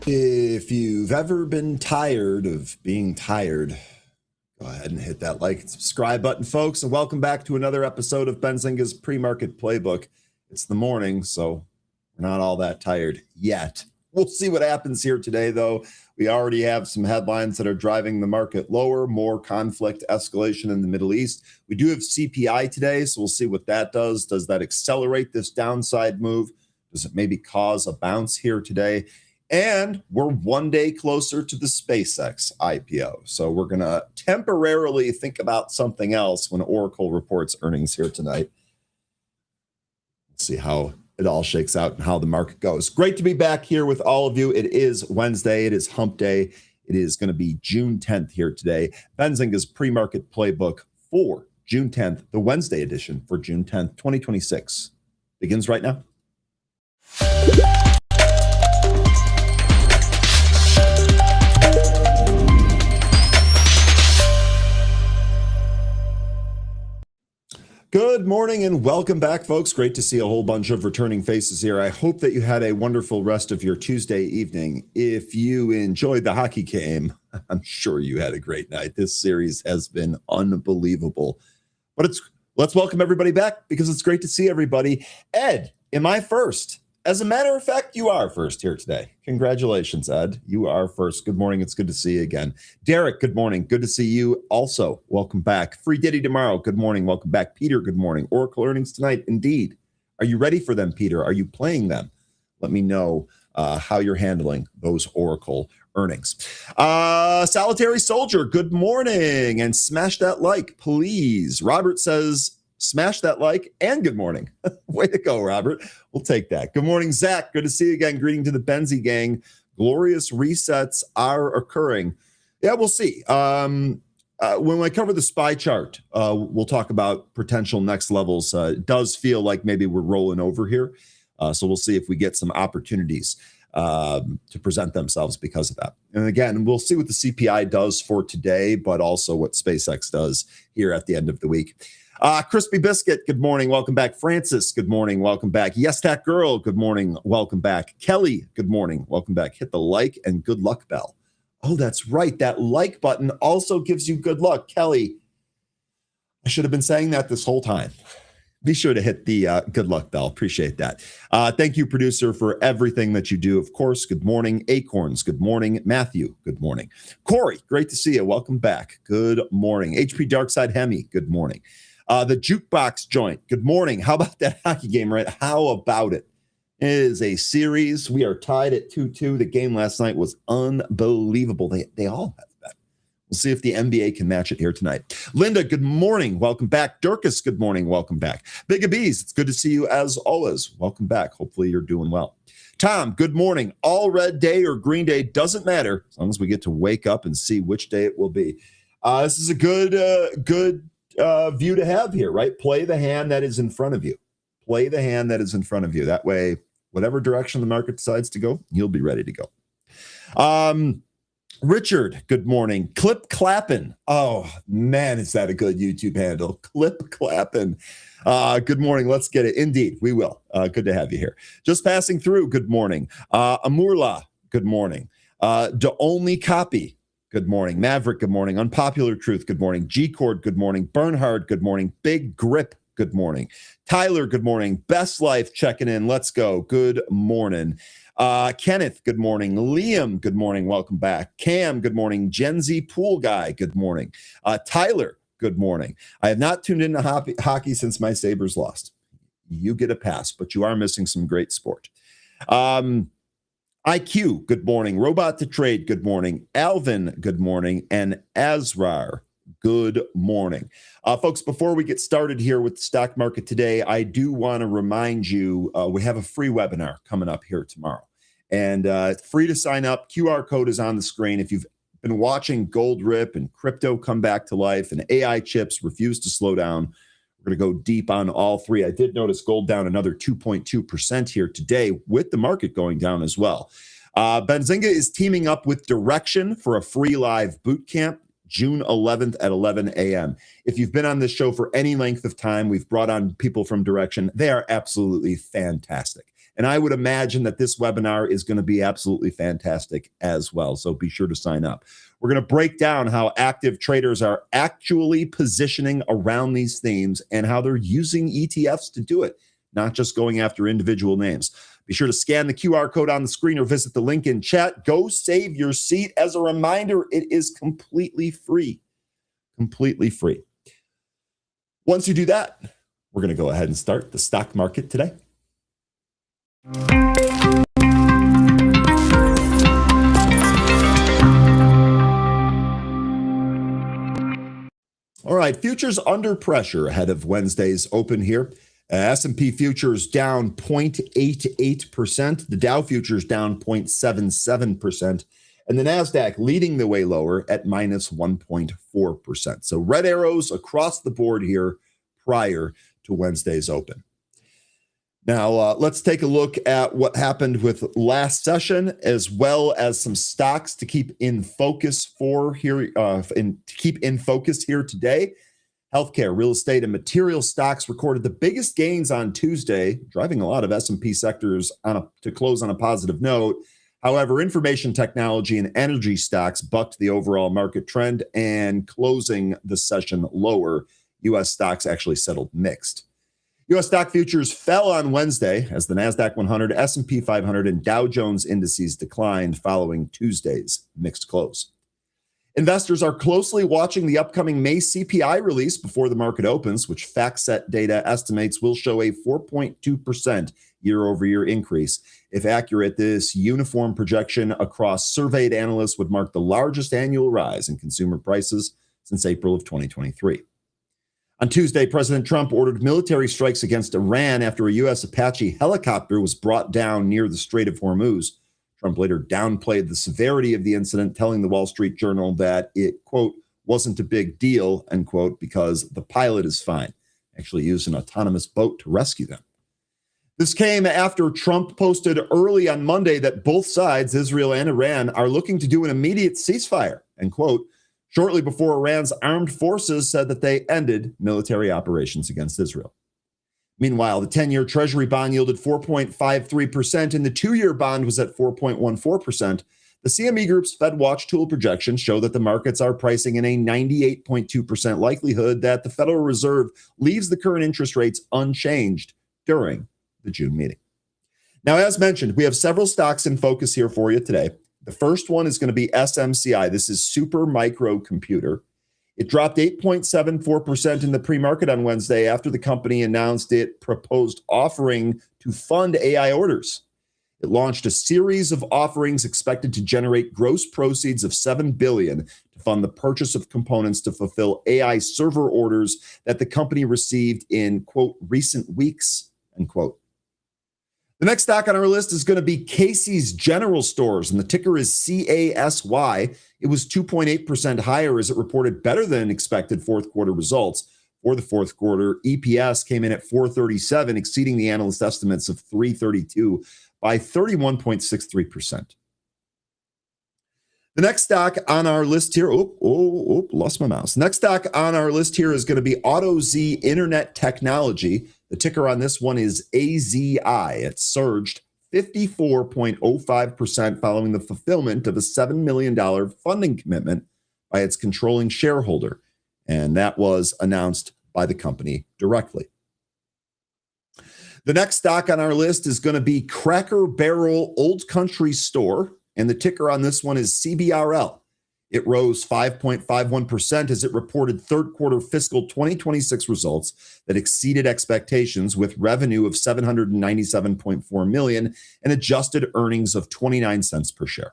If you've ever been tired of being tired, go ahead and hit that like and subscribe button, folks, and welcome back to another episode of Benzinga's Pre-Market Playbook. It's the morning, so we're not all that tired yet. We'll see what happens here today, though. We already have some headlines that are driving the market lower, more conflict escalation in the Middle East. We do have CPI today, so we'll see what that does. Does that accelerate this downside move? Does it maybe cause a bounce here today? And we're one day closer to the SpaceX IPO. So we're going to temporarily think about something else when Oracle reports earnings here tonight. Let's see how it all shakes out and how the market goes. Great to be back here with all of you. It is Wednesday. It is hump day. It is going to be June 10th here today. Benzinga's pre-market playbook for June 10th, the Wednesday edition for June 10th, 2026 begins right now. Good morning and welcome back, folks. Great to see a whole bunch of returning faces here. I hope that you had a wonderful rest of your Tuesday evening. If you enjoyed the hockey game, I'm sure you had a great night. This series has been unbelievable. But let's welcome everybody back because it's great to see everybody. Ed, am I first? As a matter of fact, you are first here today. Congratulations, Ed. You are first. Good morning. It's good to see you again. Derek, good morning. Good to see you also. Welcome back. Free Diddy tomorrow. Good morning. Welcome back. Peter, good morning. Oracle earnings tonight. Indeed. Are you ready for them, Peter? Are you playing them? Let me know how you're handling those Oracle earnings. Solitary Soldier, good morning. And smash that like, please. Robert says, smash that like and good morning. Way to go, Robert. We'll take that. Good morning, Zach. Good to see you again. Greeting to the Benzi gang. Glorious resets are occurring. Yeah, we'll see. When I cover the SPY chart, we'll talk about potential next levels. It does feel like maybe we're rolling over here. So we'll see if we get some opportunities to present themselves because of that. And again, we'll see what the CPI does for today, but also what SpaceX does here at the end of the week. Crispy Biscuit, good morning. Welcome back. Francis, good morning. Welcome back. Yes, That Girl, good morning. Welcome back. Kelly, good morning. Welcome back. Hit the like and good luck bell. Oh, that's right. That like button also gives you good luck. Kelly, I should have been saying that this whole time. Be sure to hit the good luck bell. Appreciate that. Thank you, producer, for everything that you do. Of course, good morning. Acorns, good morning. Matthew, good morning. Corey, great to see you. Welcome back. Good morning. HP Darkside Hemi, good morning. The Jukebox Joint, good morning. How about that hockey game, right? How about it? It is a series. We are tied at 2-2. The game last night was unbelievable. They all have that. We'll see if the NBA can match it here tonight. Linda, good morning. Welcome back. Durkus, good morning. Welcome back. Big Abees, it's good to see you as always. Welcome back. Hopefully you're doing well. Tom, good morning. All red day or green day, doesn't matter as long as we get to wake up and see which day it will be. This is a good view to have here, right? Play the hand that is in front of you. Play the hand that is in front of you. That way, whatever direction the market decides to go, you'll be ready to go. Richard, good morning. Clip Clappin'. Oh, man, is that a good YouTube handle? Clip Clappin'. Good morning. Let's get it. Indeed, we will. Good to have you here. Just passing through, good morning. Amurla, good morning. The Only Copy, good morning. Maverick, good morning. Unpopular Truth, good morning. G-Cord, good morning. Bernhard, good morning. Big Grip, good morning. Tyler, good morning. Best Life, checking in. Let's go. Good morning. Kenneth, good morning. Liam, good morning. Welcome back. Cam, good morning. Gen Z Pool Guy, good morning. Tyler, good morning. I have not tuned into hockey since my Sabres lost. You get a pass, but you are missing some great sport. IQ, good morning. Robot to Trade, good morning. Alvin, good morning. And Azrar, good morning. Folks, before we get started here with the stock market today, I do want to remind you we have a free webinar coming up here tomorrow. And it's free to sign up. QR code is on the screen. If you've been watching gold rip and crypto come back to life and AI chips refuse to slow down, we're going to go deep on all three. I did notice gold down another 2.2% here today with the market going down as well. Benzinga is teaming up with Direction for a free live boot camp June 11th at 11 a.m. If you've been on this show for any length of time, we've brought on people from Direction. They are absolutely fantastic. And I would imagine that this webinar is going to be absolutely fantastic as well. So be sure to sign up. We're going to break down how active traders are actually positioning around these themes and how they're using ETFs to do it, not just going after individual names. Be sure to scan the QR code on the screen or visit the link in chat. Go save your seat. As a reminder, it is completely free. Completely free. Once you do that, we're going to go ahead and start the stock market today. All right, futures under pressure ahead of Wednesday's open here. S&P futures down 0.88%. The Dow futures down 0.77%. And the NASDAQ leading the way lower at minus 1.4%. So red arrows across the board here prior to Wednesday's open. Now, let's take a look at what happened with last session, as well as some stocks to keep in focus for here, today. Healthcare, real estate, and material stocks recorded the biggest gains on Tuesday, driving a lot of S&P sectors to close on a positive note. However, information technology and energy stocks bucked the overall market trend and closing the session lower. U.S. stocks actually settled mixed. U.S. stock futures fell on Wednesday as the NASDAQ 100, S&P 500, and Dow Jones indices declined following Tuesday's mixed close. Investors are closely watching the upcoming May CPI release before the market opens, which FactSet data estimates will show a 4.2% year-over-year increase. If accurate, this uniform projection across surveyed analysts would mark the largest annual rise in consumer prices since April of 2023. On Tuesday, President Trump ordered military strikes against Iran after a U.S. Apache helicopter was brought down near the Strait of Hormuz. Trump later downplayed the severity of the incident, telling the Wall Street Journal that it, quote, wasn't a big deal, end quote, because the pilot is fine. Actually used an autonomous boat to rescue them. This came after Trump posted early on Monday that both sides, Israel and Iran, are looking to do an immediate ceasefire, end quote, shortly before Iran's armed forces said that they ended military operations against Israel. Meanwhile, the 10-year Treasury bond yielded 4.53%, and the 2-year bond was at 4.14%. The CME Group's FedWatch tool projections show that the markets are pricing in a 98.2% likelihood that the Federal Reserve leaves the current interest rates unchanged during the June meeting. Now, as mentioned, we have several stocks in focus here for you today. The first one is going to be SMCI. This is Super Micro Computer. It dropped 8.74% in the pre-market on Wednesday after the company announced it proposed offering to fund AI orders. It launched a series of offerings expected to generate gross proceeds of $7 billion to fund the purchase of components to fulfill AI server orders that the company received in, quote, recent weeks, end quote. The next stock on our list is going to be Casey's General Stores, and the ticker is CASY. It was 2.8% higher as it reported better than expected fourth quarter results. For the fourth quarter, EPS came in at $4.37, exceeding the analyst estimates of $3.32 by 31.63%. The next stock on our list here, lost my mouse. Next stock on our list here is going to be AutoZ Internet Technology. The ticker on this one is AZI. It surged 54.05% following the fulfillment of a $7 million funding commitment by its controlling shareholder, and that was announced by the company directly. The next stock on our list is going to be Cracker Barrel Old Country Store, and the ticker on this one is CBRL. It rose 5.51% as it reported third quarter fiscal 2026 results that exceeded expectations, with revenue of $797.4 million and adjusted earnings of 29 cents per share.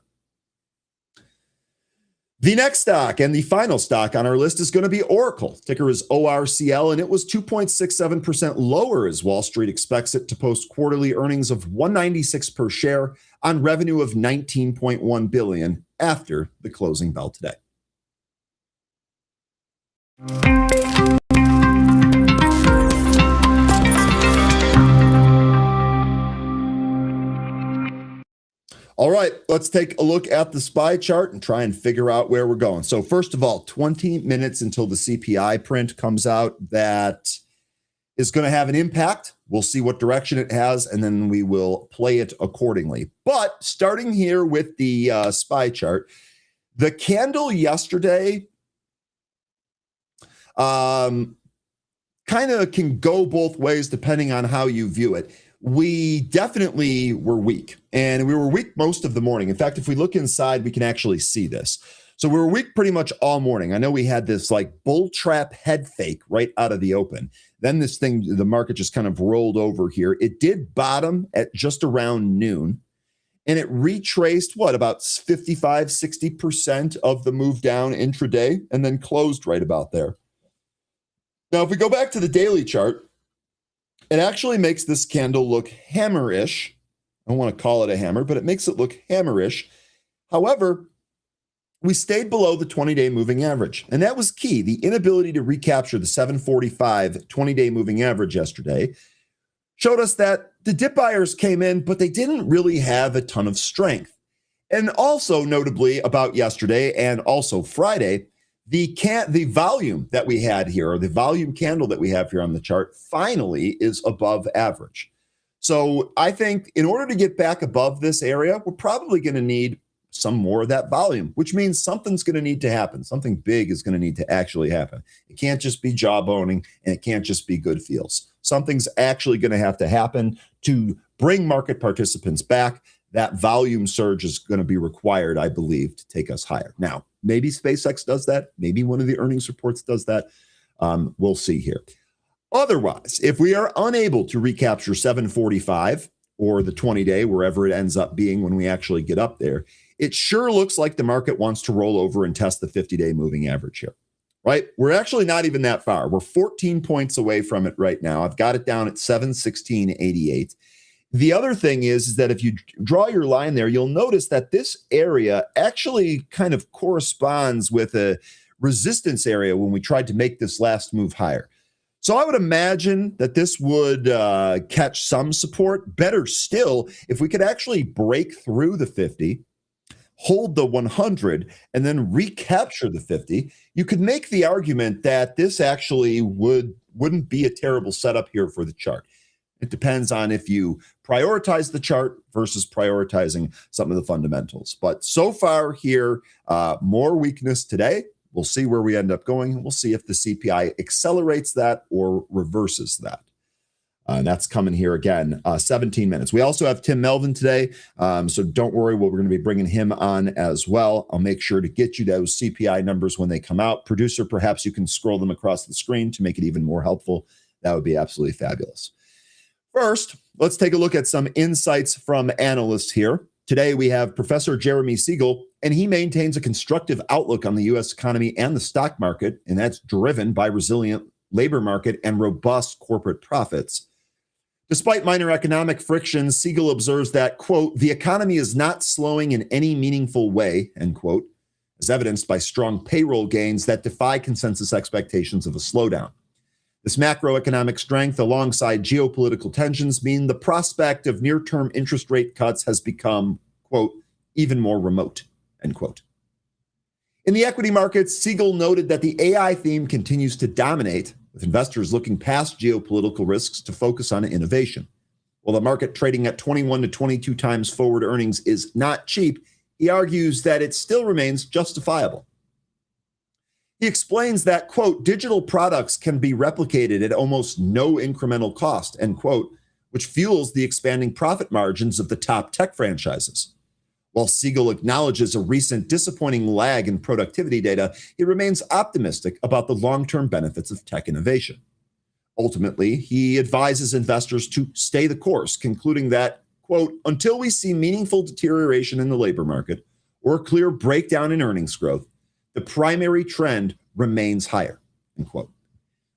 The next stock and the final stock on our list is going to be Oracle. Ticker is ORCL, and it was 2.67% lower as Wall Street expects it to post quarterly earnings of $196 per share on revenue of $19.1 billion after the closing bell today. All right, let's take a look at the SPY chart and try and figure out where we're going. So first of all, 20 minutes until the CPI print comes out that is going to have an impact. We'll see what direction it has, and then we will play it accordingly. But starting here with the SPY chart, the candle yesterday kind of can go both ways depending on how you view it. We definitely were weak, and we were weak most of the morning. In fact, if we look inside, we can actually see this. So we were weak pretty much all morning. I know we had this like bull trap head fake right out of the open. Then this thing, the market just kind of rolled over here. It did bottom at just around noon, and it retraced about 55, 60% of the move down intraday, and then closed right about there. Now, if we go back to the daily chart, it actually makes this candle look hammerish. I don't want to call it a hammer, but it makes it look hammerish. However, we stayed below the 20-day moving average, and that was key. The inability to recapture the 745 20-day moving average yesterday showed us that the dip buyers came in, but they didn't really have a ton of strength. And also notably about yesterday and also Friday, the volume that we had here, or the volume candle that we have here on the chart, finally is above average. So I think in order to get back above this area, we're probably going to need some more of that volume, which means something's going to need to happen. Something big is going to need to actually happen. It can't just be jawboning, and it can't just be good feels. Something's actually going to have to happen to bring market participants back. That volume surge is going to be required, I believe, to take us higher. Now, maybe SpaceX does that. Maybe one of the earnings reports does that. We'll see here. Otherwise, if we are unable to recapture 745 or the 20-day, wherever it ends up being when we actually get up there, it sure looks like the market wants to roll over and test the 50-day moving average here, right? We're actually not even that far. We're 14 points away from it right now. I've got it down at 716.88. The other thing is that if you draw your line there, you'll notice that this area actually kind of corresponds with a resistance area when we tried to make this last move higher. So I would imagine that this would catch some support. Better still, if we could actually break through the 50, hold the 100, and then recapture the 50, you could make the argument that this actually wouldn't be a terrible setup here for the chart. It depends on if you prioritize the chart versus prioritizing some of the fundamentals. But so far here, more weakness today. We'll see where we end up going. We'll see if the CPI accelerates that or reverses that. And that's coming here again, 17 minutes. We also have Tim Melvin today, so don't worry. We're going to be bringing him on as well. I'll make sure to get you those CPI numbers when they come out. Producer, perhaps you can scroll them across the screen to make it even more helpful. That would be absolutely fabulous. First, let's take a look at some insights from analysts here. Today, we have Professor Jeremy Siegel, and he maintains a constructive outlook on the U.S. economy and the stock market, and that's driven by resilient labor market and robust corporate profits. Despite minor economic frictions, Siegel observes that, quote, the economy is not slowing in any meaningful way, end quote, as evidenced by strong payroll gains that defy consensus expectations of a slowdown. This macroeconomic strength alongside geopolitical tensions mean the prospect of near-term interest rate cuts has become, quote, even more remote, end quote. In the equity markets, Siegel noted that the AI theme continues to dominate, with investors looking past geopolitical risks to focus on innovation. While the market trading at 21 to 22 times forward earnings is not cheap, he argues that it still remains justifiable. He explains that, quote, digital products can be replicated at almost no incremental cost, end quote, which fuels the expanding profit margins of the top tech franchises. While Siegel acknowledges a recent disappointing lag in productivity data, he remains optimistic about the long-term benefits of tech innovation. Ultimately, he advises investors to stay the course, concluding that, quote, until we see meaningful deterioration in the labor market or a clear breakdown in earnings growth, the primary trend remains higher, end quote.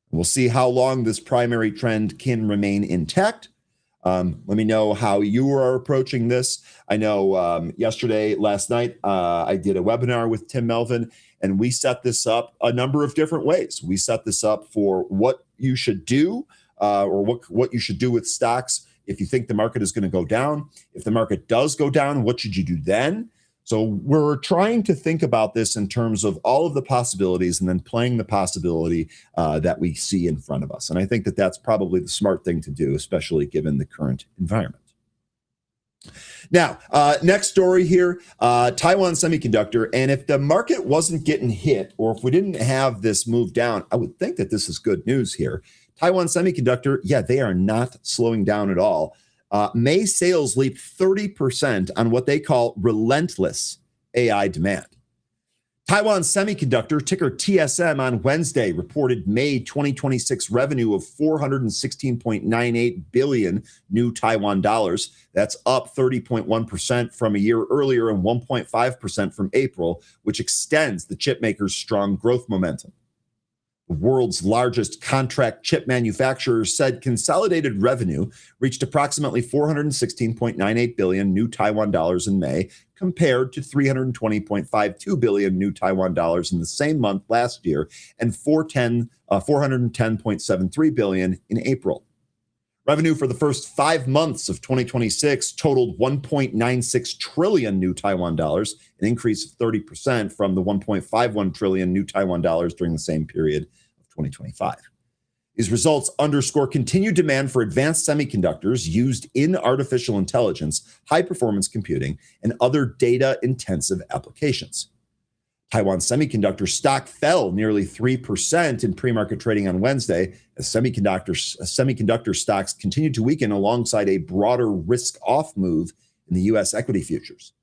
We'll see how long this primary trend can remain intact. Let me know how you are approaching this. I know last night, I did a webinar with Tim Melvin, and we set this up a number of different ways. We set this up for what you should do or what you should do with stocks if you think the market is going to go down. If the market does go down, what should you do then? So we're trying to think about this in terms of all of the possibilities and then playing the possibility that we see in front of us. And I think that that's probably the smart thing to do, especially given the current environment. Now, next story here, Taiwan Semiconductor. And if the market wasn't getting hit, or if we didn't have this move down, I would think that this is good news here. Taiwan Semiconductor, yeah, they are not slowing down at all. May sales leaped 30% on what they call relentless AI demand. Taiwan Semiconductor, ticker TSM, on Wednesday reported May 2026 revenue of 416.98 billion new Taiwan dollars. That's up 30.1% from a year earlier and 1.5% from April, which extends the chipmaker's strong growth momentum. The world's largest contract chip manufacturer said consolidated revenue reached approximately 416.98 billion new Taiwan dollars in May, compared to 320.52 billion new Taiwan dollars in the same month last year and 410.73 billion in April. Revenue for the first 5 months of 2026 totaled 1.96 trillion new Taiwan dollars, an increase of 30% from the 1.51 trillion new Taiwan dollars during the same period of 2025. These results underscore continued demand for advanced semiconductors used in artificial intelligence, high-performance computing, and other data-intensive applications. Taiwan Semiconductor stock fell nearly 3% in pre-market trading on Wednesday as semiconductor stocks continued to weaken alongside a broader risk-off move in the U.S. equity futures.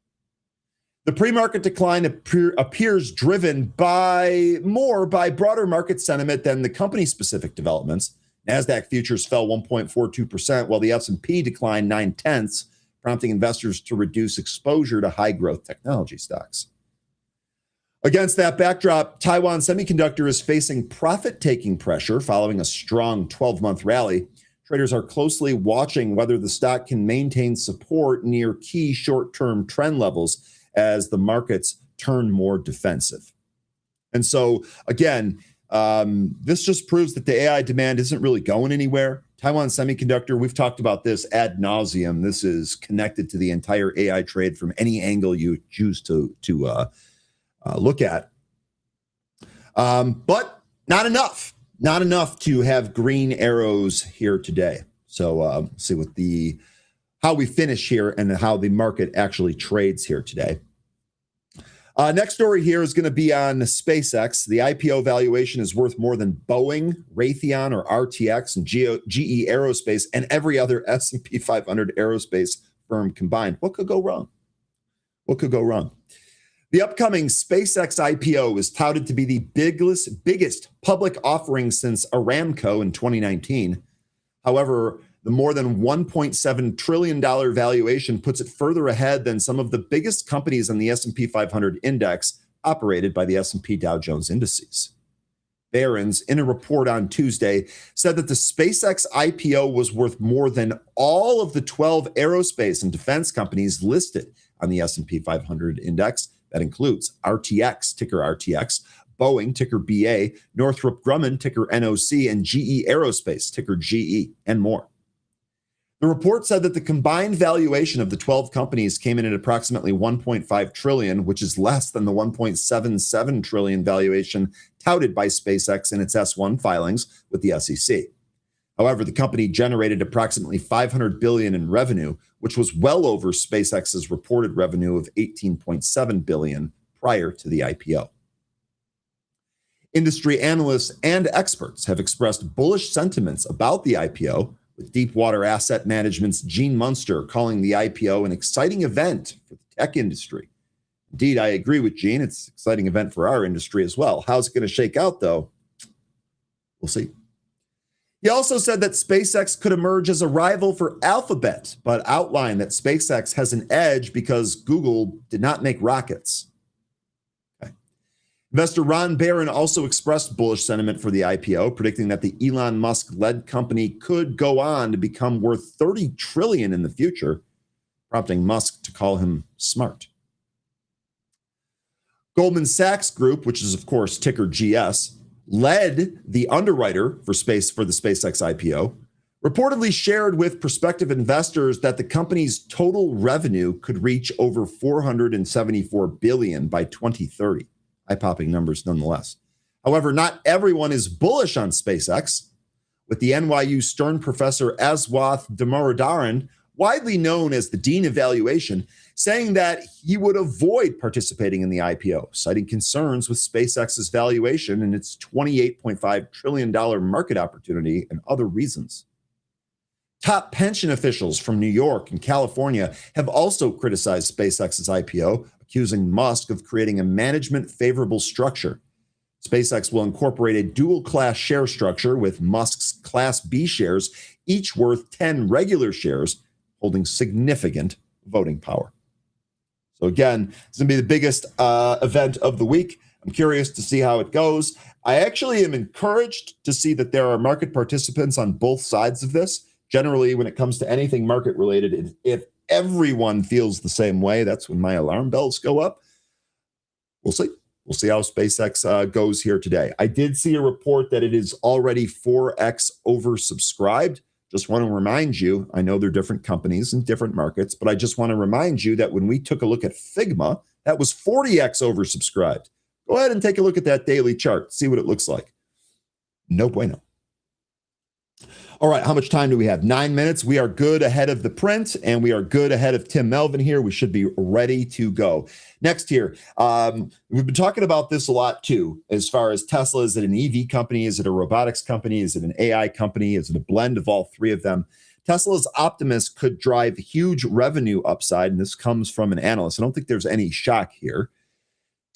The pre-market decline appears driven more by broader market sentiment than the company-specific developments. NASDAQ futures fell 1.42%, while the S&P declined 0.9%, prompting investors to reduce exposure to high-growth technology stocks. Against that backdrop, Taiwan Semiconductor is facing profit-taking pressure following a strong 12-month rally. Traders are closely watching whether the stock can maintain support near key short-term trend levels as the markets turn more defensive. And so, again, this just proves that the AI demand isn't really going anywhere. Taiwan Semiconductor, we've talked about this ad nauseum. This is connected to the entire AI trade from any angle you choose to look at. But not enough. Not enough to have green arrows here today. So see what how we finish here and how the market actually trades here today. Next story here is going to be on SpaceX. The IPO valuation is worth more than Boeing, Raytheon, or RTX, and GE Aerospace, and every other S&P 500 aerospace firm combined. What could go wrong? What could go wrong? The upcoming SpaceX IPO is touted to be the biggest public offering since Aramco in 2019. However, the more than $1.7 trillion valuation puts it further ahead than some of the biggest companies on the S&P 500 index operated by the S&P Dow Jones indices. Barron's, in a report on Tuesday, said that the SpaceX IPO was worth more than all of the 12 aerospace and defense companies listed on the S&P 500 index. That includes RTX, ticker RTX, Boeing, ticker BA, Northrop Grumman, ticker NOC, and GE Aerospace, ticker GE, and more. The report said that the combined valuation of the 12 companies came in at approximately $1.5 trillion, which is less than the $1.77 trillion valuation touted by SpaceX in its S-1 filings with the SEC. However, the company generated approximately $500 billion in revenue, which was well over SpaceX's reported revenue of $18.7 billion prior to the IPO. Industry analysts and experts have expressed bullish sentiments about the IPO, with Deepwater Asset Management's Gene Munster calling the IPO an exciting event for the tech industry. Indeed, I agree with Gene. It's an exciting event for our industry as well. How's it going to shake out, though? We'll see. He also said that SpaceX could emerge as a rival for Alphabet, but outlined that SpaceX has an edge because Google did not make rockets. Investor Ron Barron also expressed bullish sentiment for the IPO, predicting that the Elon Musk-led company could go on to become worth $30 trillion in the future, prompting Musk to call him smart. Goldman Sachs Group, which is of course ticker GS, led the underwriter for the SpaceX IPO, reportedly shared with prospective investors that the company's total revenue could reach over $474 billion by 2030. Eye-popping numbers nonetheless. However, not everyone is bullish on SpaceX, with the NYU Stern professor Aswath Damodaran, widely known as the Dean of Valuation, saying that he would avoid participating in the IPO, citing concerns with SpaceX's valuation and its $28.5 trillion market opportunity and other reasons. Top pension officials from New York and California have also criticized SpaceX's IPO, accusing Musk of creating a management-favorable structure. SpaceX will incorporate a dual-class share structure with Musk's Class B shares, each worth 10 regular shares, holding significant voting power. So again, it's going to be the biggest event of the week. I'm curious to see how it goes. I actually am encouraged to see that there are market participants on both sides of this. Generally, when it comes to anything market related, if everyone feels the same way, that's when my alarm bells go up. We'll see. We'll see how SpaceX goes here today. I did see a report that it is already 4x oversubscribed. Just want to remind you, I know they're different companies in different markets, but I just want to remind you that when we took a look at Figma, that was 40x oversubscribed. Go ahead and take a look at that daily chart, see what it looks like. No bueno. All right, how much time do we have? 9 minutes. We are good ahead of the print, and we are good ahead of Tim Melvin here. We should be ready to go. Next here, we've been talking about this a lot too, as far as Tesla. Is it an EV company? Is it a robotics company? Is it an AI company? Is it a blend of all three of them? Tesla's Optimus could drive huge revenue upside, and this comes from an analyst. I don't think there's any shock here.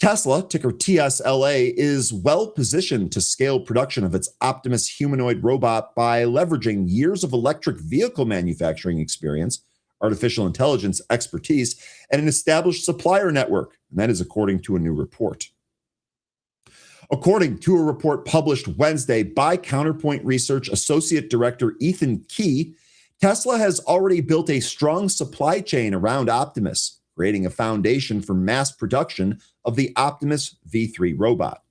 Tesla, ticker TSLA, is well positioned to scale production of its Optimus humanoid robot by leveraging years of electric vehicle manufacturing experience, artificial intelligence expertise, and an established supplier network. And that is according to a new report. According to a report published Wednesday by Counterpoint Research Associate Director Ethan Key, Tesla has already built a strong supply chain around Optimus, creating a foundation for mass production of the Optimus V3 robot.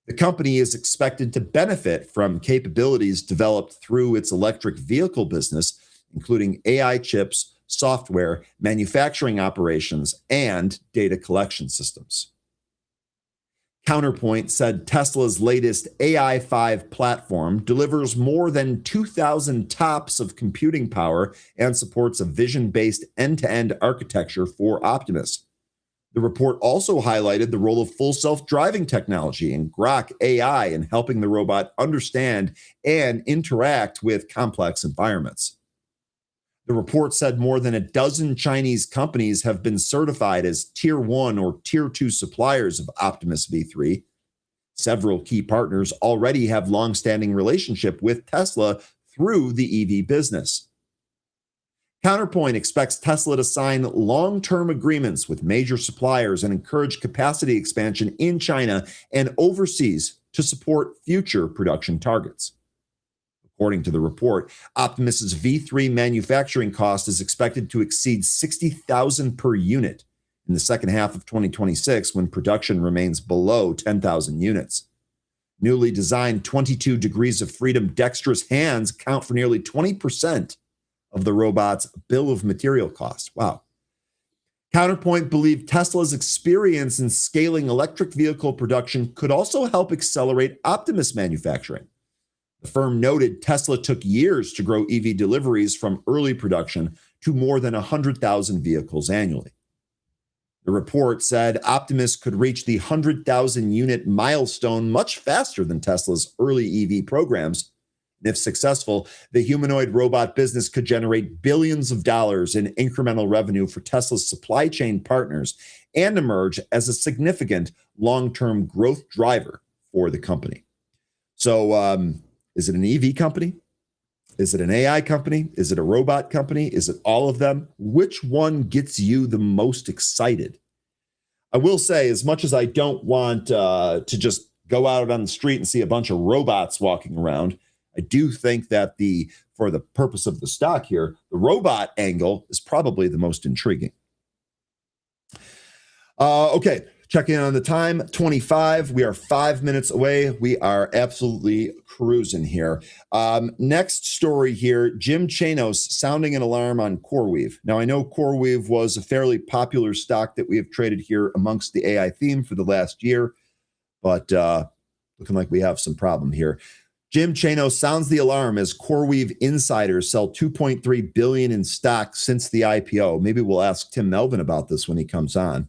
The company is expected to benefit from capabilities developed through its electric vehicle business, including AI chips, software, manufacturing operations, and data collection systems. Counterpoint said Tesla's latest AI5 platform delivers more than 2,000 TOPS of computing power and supports a vision-based end-to-end architecture for Optimus. The report also highlighted the role of full self-driving technology and Grok AI in helping the robot understand and interact with complex environments. The report said more than a dozen Chinese companies have been certified as Tier 1 or Tier 2 suppliers of Optimus V3. Several key partners already have long-standing relationship with Tesla through the EV business. Counterpoint expects Tesla to sign long-term agreements with major suppliers and encourage capacity expansion in China and overseas to support future production targets. According to the report, Optimus's V3 manufacturing cost is expected to exceed $60,000 per unit in the second half of 2026 when production remains below 10,000 units. Newly designed 22 degrees of freedom dexterous hands account for nearly 20% of the robot's bill of material cost. Wow. Counterpoint believed Tesla's experience in scaling electric vehicle production could also help accelerate Optimus manufacturing. The firm noted Tesla took years to grow EV deliveries from early production to more than 100,000 vehicles annually. The report said Optimus could reach the 100,000 unit milestone much faster than Tesla's early EV programs. And if successful, the humanoid robot business could generate billions of dollars in incremental revenue for Tesla's supply chain partners and emerge as a significant long-term growth driver for the company. So, is it an EV company? Is it an AI company? Is it a robot company? Is it all of them? Which one gets you the most excited? I will say, as much as I don't want to just go out on the street and see a bunch of robots walking around, I do think that for the purpose of the stock here, the robot angle is probably the most intriguing. Okay, Check in on the time, 25. We are 5 minutes away. We are absolutely cruising here. Next story here, Jim Chanos sounding an alarm on CoreWeave. Now, I know CoreWeave was a fairly popular stock that we have traded here amongst the AI theme for the last year, but looking like we have some problem here. Jim Chanos sounds the alarm as CoreWeave insiders sell $2.3 billion in stock since the IPO. Maybe we'll ask Tim Melvin about this when he comes on.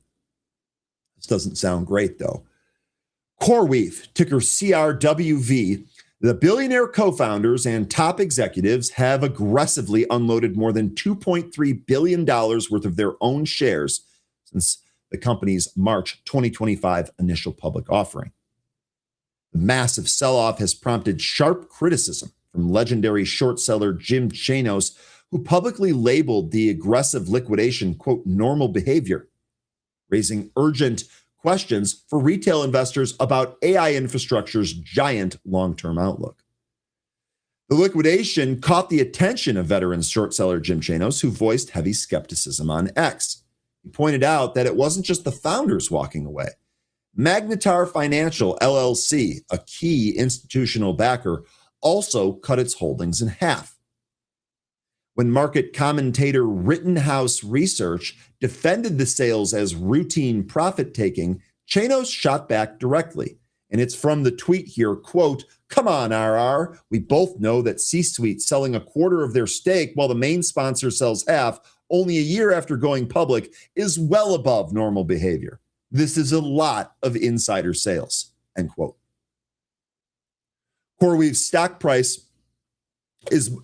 This doesn't sound great, though. CoreWeave, ticker CRWV, the billionaire co-founders and top executives have aggressively unloaded more than $2.3 billion worth of their own shares since the company's March 2025 initial public offering. The massive sell-off has prompted sharp criticism from legendary short seller Jim Chanos, who publicly labeled the aggressive liquidation, quote, normal behavior, raising urgent questions for retail investors about AI infrastructure's giant long-term outlook. The liquidation caught the attention of veteran short seller Jim Chanos, who voiced heavy skepticism on X. He pointed out that it wasn't just the founders walking away. Magnetar Financial, LLC, a key institutional backer, also cut its holdings in half. When market commentator Rittenhouse Research defended the sales as routine profit-taking, Chanos shot back directly. And it's from the tweet here, quote, "Come on, RR. We both know that C-Suite selling a quarter of their stake while the main sponsor sells half only a year after going public is well above normal behavior. This is a lot of insider sales," end quote. CoreWeave's stock price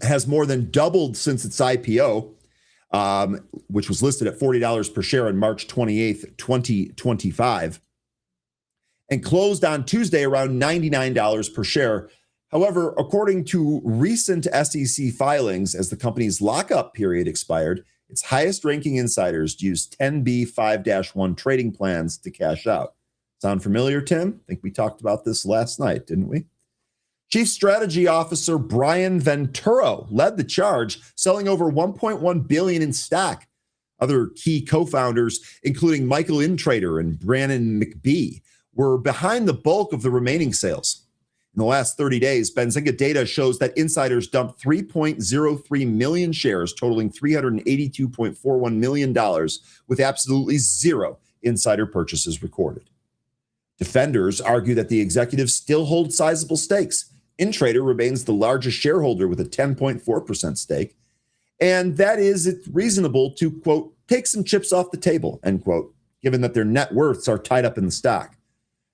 has more than doubled since its IPO, which was listed at $40 per share on March 28th, 2025, and closed on Tuesday around $99 per share. However, according to recent SEC filings, as the company's lockup period expired, its highest-ranking insiders used 10b5-1 trading plans to cash out. Sound familiar, Tim? I think we talked about this last night, didn't we? Chief Strategy Officer Brian Venturo led the charge, selling over $1.1 billion in stock. Other key co-founders, including Michael Intrater and Brannon McBee, were behind the bulk of the remaining sales. In the last 30 days, Benzinga data shows that insiders dumped 3.03 million shares, totaling $382.41 million, with absolutely zero insider purchases recorded. Defenders argue that the executives still hold sizable stakes. Intrater remains the largest shareholder with a 10.4% stake, and that is it's reasonable to, quote, take some chips off the table, end quote, given that their net worths are tied up in the stock.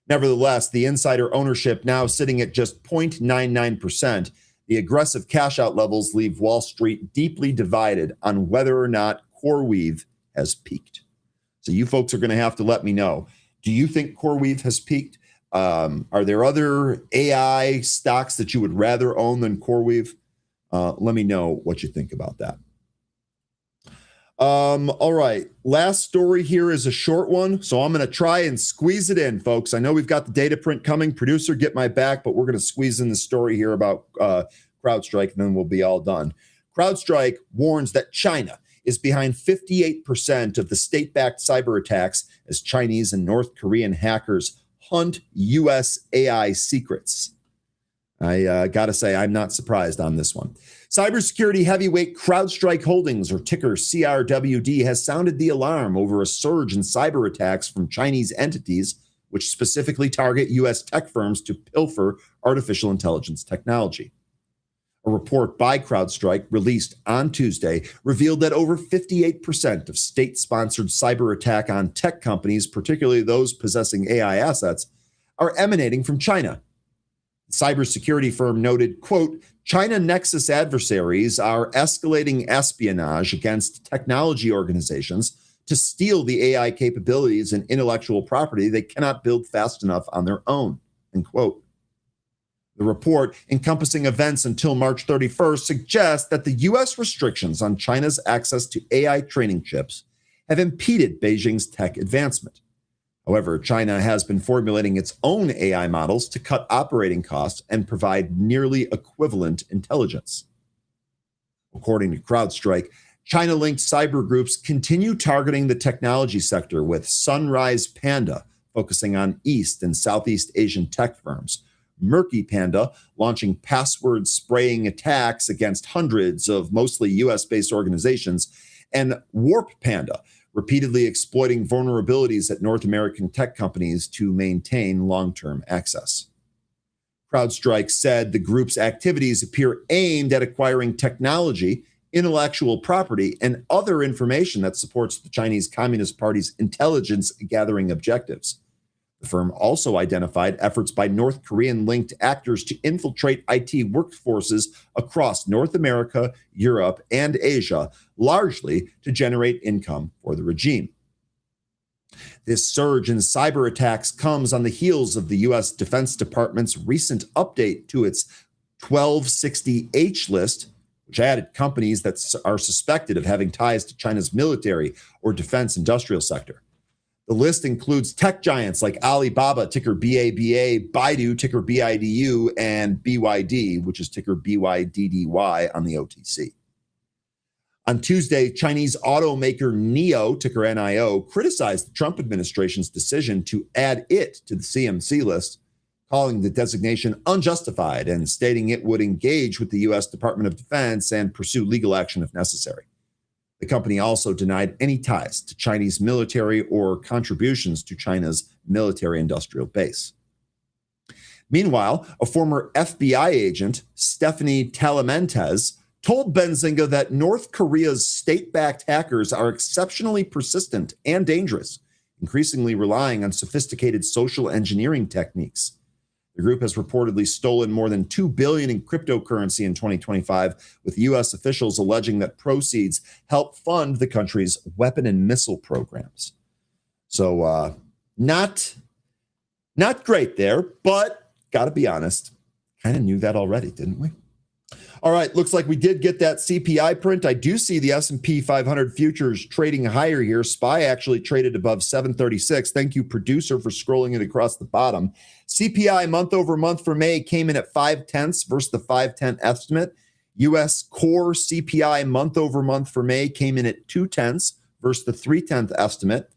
Nevertheless, the insider ownership now sitting at just 0.99%. The aggressive cash out levels leave Wall Street deeply divided on whether or not CoreWeave has peaked. So you folks are going to have to let me know. Do you think CoreWeave has peaked? Are there other AI stocks that you would rather own than CoreWeave? Let me know what you think about that. All right. Last story here is a short one, so I'm going to try and squeeze it in, folks. I know we've got the data print coming. Producer, get my back, but we're going to squeeze in the story here about CrowdStrike, and then we'll be all done. CrowdStrike warns that China is behind 58% of the state-backed cyber attacks as Chinese and North Korean hackers hunt U.S. AI secrets. I got to say, I'm not surprised on this one. Cybersecurity heavyweight CrowdStrike Holdings, or ticker CRWD, has sounded the alarm over a surge in cyber attacks from Chinese entities, which specifically target U.S. tech firms to pilfer artificial intelligence technology. A report by CrowdStrike released on Tuesday revealed that over 58% of state-sponsored cyber attack on tech companies, particularly those possessing AI assets, are emanating from China. The cybersecurity firm noted, quote, China Nexus adversaries are escalating espionage against technology organizations to steal the AI capabilities and intellectual property they cannot build fast enough on their own, end quote. The report, encompassing events until March 31st, suggests that the U.S. restrictions on China's access to AI training chips have impeded Beijing's tech advancement. However, China has been formulating its own AI models to cut operating costs and provide nearly equivalent intelligence. According to CrowdStrike, China-linked cyber groups continue targeting the technology sector with Sunrise Panda, focusing on East and Southeast Asian tech firms. Murky Panda, launching password spraying attacks against hundreds of mostly US-based organizations. And Warp Panda, repeatedly exploiting vulnerabilities at North American tech companies to maintain long-term access. CrowdStrike said the group's activities appear aimed at acquiring technology, intellectual property, and other information that supports the Chinese Communist Party's intelligence gathering objectives. The firm also identified efforts by North Korean-linked actors to infiltrate IT workforces across North America, Europe, and Asia, largely to generate income for the regime. This surge in cyber attacks comes on the heels of the U.S. Defense Department's recent update to its 1260H list, which added companies that are suspected of having ties to China's military or defense industrial sector. The list includes tech giants like Alibaba, ticker BABA, Baidu, ticker BIDU, and BYD, which is ticker BYDDY on the OTC. On Tuesday, Chinese automaker NIO, ticker NIO, criticized the Trump administration's decision to add it to the CMC list, calling the designation unjustified and stating it would engage with the U.S. Department of Defense and pursue legal action if necessary. The company also denied any ties to Chinese military or contributions to China's military-industrial base. Meanwhile, a former FBI agent, Stephanie Talamentes, told Benzinga that North Korea's state-backed hackers are exceptionally persistent and dangerous, increasingly relying on sophisticated social engineering techniques. The group has reportedly stolen more than $2 billion in cryptocurrency in 2025, with U.S. officials alleging that proceeds help fund the country's weapon and missile programs. So not great there, but got to be honest, kind of knew that already, didn't we? All right, looks like we did get that CPI print. I do see the S&P 500 futures trading higher here. SPY actually traded above 736. Thank you, producer, for scrolling it across the bottom. CPI month over month for May came in at 0.5 versus the 5/10 estimate. U.S. core CPI month over month for May came in at 0.2 versus the 3/10 estimate.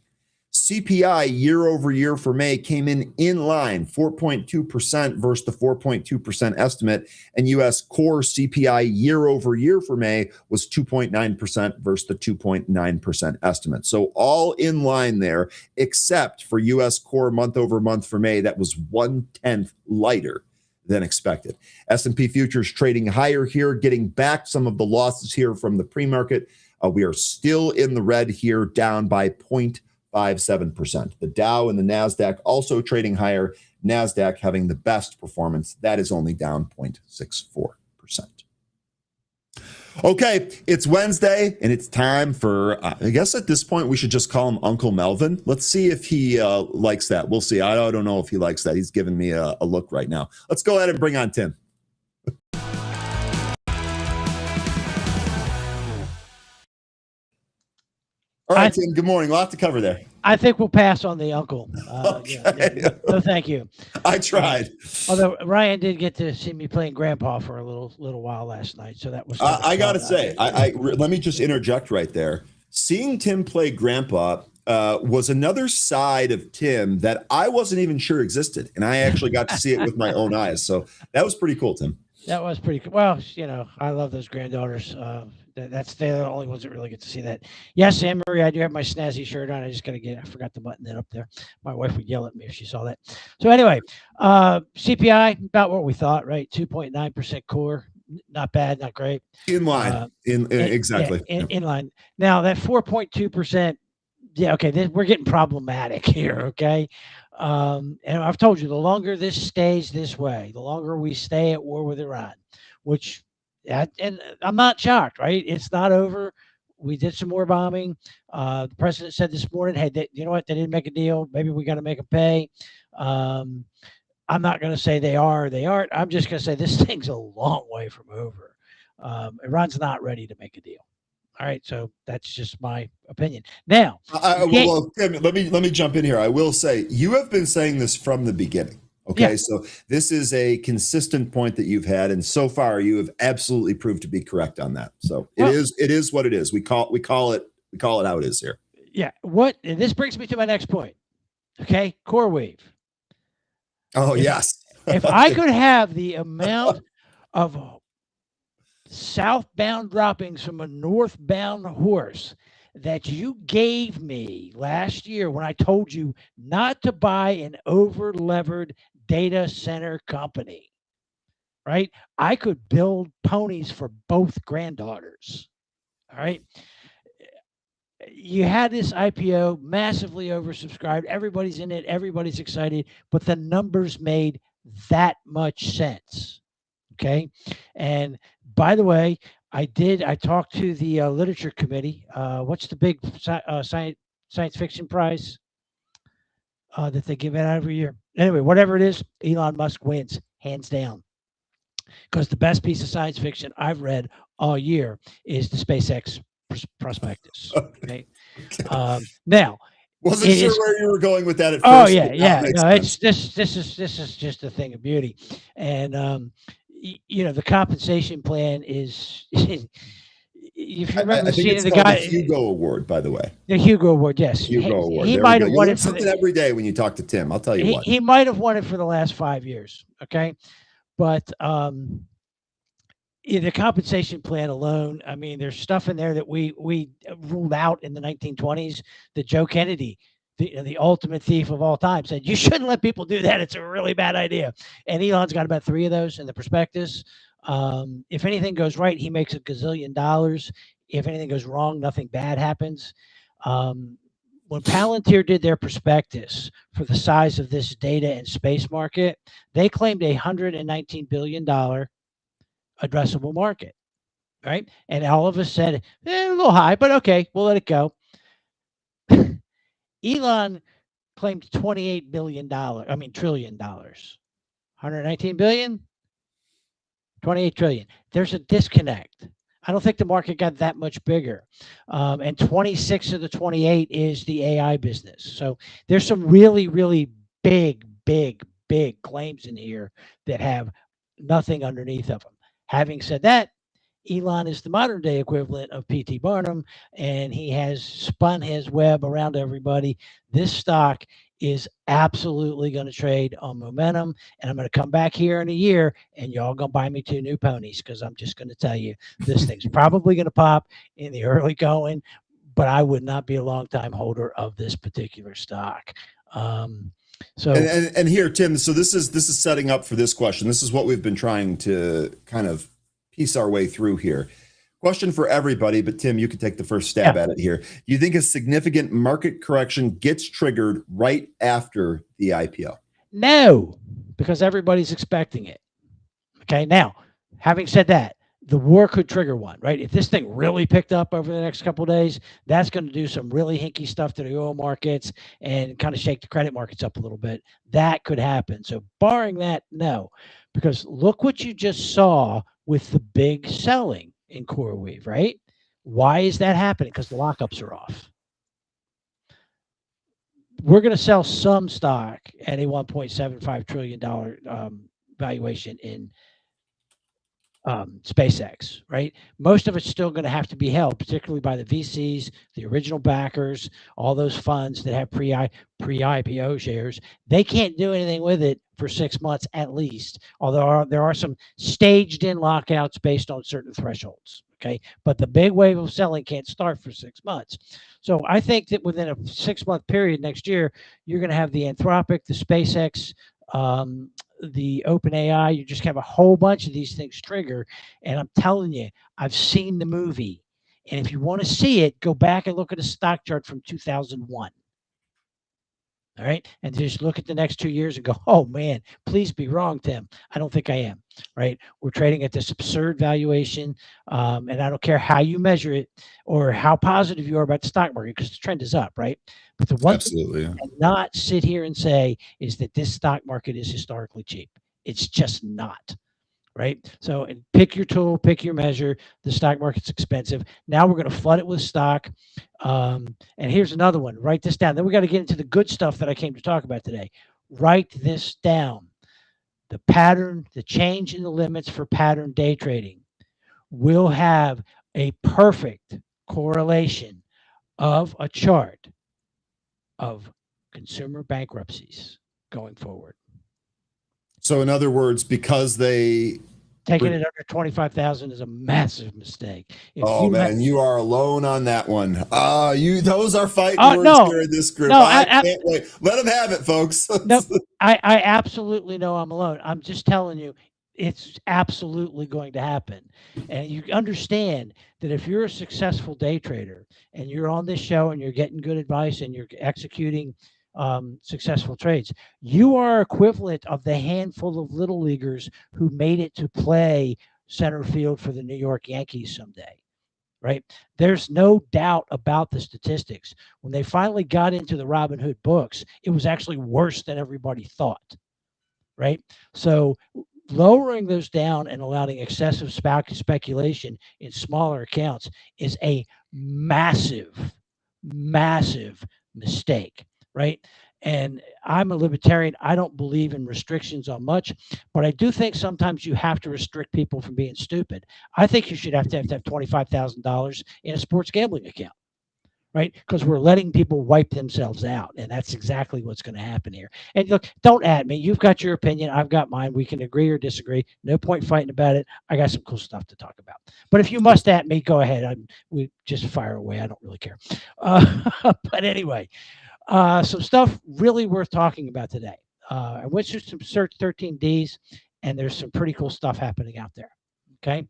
CPI year over year for May came in line, 4.2% versus the 4.2% estimate. And U.S. core CPI year over year for May was 2.9% versus the 2.9% estimate. So all in line there, except for U.S. core month over month for May, that was 1/10 lighter than expected. S&P futures trading higher here, getting back some of the losses here from the pre-market. We are still in the red here, down by 0.57%. The Dow and the NASDAQ also trading higher. NASDAQ having the best performance. That is only down 0.64%. Okay, it's Wednesday, and it's time for, I guess at this point, we should just call him Uncle Melvin. Let's see if he likes that. We'll see. I don't know if he likes that. He's giving me a look right now. Let's go ahead and bring on Tim. All right, Tim, good morning. A lot to cover there. I think we'll pass on the uncle. Okay. Yeah. No, thank you. I tried. Although Ryan did get to see me playing grandpa for a little while last night, so that was. I got to say, let me just interject right there. Seeing Tim play grandpa was another side of Tim that I wasn't even sure existed, and I actually got to see it with my own eyes. So that was pretty cool, Tim. That was pretty cool. Well, I love those granddaughters. They're the only ones that really get to see that. Yes, Anne Marie, I do have my snazzy shirt on. I forgot to button that up there. My wife would yell at me if she saw that. So anyway, CPI, about what we thought, right? 2.9% core. Not bad, not great. In line. Exactly. Yeah, in line. Now that 4.2%, yeah, okay, we're getting problematic here, okay? And I've told you, the longer this stays this way, the longer we stay at war with Iran, which, and I'm not shocked, right? It's not over. We did some more bombing. The president said this morning, hey, you know what? They didn't make a deal. Maybe we got to make them pay. I'm not going to say they are or they aren't. I'm just going to say this thing's a long way from over. Iran's not ready to make a deal. All right, so that's just my opinion. Now, Tim, let me jump in here. I will say you have been saying this from the beginning. Okay, yeah. So this is a consistent point that you've had, and so far you have absolutely proved to be correct on that. So it is what it is. We call it how it is here. Yeah. And this brings me to my next point. Okay, CoreWeave. Oh, yes. If I could have the amount of southbound droppings from a northbound horse that you gave me last year when I told you not to buy an over levered data center company, right? I could build ponies for both granddaughters. All right. You had this IPO massively oversubscribed. Everybody's in it. Everybody's excited, but the numbers made that much sense. Okay. And by the way, I talked to the literature committee. What's the big science fiction prize that they give out every year? Anyway, whatever it is, Elon Musk wins hands down, because the best piece of science fiction I've read all year is the SpaceX prospectus. Okay. Now, Wasn't it sure is. where you were going with that at Oh first, yeah, but now it yeah. makes No, sense. this is just a thing of beauty, and the compensation plan is. If you remember I the think scene of it's the called the guy, Hugo Award, by the way. the Hugo Award, The yes, Hugo Award. he There we might go. have You won learn it for something the. every day when you talk to Tim. I'll tell you what. He might have won it for the last 5 years. Okay, but the compensation plan alone, I mean, there's stuff in there that we ruled out in the 1920s. That Joe Kennedy, the ultimate thief of all time, said you shouldn't let people do that. It's a really bad idea. And Elon's got about 3 of those in the prospectus. If anything goes right, he makes $1 gazillion. If anything goes wrong, nothing bad happens. When Palantir did their prospectus for the size of this data and space market, they claimed $119 billion addressable market, right? And all of us said, a little high, but okay, we'll let it go. Elon claimed $28 billion. I mean, trillion dollars. 119 billion, 28 trillion. There's a disconnect. I don't think the market got that much bigger. And 26 of the 28 is the AI business. So there's some really, really big claims in here that have nothing underneath of them. Having said that, Elon is the modern day equivalent of P.T. Barnum, and he has spun his web around everybody. This stock is absolutely going to trade on momentum, and I'm going to come back here in a year, and y'all going to buy me 2 new ponies, because I'm just going to tell you this thing's probably going to pop in the early going, but I would not be a long time holder of this particular stock. So And here, Tim, so this is setting up for this question. This is what we've been trying to kind of piece our way through here. Question for everybody, but Tim, you can take the first stab at it here. Do you think a significant market correction gets triggered right after the IPO? No, because everybody's expecting it. Okay. Now, having said that, the war could trigger one, right? If this thing really picked up over the next couple of days, that's going to do some really hinky stuff to the oil markets and kind of shake the credit markets up a little bit. That could happen. So, barring that, no, because look what you just saw with the big selling in CoreWeave, right? Why is that happening? Because the lockups are off. We're going to sell some stock at a $1.75 trillion valuation in SpaceX, right? Most of it's still going to have to be held, particularly by the VCs, the original backers, all those funds that have pre-IPO shares. They can't do anything with it for 6 months at least, although there are some staged-in lockouts based on certain thresholds. Okay, but the big wave of selling can't start for 6 months. So I think that within a 6-month period next year, you're going to have the Anthropic, the SpaceX, the OpenAI. You just have a whole bunch of these things trigger. And I'm telling you, I've seen the movie. And if you want to see it, go back and look at a stock chart from 2001. All right. And just look at the next 2 years and go, oh man, please be wrong, Tim. I don't think I am. Right. We're trading at this absurd valuation. And I don't care how you measure it or how positive you are about the stock market, because the trend is up. Right. But the one thing you cannot sit here and say is that this stock market is historically cheap. It's just not. Right. So pick your tool, pick your measure. The stock market's expensive. Now we're going to flood it with stock. And here's another one. Write this down. Then we got to get into the good stuff that I came to talk about today. Write this down. The pattern, the change in the limits for pattern day trading will have a perfect correlation of a chart of consumer bankruptcies going forward. So in other words, because they Taking it under 25,000 is a massive mistake. If oh you man, you are alone on that one. Those are fighting words no, here in this group. no, I can't wait. Let them have it, folks. no, I absolutely know I'm alone. I'm just telling you, it's absolutely going to happen. And you understand that if you're a successful day trader and you're on this show and you're getting good advice and you're executing successful trades, you are equivalent of the handful of little leaguers who made it to play center field for the New York Yankees someday. Right? There's no doubt about the statistics. When they finally got into the Robin Hood books, it was actually worse than everybody thought. Right? So lowering those down and allowing excessive speculation in smaller accounts is a massive, massive mistake. Right? And I'm a libertarian. I don't believe in restrictions on much, but I do think sometimes you have to restrict people from being stupid. I think you should have to have $25,000 in a sports gambling account, right? Because we're letting people wipe themselves out, and that's exactly what's going to happen here. And look, don't at me. You've got your opinion. I've got mine. We can agree or disagree. No point fighting about it. I got some cool stuff to talk about. But if you must at me, go ahead. We just fire away. I don't really care. But anyway. Some stuff really worth talking about today. I went through some search 13Ds, and there's some pretty cool stuff happening out there. Okay.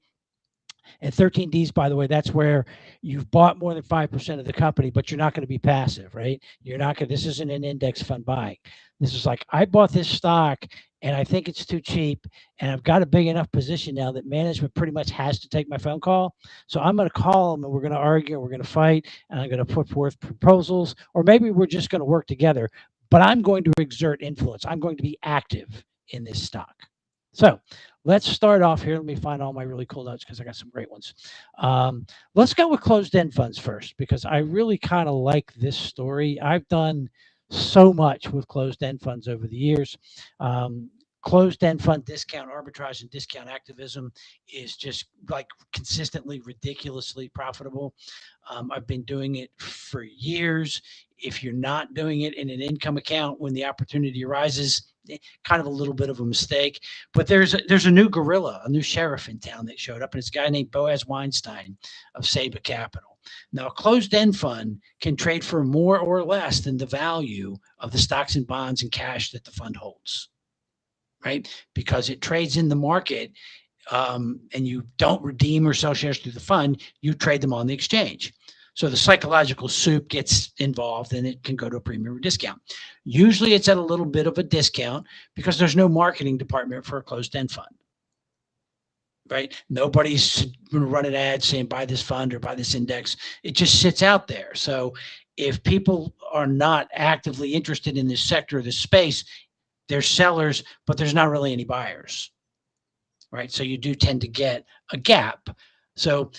And 13Ds, by the way, that's where you've bought more than 5% of the company, but you're not going to be passive, right? You're not going to, this isn't an index fund buying. This is like, I bought this stock and I think it's too cheap. And I've got a big enough position now that management pretty much has to take my phone call. So I'm going to call them and we're going to argue, we're going to fight, and I'm going to put forth proposals, or maybe we're just going to work together, but I'm going to exert influence. I'm going to be active in this stock. So let's start off here. Let me find all my really cool notes because I got some great ones. Let's go with closed-end funds first because I really kind of like this story. I've done so much with closed-end funds over the years. Closed-end fund discount arbitrage and discount activism is just like consistently ridiculously profitable. I've been doing it for years. If you're not doing it in an income account when the opportunity arises, kind of a little bit of a mistake. But there's a new gorilla, a new sheriff in town that showed up, and it's a guy named Boaz Weinstein of Saba Capital. Now, a closed-end fund can trade for more or less than the value of the stocks and bonds and cash that the fund holds, right? Because it trades in the market, and you don't redeem or sell shares through the fund, you trade them on the exchange. So the psychological soup gets involved and it can go to a premium or discount. Usually it's at a little bit of a discount because there's no marketing department for a closed-end fund, right? Nobody's running ads saying buy this fund or buy this index. It just sits out there. So if people are not actively interested in this sector or this space, they're sellers, but there's not really any buyers, right? So you do tend to get a gap. So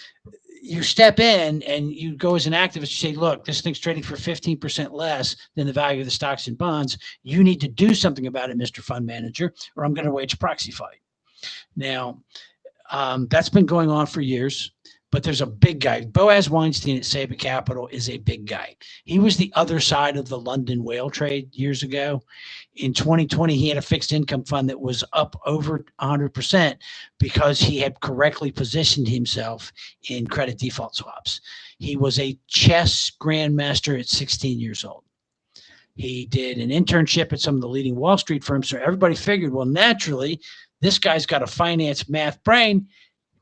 you step in and you go as an activist, you say, look, this thing's trading for 15% less than the value of the stocks and bonds. You need to do something about it, Mr. Fund Manager, or I'm going to wage a proxy fight. Now, that's been going on for years, but there's a big guy. Boaz Weinstein at Saba Capital is a big guy. He was the other side of the London whale trade years ago. In 2020, he had a fixed income fund that was up over 100% because he had correctly positioned himself in credit default swaps. He was a chess grandmaster at 16 years old. He did an internship at some of the leading Wall Street firms. So everybody figured, well, naturally, this guy's got a finance math brain.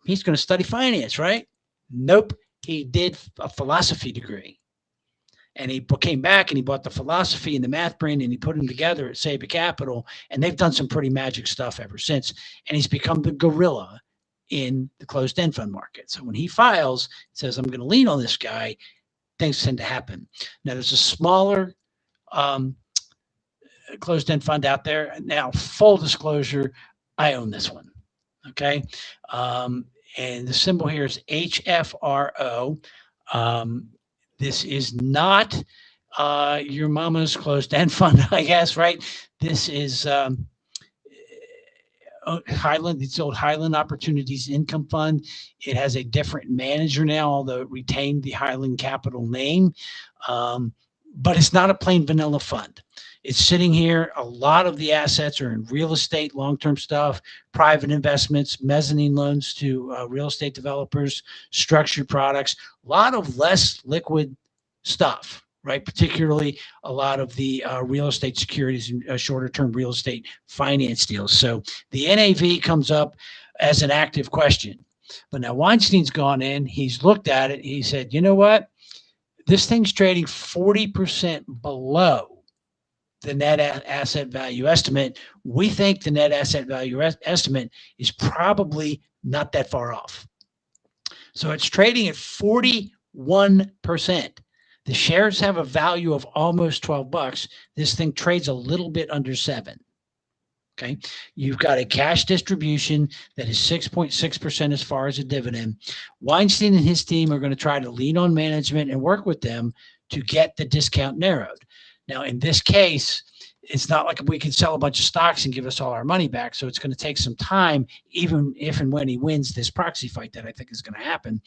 He's going to study finance, right? Nope. He did a philosophy degree. And he came back and he bought the philosophy and the math brain and he put them together at Saba Capital. And they've done some pretty magic stuff ever since. And he's become the gorilla in the closed-end fund market. So when he files, says, I'm going to lean on this guy, things tend to happen. Now, there's a smaller closed-end fund out there. Now, full disclosure, I own this one. Okay. And the symbol here is HFRO. This is not your mama's closed-end fund, I guess, right? This is Highland. It's old Highland Opportunities Income Fund. It has a different manager now, although it retained the Highland Capital name. but it's not a plain vanilla fund. It's sitting here. A lot of the assets are in real estate, long-term stuff, private investments, mezzanine loans to real estate developers, structured products, a lot of less liquid stuff, right? Particularly a lot of the real estate securities and shorter-term real estate finance deals. So the NAV comes up as an active question. But now Weinstein's gone in, he's looked at it, he said, you know what? This thing's trading 40% below the net asset value estimate. We think the net asset value estimate is probably not that far off. So it's trading at 41%. The shares have a value of almost $12. This thing trades a little bit under 7. Okay. You've got a cash distribution that is 6.6% as far as a dividend. Weinstein and his team are going to try to lean on management and work with them to get the discount narrowed. Now, in this case, it's not like we can sell a bunch of stocks and give us all our money back. So it's going to take some time, even if and when he wins this proxy fight that I think is going to happen,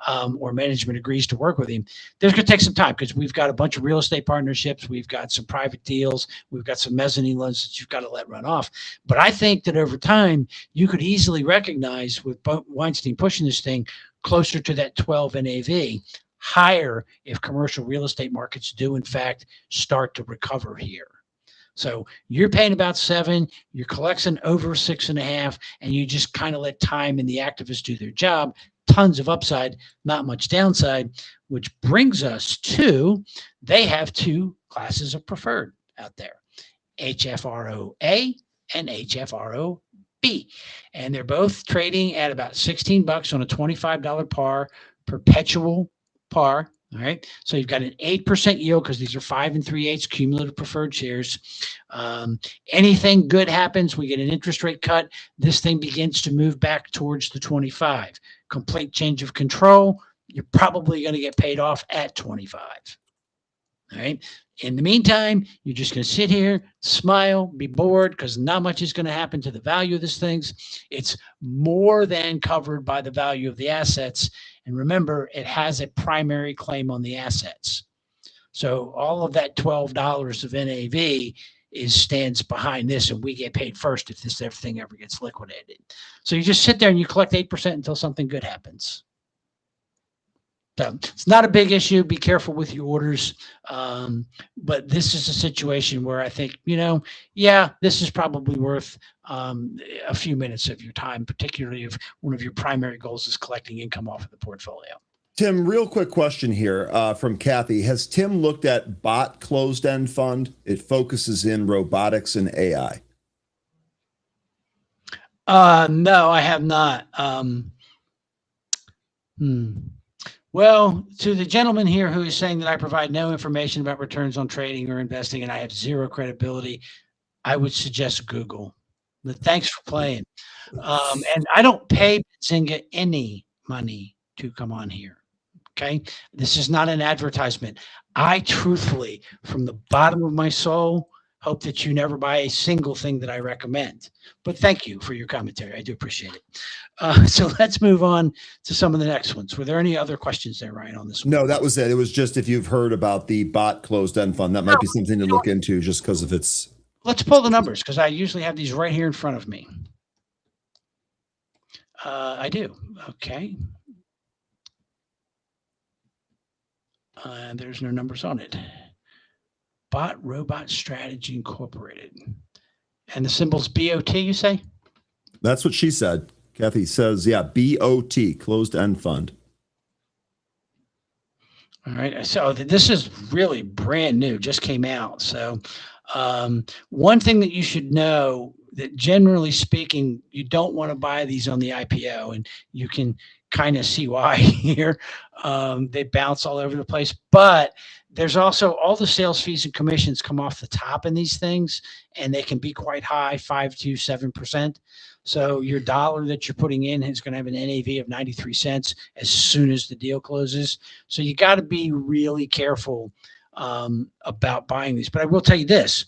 or management agrees to work with him. There's going to take some time because we've got a bunch of real estate partnerships. We've got some private deals. We've got some mezzanine loans that you've got to let run off. But I think that over time, you could easily recognize with Weinstein pushing this thing closer to that 12 NAV, higher if commercial real estate markets do, in fact, start to recover here. So you're paying about 7, you're collecting over 6.5, and you just kind of let time and the activists do their job. Tons of upside, not much downside, which brings us to, they have 2 classes of preferred out there, HFROA and HFROB. And they're both trading at about $16 on a $25 par, perpetual par. All right. So you've got an 8% yield because these are 5 3/8 cumulative preferred shares. Anything good happens, we get an interest rate cut. This thing begins to move back towards the 25. Complete change of control. You're probably going to get paid off at 25. All right. In the meantime, you're just going to sit here, smile, be bored because not much is going to happen to the value of this thing. It's more than covered by the value of the assets. And remember, it has a primary claim on the assets. So all of that $12 of NAV stands behind this, and we get paid first if this everything ever gets liquidated. So you just sit there and you collect 8% until something good happens. So it's not a big issue. Be careful with your orders. But this is a situation where I think, yeah, this is probably worth a few minutes of your time, particularly if one of your primary goals is collecting income off of the portfolio. Tim, real quick question here from Kathy. Has Tim looked at Bot Closed-End Fund? It focuses in robotics and AI. No, I have not. Well, to the gentleman here who is saying that I provide no information about returns on trading or investing and I have zero credibility, I would suggest Google. But thanks for playing. And I don't pay Benzinga any money to come on here. Okay. This is not an advertisement. I truthfully, from the bottom of my soul, hope that you never buy a single thing that I recommend. But thank you for your commentary. I do appreciate it. So let's move on to some of the next ones. Were there any other questions there, Ryan, on this one? No, that was it. It was just if you've heard about the Bot Closed-End Fund, that might be something to look into just because of its... Let's pull the numbers because I usually have these right here in front of me. I do. Okay. There's no numbers on it. Bot Robot Strategy Incorporated. And the symbol's BOT, you say? That's what she said. Kathy says, yeah, BOT, Closed End Fund. All right. So this is really brand new, just came out. So one thing that you should know that generally speaking, you don't want to buy these on the IPO, and you can kind of see why here. They bounce all over the place, but there's also all the sales fees and commissions come off the top in these things, and they can be quite high, 5 to 7%. So your dollar that you're putting in is going to have an NAV of 93 cents as soon as the deal closes. So you got to be really careful about buying these. But I will tell you this.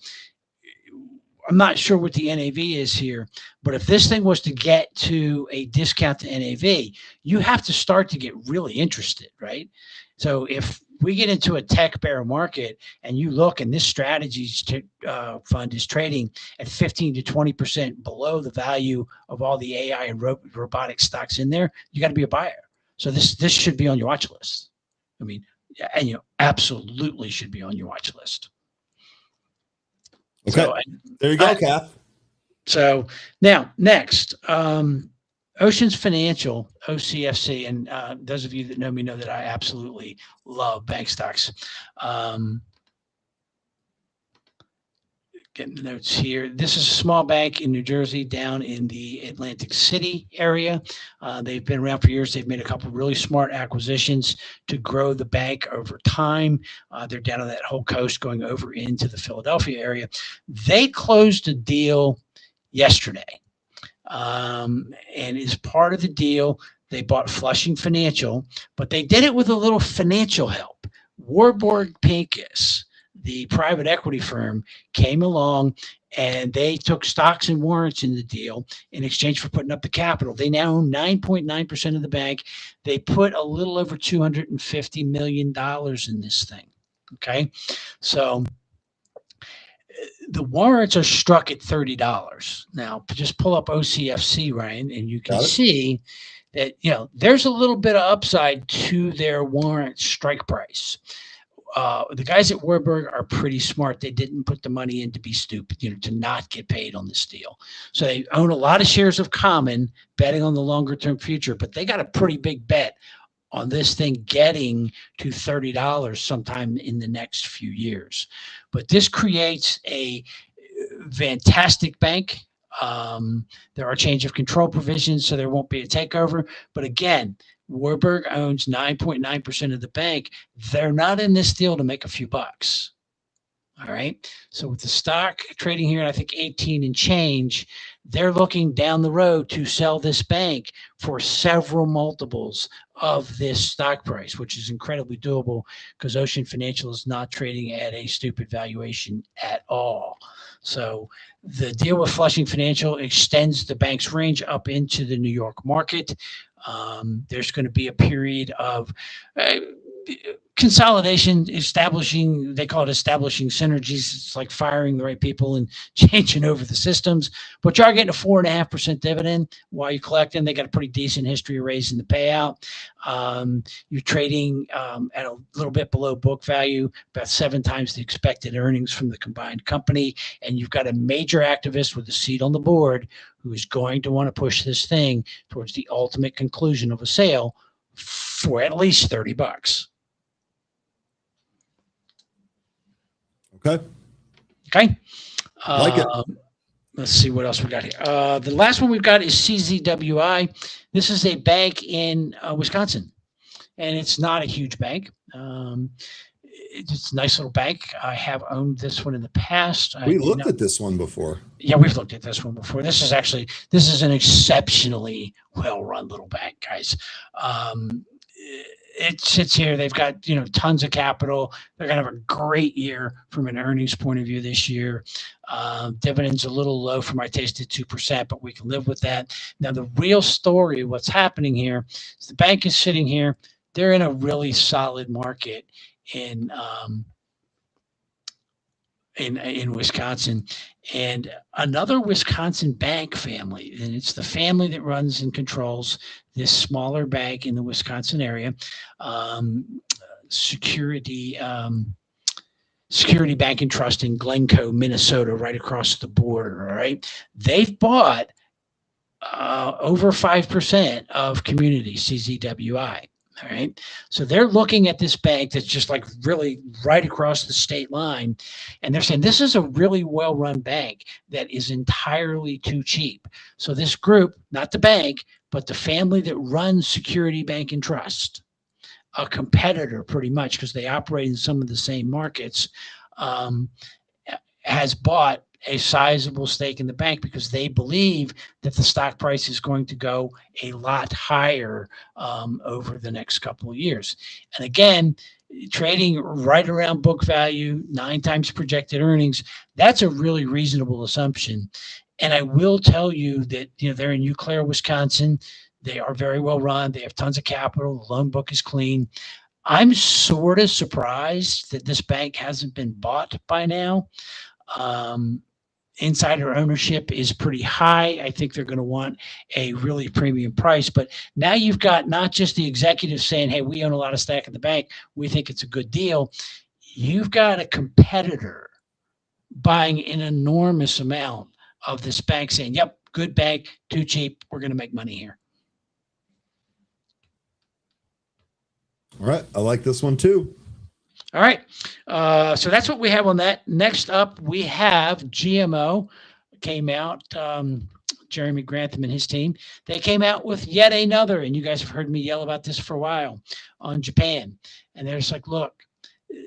I'm not sure what the NAV is here, but if this thing was to get to a discount to NAV, you have to start to get really interested, right? So if we get into a tech bear market and you look and this strategies fund is trading at 15 to 20% below the value of all the AI and robotic stocks in there, you got to be a buyer. So this should be on your watch list. I mean, and absolutely should be on your watch list. Okay. So, there you go, Kath. So now next, Oceans Financial, OCFC, and those of you that know me know that I absolutely love bank stocks. Getting the notes here. This is a small bank in New Jersey down in the Atlantic City area. They've been around for years. They've made a couple of really smart acquisitions to grow the bank over time. They're down on that whole coast going over into the Philadelphia area. They closed a deal yesterday. And as part of the deal, they bought Flushing Financial, but they did it with a little financial help. Warburg Pincus, the private equity firm, came along and they took stocks and warrants in the deal in exchange for putting up the capital. They now own 9.9% of the bank. They put a little over $250 million in this thing. Okay. So the warrants are struck at $30. Now, just pull up OCFC, Ryan, and you can see that, there's a little bit of upside to their warrant strike price. The guys at Warburg are pretty smart. They didn't put the money in to be stupid, to not get paid on this deal. So they own a lot of shares of common, betting on the longer term future, but they got a pretty big bet on this thing getting to $30 sometime in the next few years. But this creates a fantastic bank. There are change of control provisions, so there won't be a takeover. But again, Warburg owns 9.9% of the bank. They're not in this deal to make a few bucks. All right. So with the stock trading here, I think 18 and change, they're looking down the road to sell this bank for several multiples of this stock price, which is incredibly doable because Ocean Financial is not trading at a stupid valuation at all. So the deal with Flushing Financial extends the bank's range up into the New York market. There's going to be a period of consolidation, they call it establishing synergies. It's like firing the right people and changing over the systems, but you are getting a 4.5% dividend while you're collecting. They got a pretty decent history of raising the payout. You're trading at a little bit below book value, about 7 times the expected earnings from the combined company. And you've got a major activist with a seat on the board who is going to want to push this thing towards the ultimate conclusion of a sale for at least $30. Okay. Like it. Let's see what else we got here. The last one we've got is CZWI. This is a bank in Wisconsin, and it's not a huge bank. It's a nice little bank. I have owned this one in the past. We looked at this one before. Yeah, we've looked at this one before. This is an exceptionally well-run little bank, guys. It sits here. They've got, tons of capital. They're going to have a great year from an earnings point of view this year. Dividends a little low for my taste at 2%, but we can live with that. Now, the real story, what's happening here is the bank is sitting here. They're in a really solid market in Wisconsin, and another Wisconsin bank family, and it's the family that runs and controls this smaller bank in the Wisconsin area, Security Bank and Trust in Glencoe, Minnesota, right across the border. All right, they've bought over 5% of Community, CZWI. All right. So they're looking at this bank that's just like really right across the state line. And they're saying this is a really well-run bank that is entirely too cheap. So this group, not the bank, but the family that runs Security Bank and Trust, a competitor pretty much because they operate in some of the same markets, has bought a sizable stake in the bank because they believe that the stock price is going to go a lot higher over the next couple of years. And again, trading right around book value, 9 times projected earnings, that's a really reasonable assumption. And I will tell you that, they're in Eau Claire, Wisconsin. They are very well run. They have tons of capital. The loan book is clean. I'm sort of surprised that this bank hasn't been bought by now. Insider ownership is pretty high. I think they're going to want a really premium price. But now you've got not just the executives saying, hey, we own a lot of stock in the bank, we think it's a good deal. You've got a competitor buying an enormous amount of this bank saying, yep, good bank, too cheap, we're going to make money here. All right. I like this one too. All right. So that's what we have on that. Next up, we have GMO came out. Jeremy Grantham and his team, they came out with yet another, and you guys have heard me yell about this for a while, on Japan. And they're just like, look,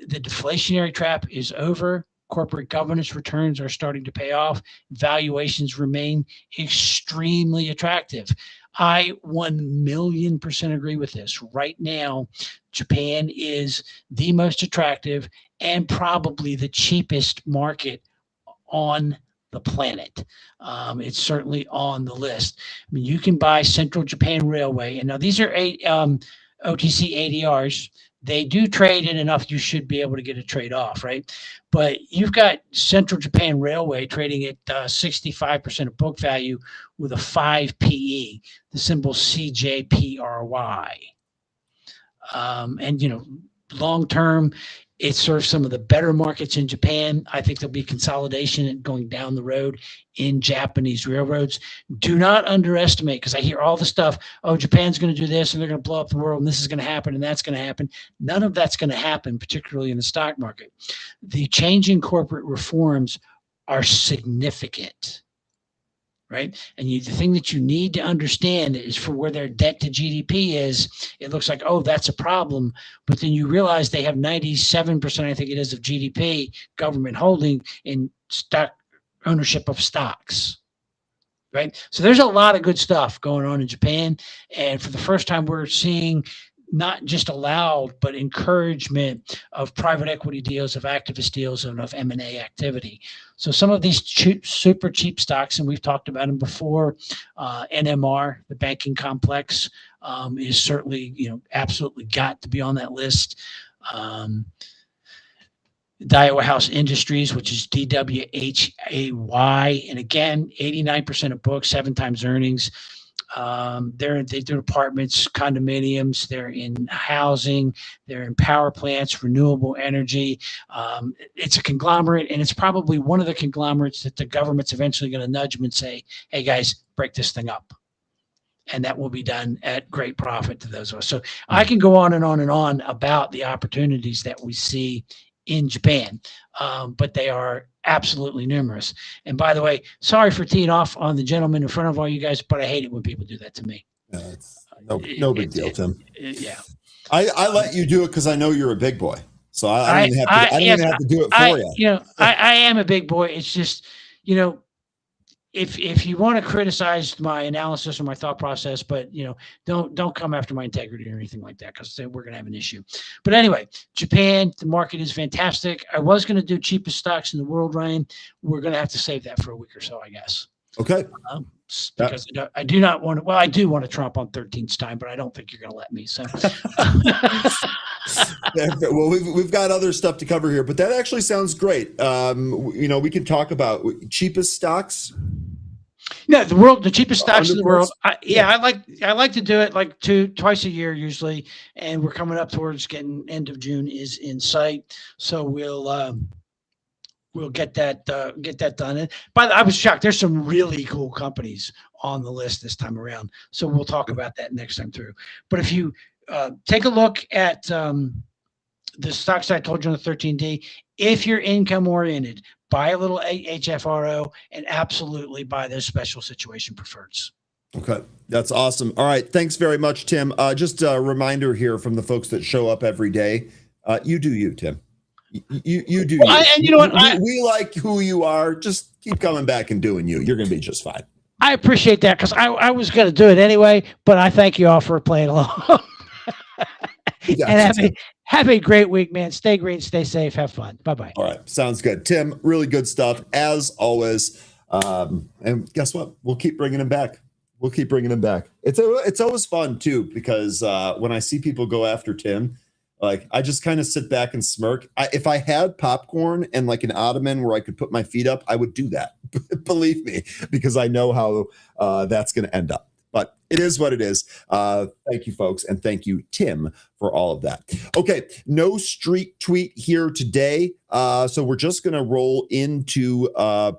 the deflationary trap is over. Corporate governance returns are starting to pay off. Valuations remain extremely attractive. I 1,000,000% agree with this. Right now, Japan is the most attractive and probably the cheapest market on the planet. It's certainly on the list. I mean, you can buy Central Japan Railway, and now these are OTC ADRs. They do trade in enough you should be able to get a trade off, right? But you've got Central Japan Railway trading at 65% of book value with a 5 PE, the symbol CJPRY. And, long term, it serves some of the better markets in Japan. I think there'll be consolidation going down the road in Japanese railroads. Do not underestimate, because I hear all the stuff, oh, Japan's going to do this and they're going to blow up the world and this is going to happen and that's going to happen. None of that's going to happen, particularly in the stock market. The changing corporate reforms are significant, right? And the thing that you need to understand is for where their debt to GDP is, it looks like, oh, that's a problem. But then you realize they have 97%, I think it is, of GDP government holding in stock ownership of stocks, right? So there's a lot of good stuff going on in Japan. And for the first time, we're seeing not just allowed, but encouragement of private equity deals, of activist deals, and of M&A activity. So some of these super cheap stocks, and we've talked about them before, NMR, the banking complex, is certainly, absolutely got to be on that list. Daiwa House Industries, which is DWHAY, and again, 89% of books, 7 times earnings. They do apartments, condominiums, they're in housing, they're in power plants, renewable energy. It's a conglomerate, and it's probably one of the conglomerates that the government's eventually going to nudge them and say, hey guys, break this thing up. And that will be done at great profit to those of us. So I can go on and on and on about the opportunities that we see in Japan, but they are absolutely numerous. And by the way, sorry for teeing off on the gentleman in front of all you guys, but I hate it when people do that to me. It's no big deal, Tim. Yeah. I let you do it because I know you're a big boy. So I don't even have to do it for you. I am a big boy. It's just, if you want to criticize my analysis or my thought process, but don't come after my integrity or anything like that, because we're going to have an issue. But anyway, Japan, the market is fantastic. I was going to do cheapest stocks in the world, Ryan. We're going to have to save that for a week or so, I guess. Okay. Because I do not want to. Well, I do want to trump on 13th time, but I don't think you're going to let me. So. Well, we've got other stuff to cover here, but that actually sounds great. We can talk about cheapest stocks. No, the cheapest stocks in the world. I like to do it like twice a year usually, and we're coming up towards getting end of June is in sight, so we'll get that done. But I was shocked. There's some really cool companies on the list this time around, so we'll talk about that next time through. But if you take a look at the stocks I told you on the 13D, if you're income oriented, buy a little HFRO and absolutely buy those special situation preferreds. Okay, that's awesome. All right, thanks very much, Tim. Just a reminder here from the folks that show up every day. You do you, Tim. You do you. And you know what? We like who you are. Just keep coming back and doing you. You're going to be just fine. I appreciate that, because I was going to do it anyway, but I thank you all for playing along. And have a great week, man. Stay great, stay safe, have fun. Bye-bye. All right, sounds good. Tim, really good stuff, as always. And guess what? We'll keep bringing him back. It's always fun, too, because when I see people go after Tim, Like, I just kind of sit back and smirk. If I had popcorn and like an ottoman where I could put my feet up, I would do that. Believe me, because I know how that's going to end up. But it is what it is. Thank you, folks. And thank you, Tim, for all of that. Okay, no street tweet here today. So we're just going to roll into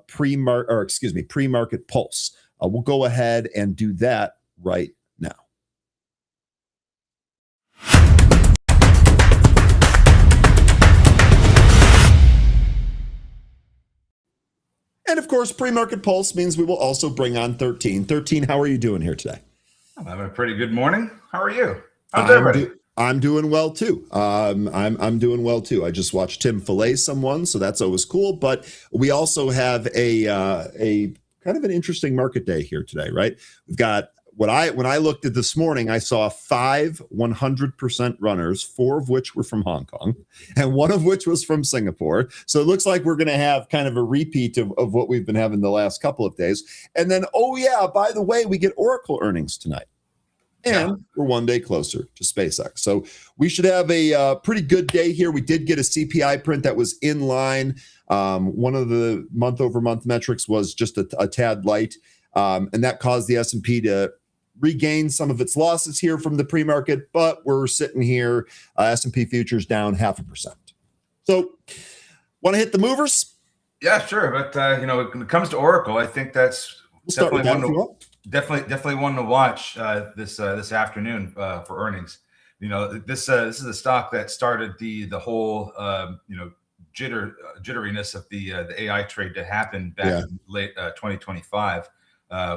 pre-market pulse. We'll go ahead and do that right now. And of course, pre-market pulse means we will also bring on 13. 13, how are you doing here today? I'm having a pretty good morning. How are you? How's everybody? I'm doing well too. I'm doing well too. I just watched Tim fillet someone, so that's always cool. But we also have a kind of an interesting market day here today, right? We've got when I looked at this morning, I saw 5 100% runners, 4 of which were from Hong Kong, and 1 of which was from Singapore. So it looks like we're going to have kind of a repeat of what we've been having the last couple of days. And then, oh yeah, by the way, we get Oracle earnings tonight. And we're one day closer to SpaceX. So we should have a pretty good day here. We did get a CPI print that was in line. One of the month-over-month metrics was just a tad light. And that caused the S&P to regain some of its losses here from the pre-market. But we're sitting here, S&P futures down 0.5%. So want to hit the movers? Yeah, sure. But, when it comes to Oracle, I think that's definitely one to watch this afternoon for earnings. This is the stock that started the whole jitteriness of the AI trade to happen back in late 2025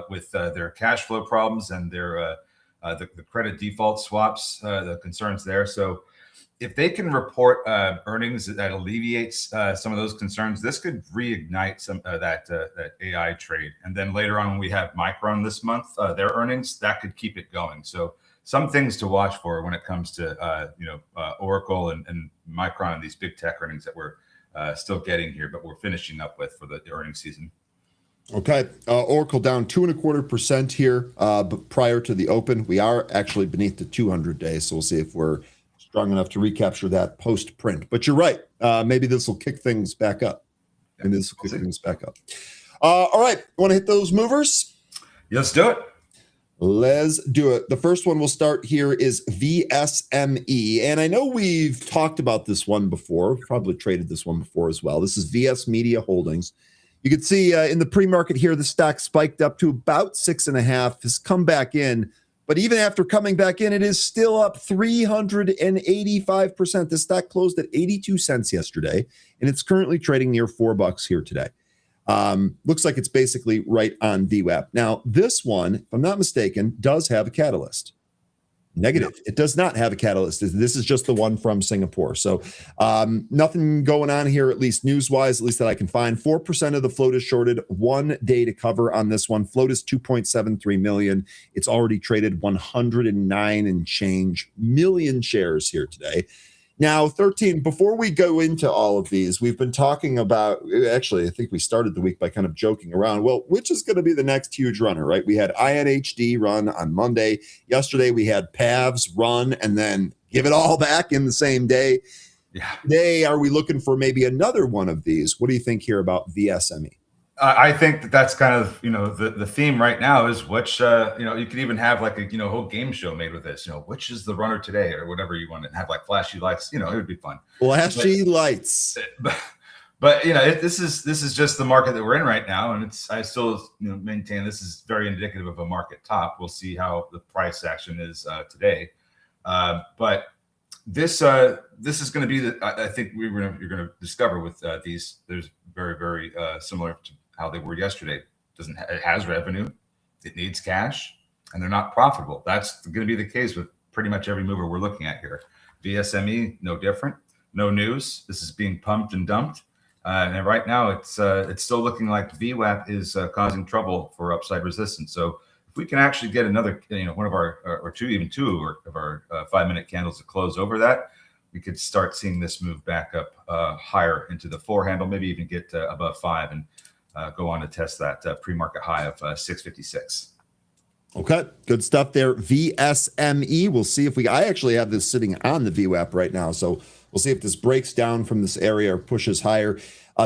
with their cash flow problems and their the credit default swaps, the concerns there. So if they can report earnings that alleviates some of those concerns, this could reignite some that AI trade. And then later on, when we have Micron this month, their earnings, that could keep it going. So some things to watch for when it comes to Oracle and Micron and these big tech earnings that we're still getting here, but we're finishing up with for the earnings season. Okay, Oracle down 2.25% here, but prior to the open, we are actually beneath the 200 days. So we'll see if we're strong enough to recapture that post print. But you're right. Maybe this will kick things back up. All right. Want to hit those movers? Let's do it. Let's do it. The first one we'll start here is VSME. And I know we've talked about this one before, probably traded this one before as well. This is VS Media Holdings. You can see in the pre-market here, the stock spiked up to about 6.5, has come back in. But even after coming back in, it is still up 385%. The stock closed at 82 cents yesterday, and it's currently trading near $4 here today. Looks like it's basically right on VWAP. Now, this one, if I'm not mistaken, does have a catalyst. Negative. It does not have a catalyst. This is just the one from Singapore. So nothing going on here, at least news-wise, at least that I can find. 4% of the float is shorted. 1 day to cover on this one. Float is 2.73 million. It's already traded 109 and change million shares here today. Now, 13, before we go into all of these, we've been talking about, actually, I think we started the week by kind of joking around, well, which is going to be the next huge runner, right? We had INHD run on Monday. Yesterday, we had PAVs run and then give it all back in the same day. Yeah. Today, are we looking for maybe another one of these? What do you think here about VSME? I think that's kind of, the theme right now is which, you could even have like a, whole game show made with this, which is the runner today or whatever you want to have, like flashy lights, it would be fun. Flashy lights. But this is just the market that we're in right now. And I still maintain this is very indicative of a market top. We'll see how the price action is today. But this is going to be I think you're going to discover with these, there's very, very similar to how they were yesterday. It has revenue, it needs cash, and they're not profitable. That's going to be the case with pretty much every mover we're looking at here. VSME, no different, no news. This is being pumped and dumped, and right now it's still looking like VWAP is causing trouble for upside resistance. So if we can actually get another, one of our or two of our 5-minute candles to close over that, we could start seeing this move back up higher into the 4 handle, maybe even get above 5 and go on to test that pre-market high of 656. Okay, good stuff there. VSME. We'll see if I actually have this sitting on the VWAP right now. So we'll see if this breaks down from this area or pushes higher.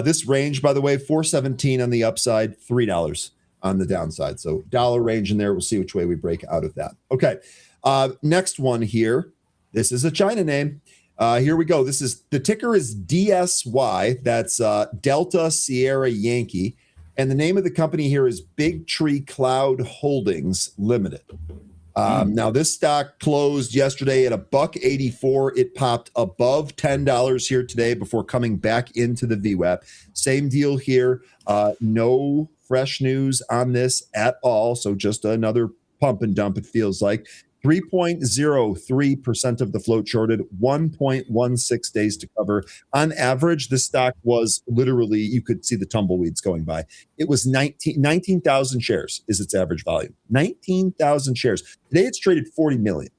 This range, by the way, $4.17 on the upside, $3 on the downside. So dollar range in there. We'll see which way we break out of that. Okay, next one here. This is a China name. Here we go. The ticker is DSY. That's Delta Sierra Yankee. And the name of the company here is Big Tree Cloud Holdings Limited. Now, this stock closed yesterday at $1.84. It popped above $10 here today before coming back into the VWAP. Same deal here. No fresh news on this at all. So just another pump and dump, it feels like. 3.03% of the float shorted, 1.16 days to cover. On average, the stock was literally, you could see the tumbleweeds going by. It was 19,000 shares is its average volume. 19,000 shares. Today it's traded 40 million.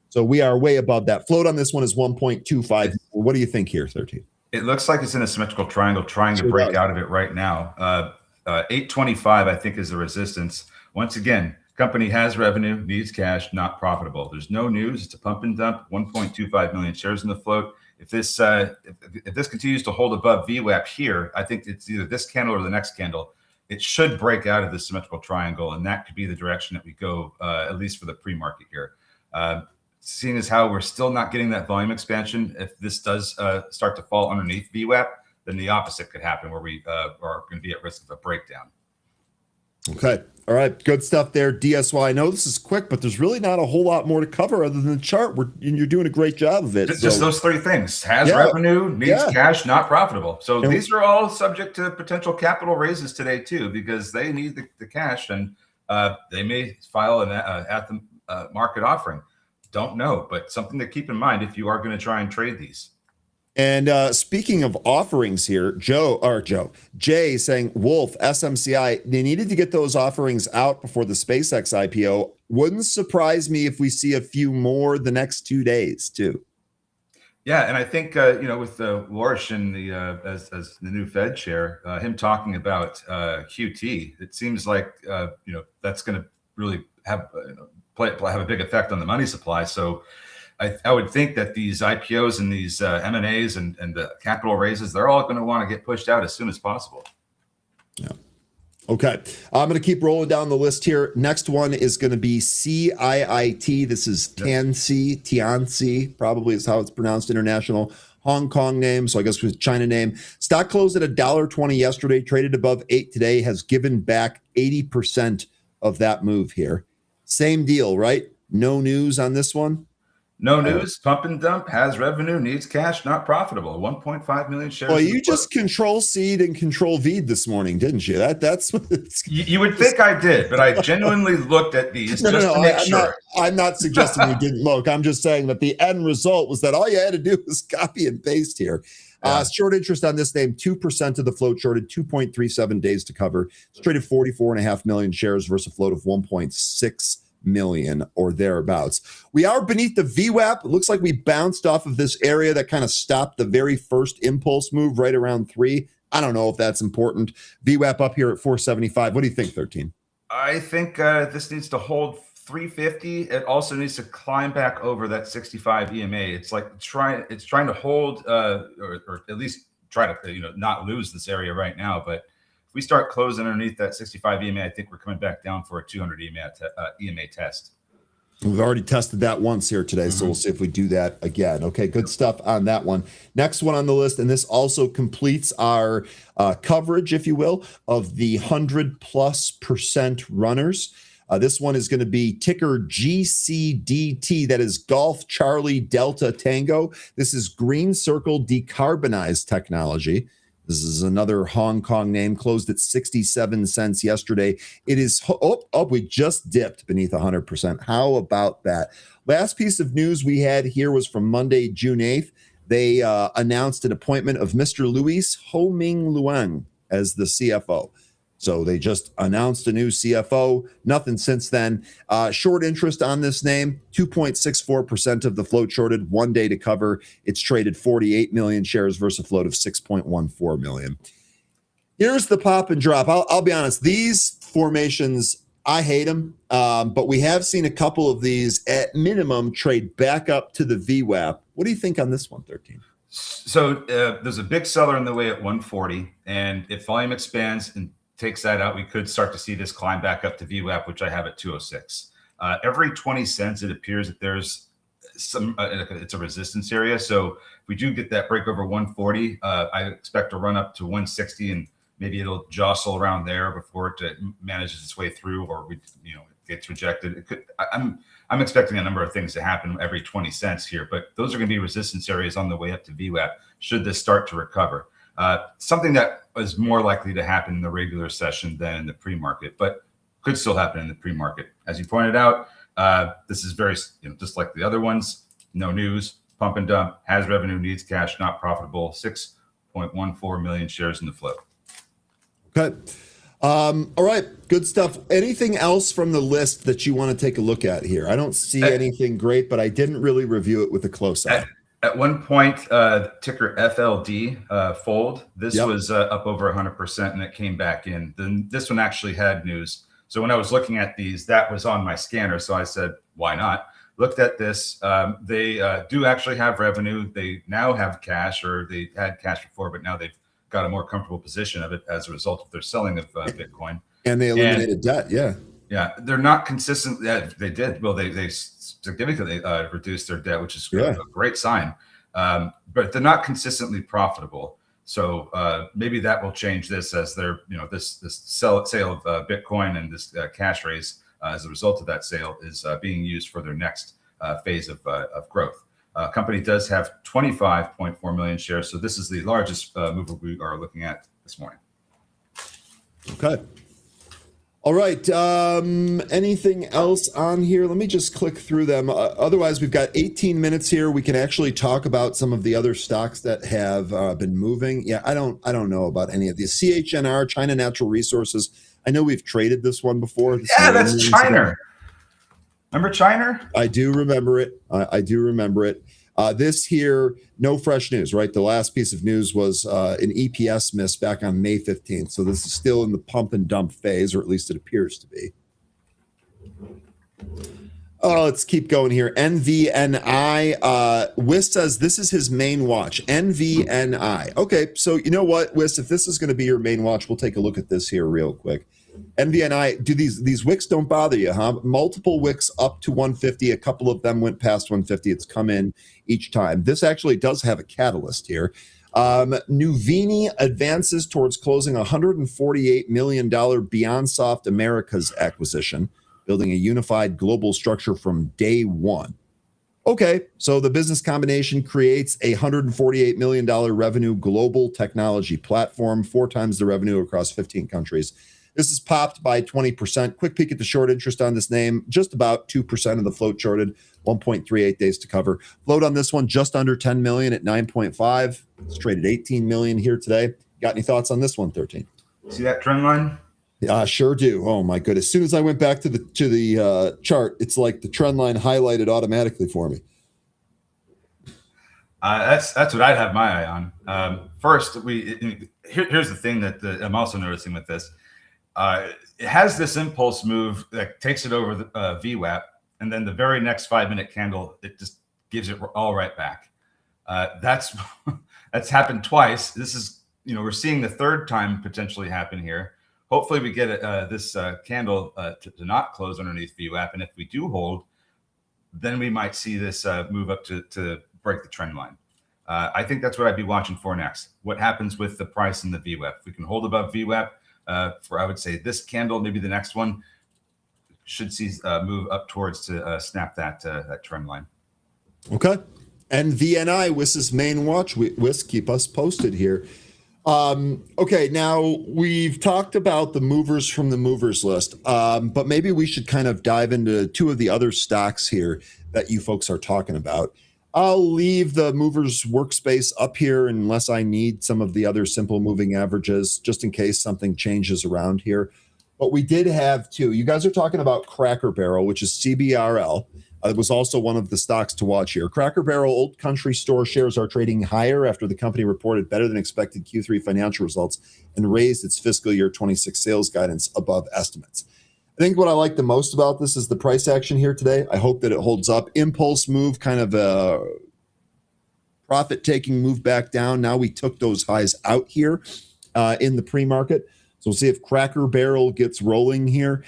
So we are way above that. Float on this one is 1.25. What do you think here, 13? It looks like it's in a symmetrical triangle trying to break out of it right now. 825, I think, is the resistance. Once again, company has revenue, needs cash, not profitable. There's no news. It's a pump and dump. 1.25 million shares in the float. If this continues to hold above VWAP here, I think it's either this candle or the next candle. It should break out of the symmetrical triangle, and that could be the direction that we go, at least for the pre-market here. Seeing as how we're still not getting that volume expansion, if this does start to fall underneath VWAP, then the opposite could happen, where we are going to be at risk of a breakdown. Okay. All right. Good stuff there. DSY. I know this is quick, but there's really not a whole lot more to cover other than the chart. You're doing a great job of it. Just those three things. Has revenue, needs cash, not profitable. So these are all subject to potential capital raises today too, because they need the cash, and they may file an at the market offering. Don't know, but something to keep in mind if you are going to try and trade these. And speaking of offerings here, Jay saying, Wolf, SMCI, they needed to get those offerings out before the SpaceX IPO. Wouldn't surprise me if we see a few more the next 2 days too. Yeah, and I think with Warsh and the as the new Fed chair, him talking about QT, it seems like that's going to really have have a big effect on the money supply. So I would think that these IPOs and these M&As and the capital raises, they're all going to want to get pushed out as soon as possible. Yeah. Okay. I'm going to keep rolling down the list here. Next one is going to be CIIT. This is Tianxi, probably is how it's pronounced, international Hong Kong name. So I guess with China name. Stock closed at $1.20 yesterday, traded above 8 today, has given back 80% of that move here. Same deal, right? No news on this one. No news, pump and dump, has revenue, needs cash, not profitable. 1.5 million shares. Well, you just Control-C'd and Control-V'd this morning, didn't you? That's what it's... You would think I did, but I genuinely looked at these to make sure. I'm not suggesting you didn't look. I'm just saying that the end result was that all you had to do was copy and paste here. Short interest on this name, 2% of the float shorted, 2.37 days to cover. It's traded 44.5 million shares versus a float of 1.6 million or thereabouts. We are beneath the VWAP. It looks like we bounced off of this area that kind of stopped the very first impulse move right around 3. I don't know if that's important. VWAP up here at 475. What do you think, 13? I think this needs to hold 350. It also needs to climb back over that 65 EMA. It's like trying to hold or at least try to not lose this area right now. But if we start closing underneath that 65 EMA, I think we're coming back down for a 200 EMA test. We've already tested that once here today, so we'll see if we do that again. Okay, good stuff on that one. Next one on the list, and this also completes our coverage, if you will, of the 100+% runners. This one is going to be ticker GCDT. That is Golf Charlie Delta Tango. This is Green Circle Decarbonized Technology. This is another Hong Kong name, closed at 67 cents yesterday. It is, we just dipped beneath 100%. How about that? Last piece of news we had here was from Monday, June 8th. They announced an appointment of Mr. Luis Ho-Ming Luang as the CFO. So they just announced a new CFO. Nothing since then. Short interest on this name, 2.64% of the float shorted, 1 day to cover. It's traded 48 million shares versus a float of 6.14 million. Here's the pop and drop. I'll be honest. These formations, I hate them, but we have seen a couple of these at minimum trade back up to the VWAP. What do you think on this one, 13? So there's a big seller in the way at 140, and if volume expands and takes that out, we could start to see this climb back up to VWAP, which I have at 206. Every 20 cents, it appears that there's some it's a resistance area. So if we do get that break over 140, I expect to run up to 160, and maybe it'll jostle around there before it manages its way through, or it gets rejected. It could. I'm expecting a number of things to happen every 20 cents here, but those are going to be resistance areas on the way up to VWAP should this start to recover. Something that is more likely to happen in the regular session than in the pre-market, but could still happen in the pre-market. As you pointed out, this is very, just like the other ones, no news, pump and dump, has revenue, needs cash, not profitable, 6.14 million shares in the float. Okay. All right. Good stuff. Anything else from the list that you want to take a look at here? I don't see anything great, but I didn't really review it with a close eye. At one point, ticker FLD fold. This was up over 100%, and it came back in. Then this one actually had news. So when I was looking at these, that was on my scanner. So I said, why not? Looked at this. They do actually have revenue. They now have cash, or they had cash before, but now they've got a more comfortable position of it as a result of their selling of Bitcoin. And they eliminated debt. Yeah. Yeah. They're not consistent. Yeah, they did. Well, they significantly reduced their debt, which is a great sign. But they're not consistently profitable. So maybe that will change this as they're, this sale of Bitcoin and this cash raise as a result of that sale is being used for their next phase of growth. Company does have 25.4 million shares. So this is the largest mover we are looking at this morning. Okay. All right. Anything else on here? Let me just click through them. Otherwise, we've got 18 minutes here. We can actually talk about some of the other stocks that have been moving. Yeah, I don't know about any of these. CHNR, China Natural Resources. I know we've traded this one before. That's China. Remember China? I do remember it. I do remember it. This here, no fresh news, right? The last piece of news was an EPS miss back on May 15th. So this is still in the pump and dump phase, or at least it appears to be. Oh, let's keep going here. NVNI. Wis says this is his main watch. NVNI. Okay, so you know what, Wis, if this is going to be your main watch, we'll take a look at this here real quick. NVNI, do these wicks don't bother you, huh? Multiple wicks up to 150. A couple of them went past 150. It's come in each time. This actually does have a catalyst here. Nuvini advances towards closing $148 million BeyondSoft Americas acquisition, building a unified global structure from day one. Okay, so the business combination creates a $148 million revenue global technology platform, 4 times the revenue across 15 countries. This is popped by 20%. Quick peek at the short interest on this name. Just about 2% of the float shorted, 1.38 days to cover. Float on this one, just under 10 million at 9.5. It's traded 18 million here today. Got any thoughts on this one, 13? See that trend line? Yeah, sure do. Oh my goodness. As soon as I went back to the chart, it's like the trend line highlighted automatically for me. That's what I'd have my eye on. First, here's the thing that I'm also noticing with this. It has this impulse move that takes it over the VWAP, and then the very next 5-minute candle, it just gives it all right back. That's happened twice. This is, we're seeing the third time potentially happen here. Hopefully we get this candle to not close underneath VWAP, and if we do hold, then we might see this move up to break the trend line. I think that's what I'd be watching for next. What happens with the price and the VWAP? If we can hold above VWAP, for I would say this candle, maybe the next one, should see move up towards to snap that trend line. Okay. And VNI, Wis's main watch. Wis, keep us posted here. Okay, now we've talked about the movers from the movers list, but maybe we should kind of dive into 2 of the other stocks here that you folks are talking about. I'll leave the movers workspace up here unless I need some of the other simple moving averages, just in case something changes around here. But we did have 2. You guys are talking about Cracker Barrel, which is CBRL. It was also one of the stocks to watch here. Cracker Barrel Old Country Store shares are trading higher after the company reported better than expected Q3 financial results and raised its fiscal year 26 sales guidance above estimates. I think what I like the most about this is the price action here today. I hope that it holds up. Impulse move, kind of a profit-taking move back down. Now we took those highs out here in the pre-market. So we'll see if Cracker Barrel gets rolling here.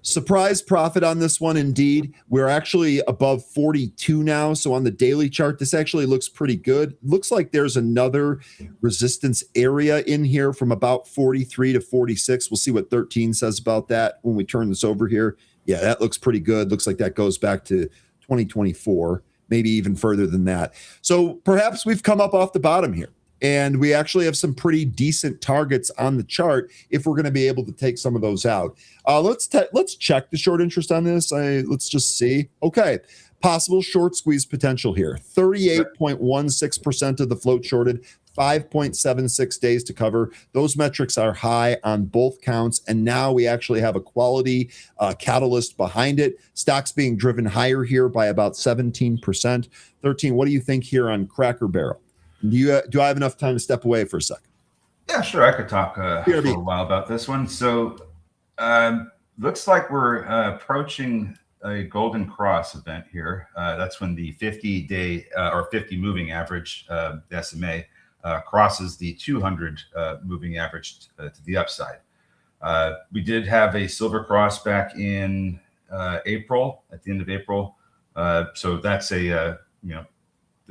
Surprise profit on this one, indeed. We're actually above 42 now. So on the daily chart, this actually looks pretty good. Looks like there's another resistance area in here from about 43 to 46. We'll see what 13 says about that when we turn this over here. Yeah, that looks pretty good. Looks like that goes back to 2024, maybe even further than that. So perhaps we've come up off the bottom here. And we actually have some pretty decent targets on the chart if we're going to be able to take some of those out. Let's check the short interest on this. Let's just see. Okay, possible short squeeze potential here. 38.16% of the float shorted, 5.76 days to cover. Those metrics are high on both counts. And now we actually have a quality catalyst behind it. Stocks being driven higher here by about 17%. 13, what do you think here on Cracker Barrel? Do I have enough time to step away for a second? Yeah, sure. I could talk for a while about this one. So looks like we're approaching a golden cross event here. That's when the 50-day or 50 moving average, the SMA, crosses the 200 moving average to the upside. We did have a silver cross back in April, at the end of April. So that's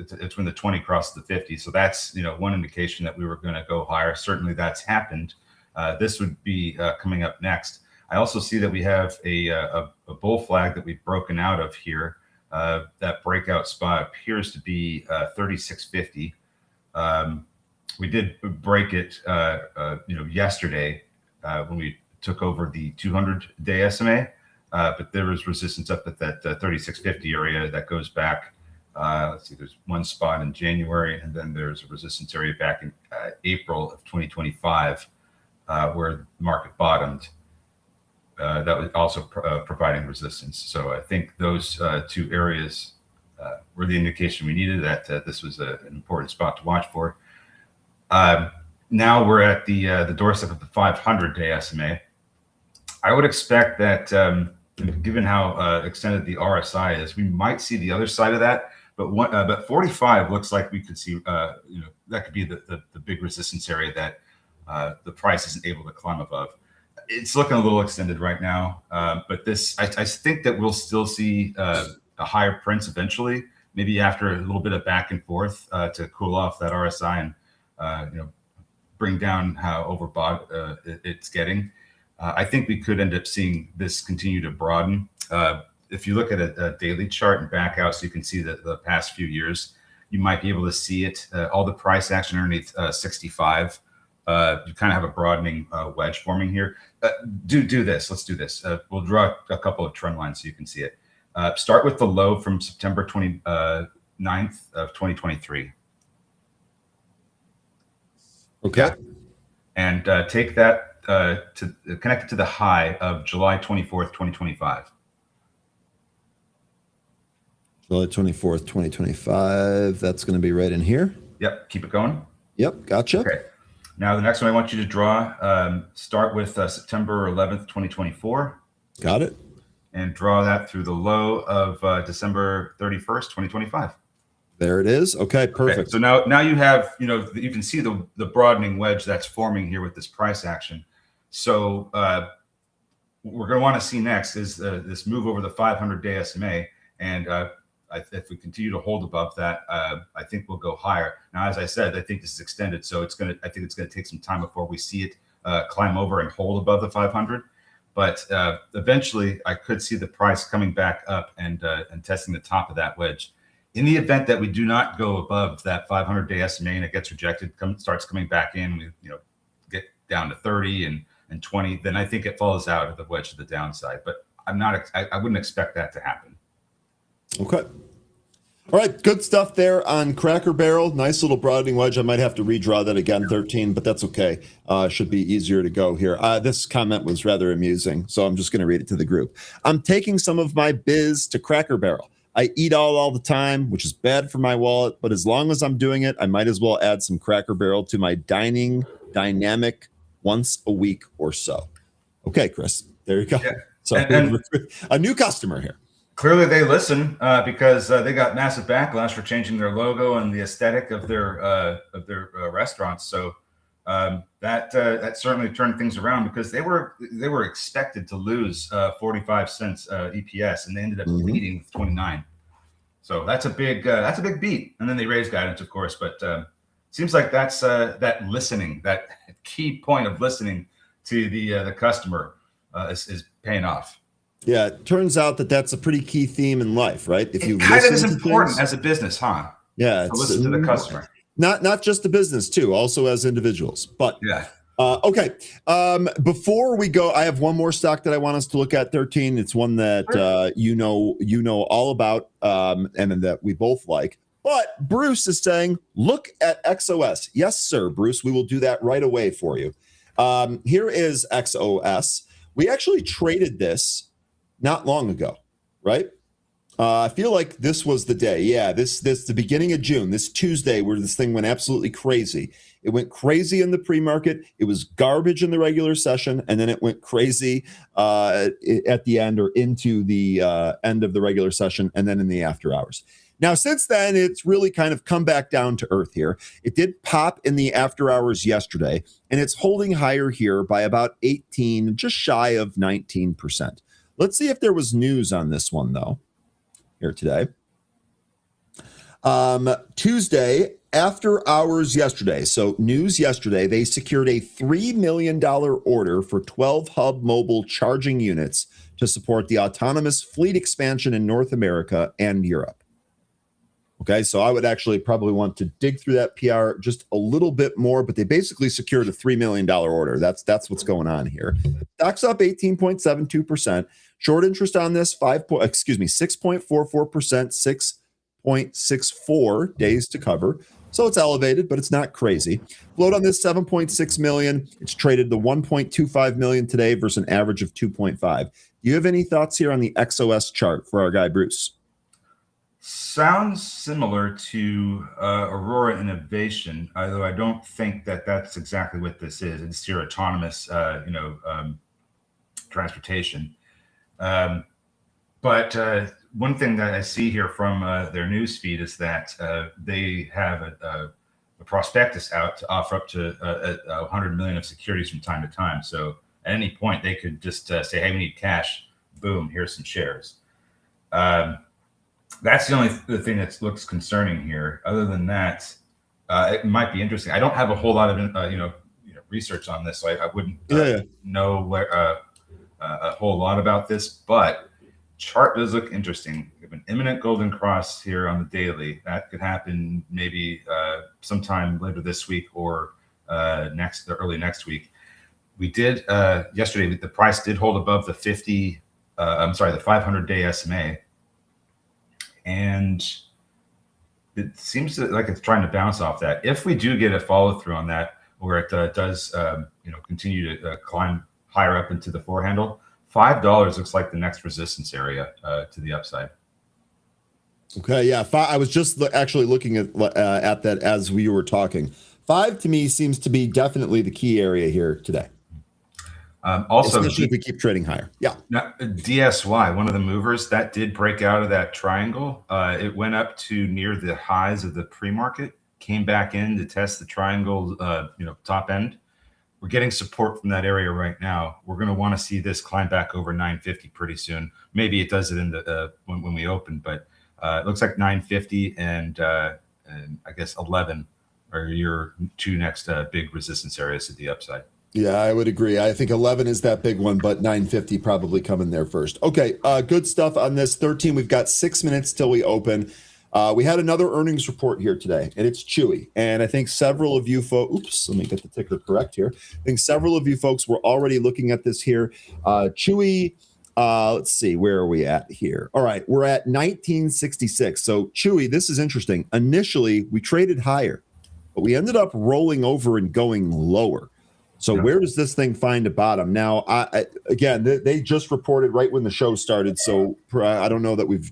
it's when the 20 crossed the 50. So that's, one indication that we were going to go higher. Certainly that's happened. This would be coming up next. I also see that we have a bull flag that we've broken out of here. That breakout spot appears to be 3650. We did break it, yesterday when we took over the 200-day SMA, but there was resistance up at that 3650 area that goes back. Let's see, there's one spot in January, and then there's a resistance area back in April of 2025 where the market bottomed. That was also providing resistance. So I think those two areas were the indication we needed that this was an important spot to watch for. Now we're at the doorstep of the 500-day SMA. I would expect that, given how extended the RSI is, we might see the other side of that. But 45 looks like we could see, that could be the big resistance area that the price isn't able to climb above. It's looking a little extended right now, but I think that we'll still see a higher prints eventually, maybe after a little bit of back and forth to cool off that RSI and bring down how overbought it's getting. I think we could end up seeing this continue to broaden. If you look at a daily chart and back out, so you can see the past few years, you might be able to see it. All the price action underneath 65. You kind of have a broadening wedge forming here. Do this. Let's do this. We'll draw a couple of trend lines so you can see it. Start with the low from September 29th of 2023. Okay. Yeah. And take that to connect it to the high of July 24th, 2025. July 24th, 2025. That's going to be right in here. Yep. Keep it going. Yep. Gotcha. Okay. Now, the next one I want you to draw, start with September 11th, 2024. Got it. And draw that through the low of December 31st, 2025. There it is. Okay, perfect. Okay, so now you have, you can see the broadening wedge that's forming here with this price action. So what we're going to want to see next is this move over the 500-day SMA. And if we continue to hold above that, I think we'll go higher. Now, as I said, I think this is extended, so I think it's going to take some time before we see it climb over and hold above the 500. But eventually, I could see the price coming back up and testing the top of that wedge. In the event that we do not go above that 500-day SMA and it gets rejected, starts coming back in, we get down to 30 and 20, then I think it falls out of the wedge to the downside. But I wouldn't expect that to happen. Okay. All right, good stuff there on Cracker Barrel. Nice little broadening wedge. I might have to redraw that again, 13, but that's okay. Should be easier to go here. This comment was rather amusing, so I'm just going to read it to the group. I'm taking some of my biz to Cracker Barrel. I eat all the time, which is bad for my wallet, but as long as I'm doing it, I might as well add some Cracker Barrel to my dining dynamic once a week or so. Okay, Chris, There you go. Yeah. So And a new customer here. clearly they listen because they got massive backlash for changing their logo and the aesthetic of their restaurants. So that certainly turned things around because they were expected to lose 45 cents EPS, and they ended up leading with 29. So that's a big beat. And then they raised guidance, of course, but seems like that's that listening, that key point of listening to the customer is paying off. Yeah, it turns out that that's a pretty key theme in life, right? If you it kind of is listen to important things, as a business, huh? yeah, To listen to the customer. Not just the business too, also as individuals. But Yeah. okay. Before we go, I have one more stock that I want us to look at. 13. It's one that you know all about, and that we both like. But Bruce is saying, look at XOS. Yes, sir, Bruce. We will do that right away for you. Here is XOS. We actually traded this not long ago, right? I feel like this was the day. Yeah, this the beginning of June, this Tuesday, where this thing went absolutely crazy. It went crazy in the pre-market. It was garbage in the regular session, and then it went crazy at the end or into the end of the regular session, and then in the after hours. Now, since then, it's really kind of come back down to earth here. It did pop in the after hours yesterday, and it's holding higher here by about 18, just shy of 19%. Let's see if there was news on this one, though, here today. Tuesday, after hours yesterday. So news yesterday, they secured a $3 million order for 12 hub mobile charging units to support the autonomous fleet expansion in North America and Europe. Okay, so I would actually probably want to dig through that PR just a little bit more, but they basically secured a $3 million order. That's what's going on here. Stock's up 18.72%. Short interest on this 6.44%, 6.64 days to cover. So it's elevated, but it's not crazy. Float on this 7.6 million. It's traded the 1.25 million today versus an average of 2.5. Do you have any thoughts here on the XOS chart for our guy Bruce? Sounds similar to Aurora Innovation, although I don't think that that's exactly what this is. It's your autonomous, transportation. But one thing that I see here from their news feed is that they have a prospectus out to offer up to 100 million of securities from time to time. So at any point, they could just say, hey, we need cash. Boom, here's some shares. That's the only thing that looks concerning here. Other than that, it might be interesting. I don't have a whole lot of research on this, so I wouldn't know where a whole lot about this. But chart does look interesting. We have an imminent golden cross here on the daily. That could happen maybe sometime later this week or early next week. We did yesterday. The price did hold above the 500-day SMA. And it seems like it's trying to bounce off that. If we do get a follow through on that, where it does, continue to climb higher up into the four handle, $5 looks like the next resistance area to the upside. Okay, yeah. I was just actually looking at that as we were talking. 5 to me seems to be definitely the key area here today. Also, especially if we keep trading higher. Yeah. Now, DSY, one of the movers, that did break out of that triangle. It went up to near the highs of the pre-market, came back in to test the triangle, top end. We're getting support from that area right now. We're going to want to see this climb back over 950 pretty soon. Maybe it does it in the when we open, but it looks like 950 and I guess 11 are your two next big resistance areas to the upside. Yeah, I would agree. I think 11 is that big one, but 950 probably coming there first. Okay, good stuff on this. 13, we've got 6 minutes till we open. We had another earnings report here today, and it's Chewy. And I think several of you folks, let me get the ticker correct here. I think several of you folks were already looking at this here. Chewy, let's see, where are we at here? All right, we're at 1966. So Chewy, this is interesting. Initially, we traded higher, but we ended up rolling over and going lower. So where does this thing find a bottom? Now, again, they just reported right when the show started, so I don't know that we've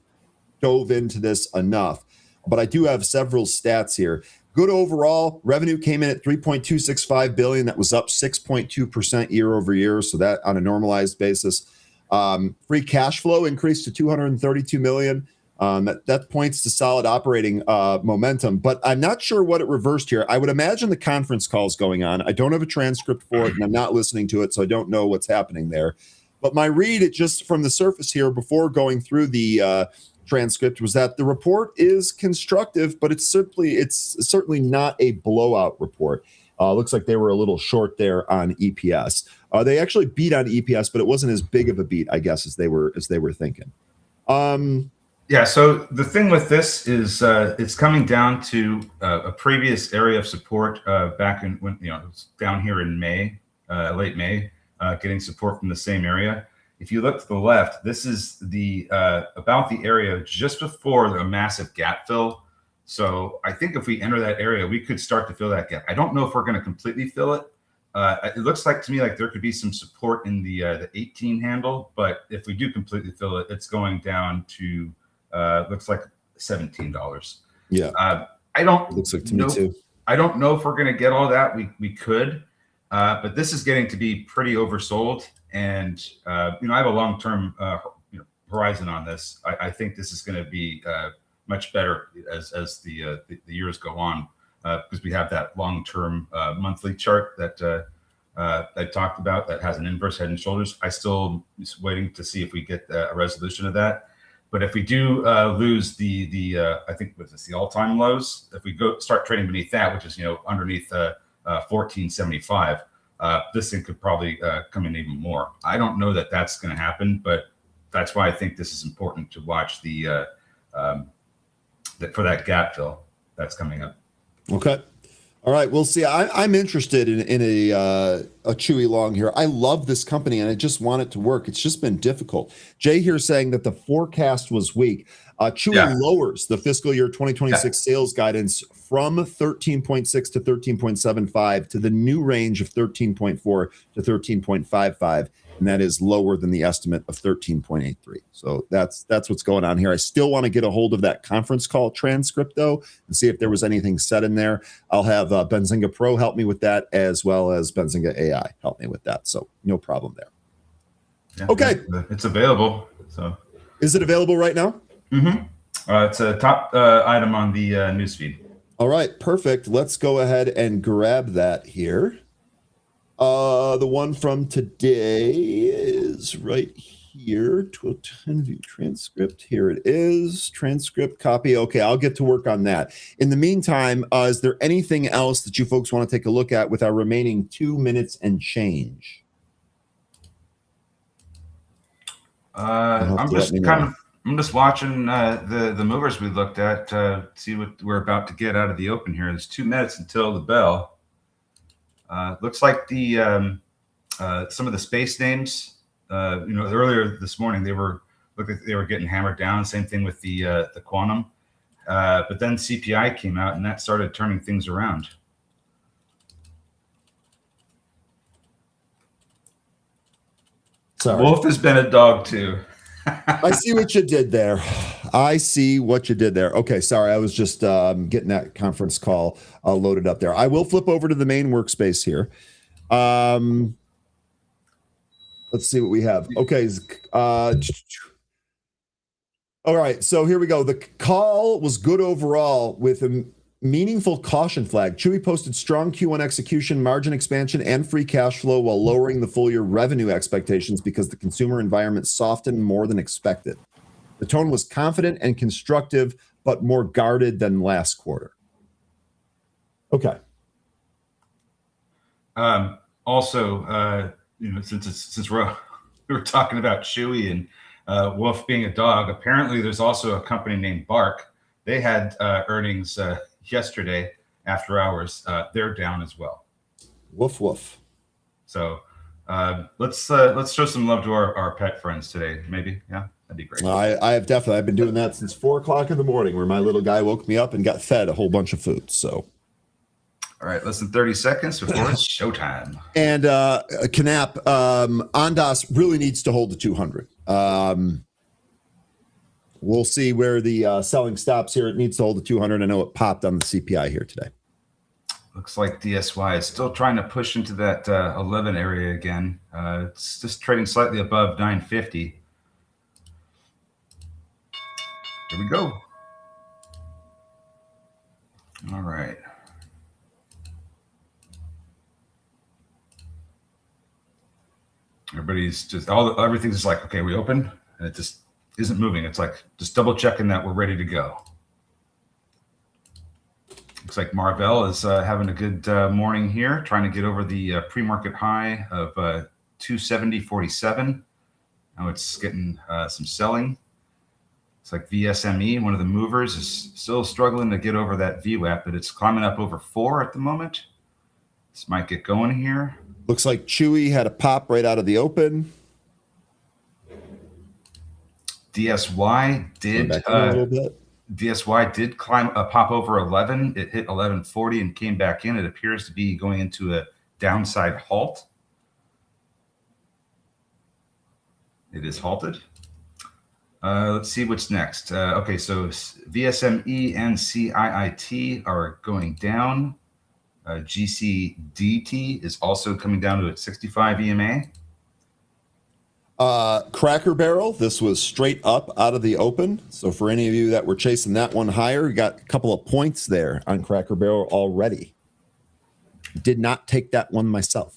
dove into this enough, but I do have several stats here. Good overall. Revenue came in at $3.265 billion. That was up 6.2% year over year. So that on a normalized basis. Free cash flow increased to $232 million. That points to solid operating momentum, but I'm not sure what it reversed here. I would imagine the conference call is going on. I don't have a transcript for it, and I'm not listening to it, so I don't know what's happening there. But my read, it just from the surface here before going through the transcript, was that the report is constructive, but it's certainly not a blowout report. Looks like they were a little short there on EPS. They actually beat on EPS, but it wasn't as big of a beat, I guess, as they were thinking. Yeah. So the thing with this is it's coming down to a previous area of support back in when it was down here in May, late May, getting support from the same area. If you look to the left, this is the about the area just before the massive gap fill. So I think if we enter that area, we could start to fill that gap. I don't know if we're going to completely fill it. It looks like to me like there could be some support in the 18 handle, but if we do completely fill it, it's going down to looks like $17. Yeah, I don't. Looks like to me too. I don't know if we're going to get all that. We could, but this is getting to be pretty oversold. And I have a long-term horizon on this. I think this is going to be much better as the years go on because we have that long-term monthly chart that I talked about that has an inverse head and shoulders. I still is waiting to see if we get a resolution of that. But if we do lose the I think was this the all-time lows, if we start trading beneath that, which is underneath 1475, this thing could probably come in even more. I don't know that that's going to happen, but that's why I think this is important to watch for that gap fill that's coming up. Okay. All right, we'll see. I'm interested in a Chewy long here. I love this company, and I just want it to work. It's just been difficult. Jay here saying that the forecast was weak. Chewy lowers the fiscal year 2026 sales guidance from 13.6 to 13.75 to the new range of 13.4 to 13.55, and that is lower than the estimate of 13.83. So that's what's going on here. I still want to get a hold of that conference call transcript, though, and see if there was anything said in there. I'll have Benzinga Pro help me with that, as well as Benzinga AI help me with that. So no problem there. Yeah, okay. It's available. So is it available right now? Mm-hmm. It's a top item on the newsfeed. All right, perfect. Let's go ahead and grab that here. The one from today is right here. 1210 view transcript. Here it is. Transcript copy. Okay, I'll get to work on that. In the meantime, is there anything else that you folks want to take a look at with our remaining 2 minutes and change? I'm just watching the movers we looked at to see what we're about to get out of the open here. There's 2 minutes until the bell. Looks like the some of the space names. Earlier this morning they were getting hammered down. Same thing with the quantum. But then CPI came out and that started turning things around. Sorry. Wolf has been a dog too. I see what you did there. Okay, sorry. I was just getting that conference call loaded up there. I will flip over to the main workspace here. Let's see what we have. Okay. All right. So here we go. The call was good overall with a meaningful caution flag. Chewy posted strong Q1 execution, margin expansion, and free cash flow while lowering the full year revenue expectations because the consumer environment softened more than expected. The tone was confident and constructive, but more guarded than last quarter. Okay. Also, since we were talking about Chewy and Wolf being a dog, apparently there's also a company named Bark. They had earnings yesterday after hours. They're down as well. Woof woof. So let's show some love to our pet friends today. Maybe, yeah, that'd be great. I've been doing that since 4 o'clock in the morning, where my little guy woke me up and got fed a whole bunch of food. So. All right, less than 30 seconds before it's showtime. And Canap, Ondas really needs to hold the 200. We'll see where the selling stops here. It needs to hold the 200. I know it popped on the CPI here today. Looks like DSY is still trying to push into that 11 area again. It's just trading slightly above 950. Here we go. All right. Everybody's just everything's just like, okay, we open, and it just isn't moving. It's like just double checking that we're ready to go. Looks like Marvell is having a good morning here, trying to get over the pre-market high of 270.47. Now it's getting some selling. It's like VSME, one of the movers, is still struggling to get over that VWAP, but it's climbing up over 4 at the moment. This might get going here. Looks like Chewy had a pop right out of the open. DSY did Back in a little bit. DSY did climb a pop over 11. It hit 1140 and came back in. It appears to be going into a downside halt. It is halted. Let's see what's next. Okay, so VSME and CIIT are going down. GCDT is also coming down to its 65 EMA. Cracker Barrel, this was straight up out of the open. So for any of you that were chasing that one higher, you got a couple of points there on Cracker Barrel already. Did not take that one myself.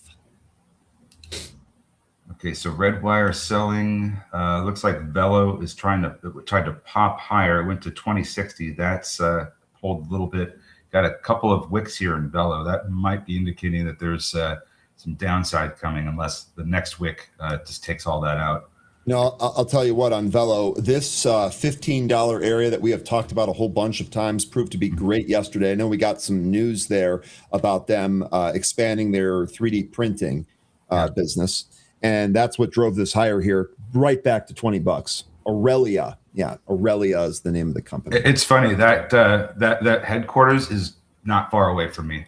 Okay, so Redwire selling. Looks like Velo is tried to pop higher. It went to 2060. That's pulled a little bit. Got a couple of wicks here in Velo. That might be indicating that there's some downside coming, unless the next wick just takes all that out. No, I'll tell you what, on Velo, this $15 area that we have talked about a whole bunch of times proved to be great yesterday. I know we got some news there about them expanding their 3D printing business, and that's what drove this higher here, right back to $20. Aurelia. Yeah, Aurelia is the name of the company. It's funny that that headquarters is not far away from me.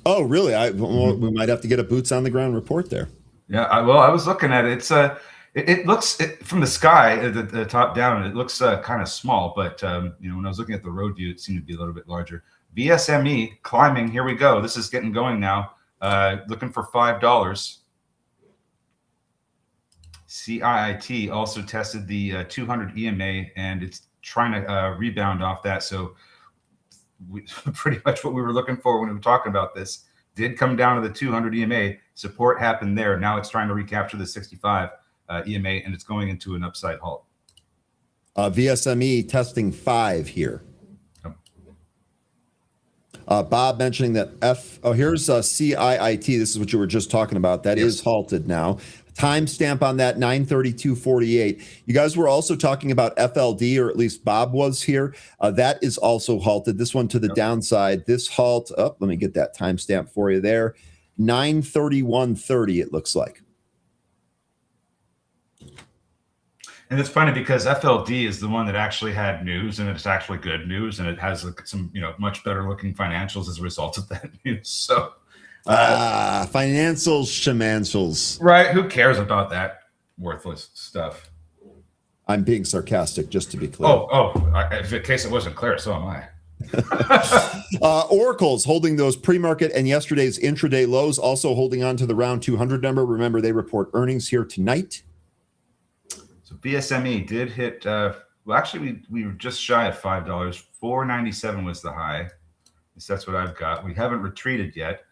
Oh, really? We might have to get a boots on the ground report there. Yeah, I was looking at it. It looks from the sky, the top down, it looks kind of small. But when I was looking at the road view, it seemed to be a little bit larger. VSME climbing. Here we go. This is getting going now. Looking for $5. CIIT also tested the 200 EMA, and it's trying to rebound off that. So pretty much what we were looking for when we were talking about this did come down to the 200 EMA. Support happened there. Now it's trying to recapture the 65 EMA, and it's going into an upside halt. VSME testing 5 here. Bob mentioning that here's CIIT. This is what you were just talking about. That is halted now. Timestamp on that 9/32/48. You guys were also talking about FLD, or at least Bob was here. That is also halted. This one to the downside. This halt up. Let me get that timestamp for you there. 9/31/30. It looks like. And it's funny because FLD is the one that actually had news, and it's actually good news, and it has some much better looking financials as a result of that news. So. Financials, shemancials. Right. Who cares about that worthless stuff? I'm being sarcastic, just to be clear. In case it wasn't clear, so am I. Oracle's holding those pre-market and yesterday's intraday lows, also holding on to the round 200 number. Remember, they report earnings here tonight. So BSME did hit, actually, we were just shy of $5. 4.97 was the high. At least that's what I've got. We haven't retreated yet.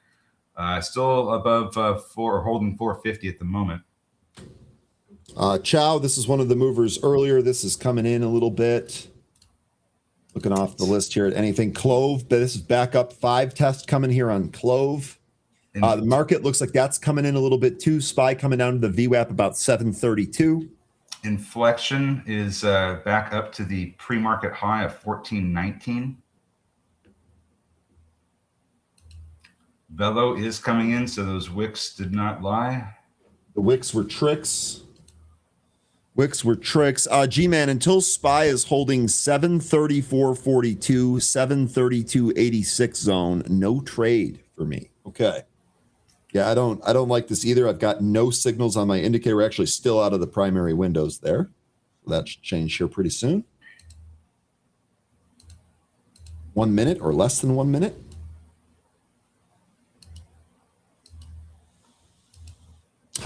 Still above 4, holding 450 at the moment. Chow, this is one of the movers earlier. This is coming in a little bit. Looking off the list here at anything. Clove, but this is back up 5 test coming here on Clove. The market looks like that's coming in a little bit too. SPY coming down to the VWAP about 732. Inflection is back up to the pre-market high of 1419. Velo is coming in, so those wicks did not lie. The wicks were tricks. Wicks were tricks. G-Man, until SPY is holding 734.42, 732.86 zone, no trade for me. Okay. Yeah, I don't like this either. I've got no signals on my indicator. We're actually still out of the primary windows there. That should change here pretty soon. 1 minute or less than 1 minute.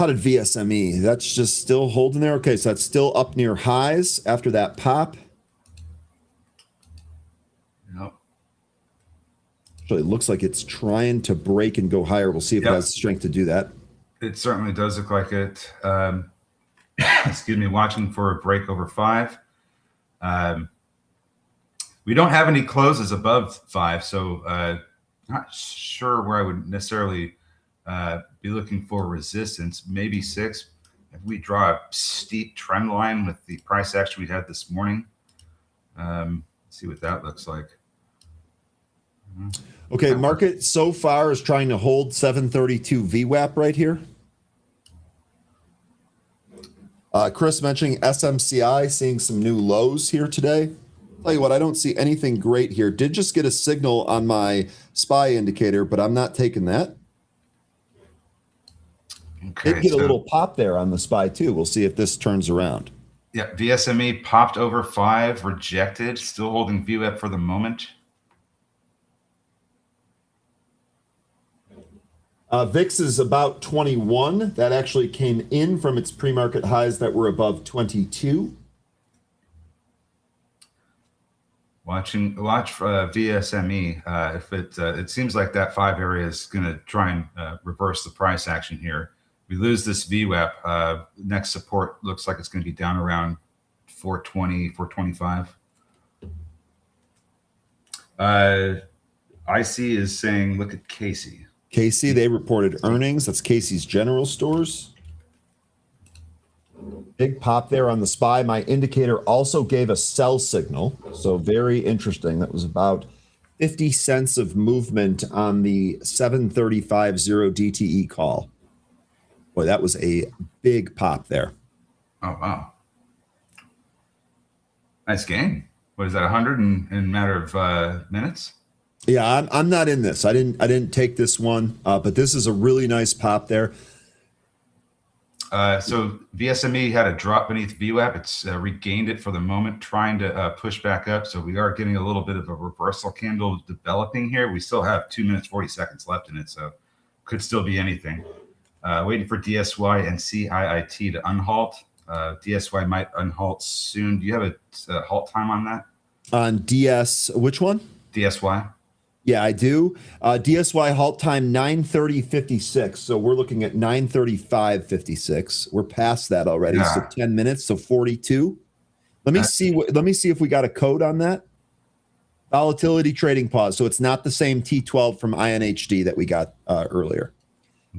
How did VSME? That's just still holding there. Okay, so that's still up near highs after that pop. Nope. Actually, it looks like it's trying to break and go higher. We'll see if it has strength to do that. It certainly does look like it. Excuse me, watching for a break over 5. We don't have any closes above 5, so not sure where I would necessarily be looking for resistance. Maybe 6. If we draw a steep trend line with the price action we had this morning, see what that looks like. Okay, market so far is trying to hold 732 VWAP right here. Chris mentioning SMCI seeing some new lows here today. Tell you what, I don't see anything great here. Did just get a signal on my SPY indicator, but I'm not taking that. Okay, Did get a little pop there on the SPY too. We'll see if this turns around. Yeah, VSME popped over 5, rejected, still holding VWAP for the moment. VIX is about 21. That actually came in from its pre-market highs that were above 22. Watch VSME. If it seems like that 5 area is going to try and reverse the price action here. We lose this VWAP. Next support looks like it's going to be down around 420, 425. IC is saying, look at Casey. Casey, they reported earnings. That's Casey's General Stores. Big pop there on the SPY. My indicator also gave a sell signal. So very interesting. That was about 50 cents of movement on the 735.0 DTE call. Boy, that was a big pop there. Oh, wow. Nice gain. What is that, 100 in a matter of minutes? Yeah, I'm not in this. I didn't take this one, but this is a really nice pop there. So VSME had a drop beneath VWAP. It's regained it for the moment, trying to push back up. So we are getting a little bit of a reversal candle developing here. We still have 2 minutes, 40 seconds left in it, so could still be anything. Waiting for DSY and CIIT to unhalt. DSY might unhalt soon. Do you have a halt time on that? On DS, which one? DSY. Yeah, I do. DSY halt time 9:30:56. So we're looking at 9:35:56. We're past that already. Yeah. So 10 minutes. So 42. Let me see if we got a code on that. Volatility trading pause. So it's not the same T12 from INHD that we got earlier.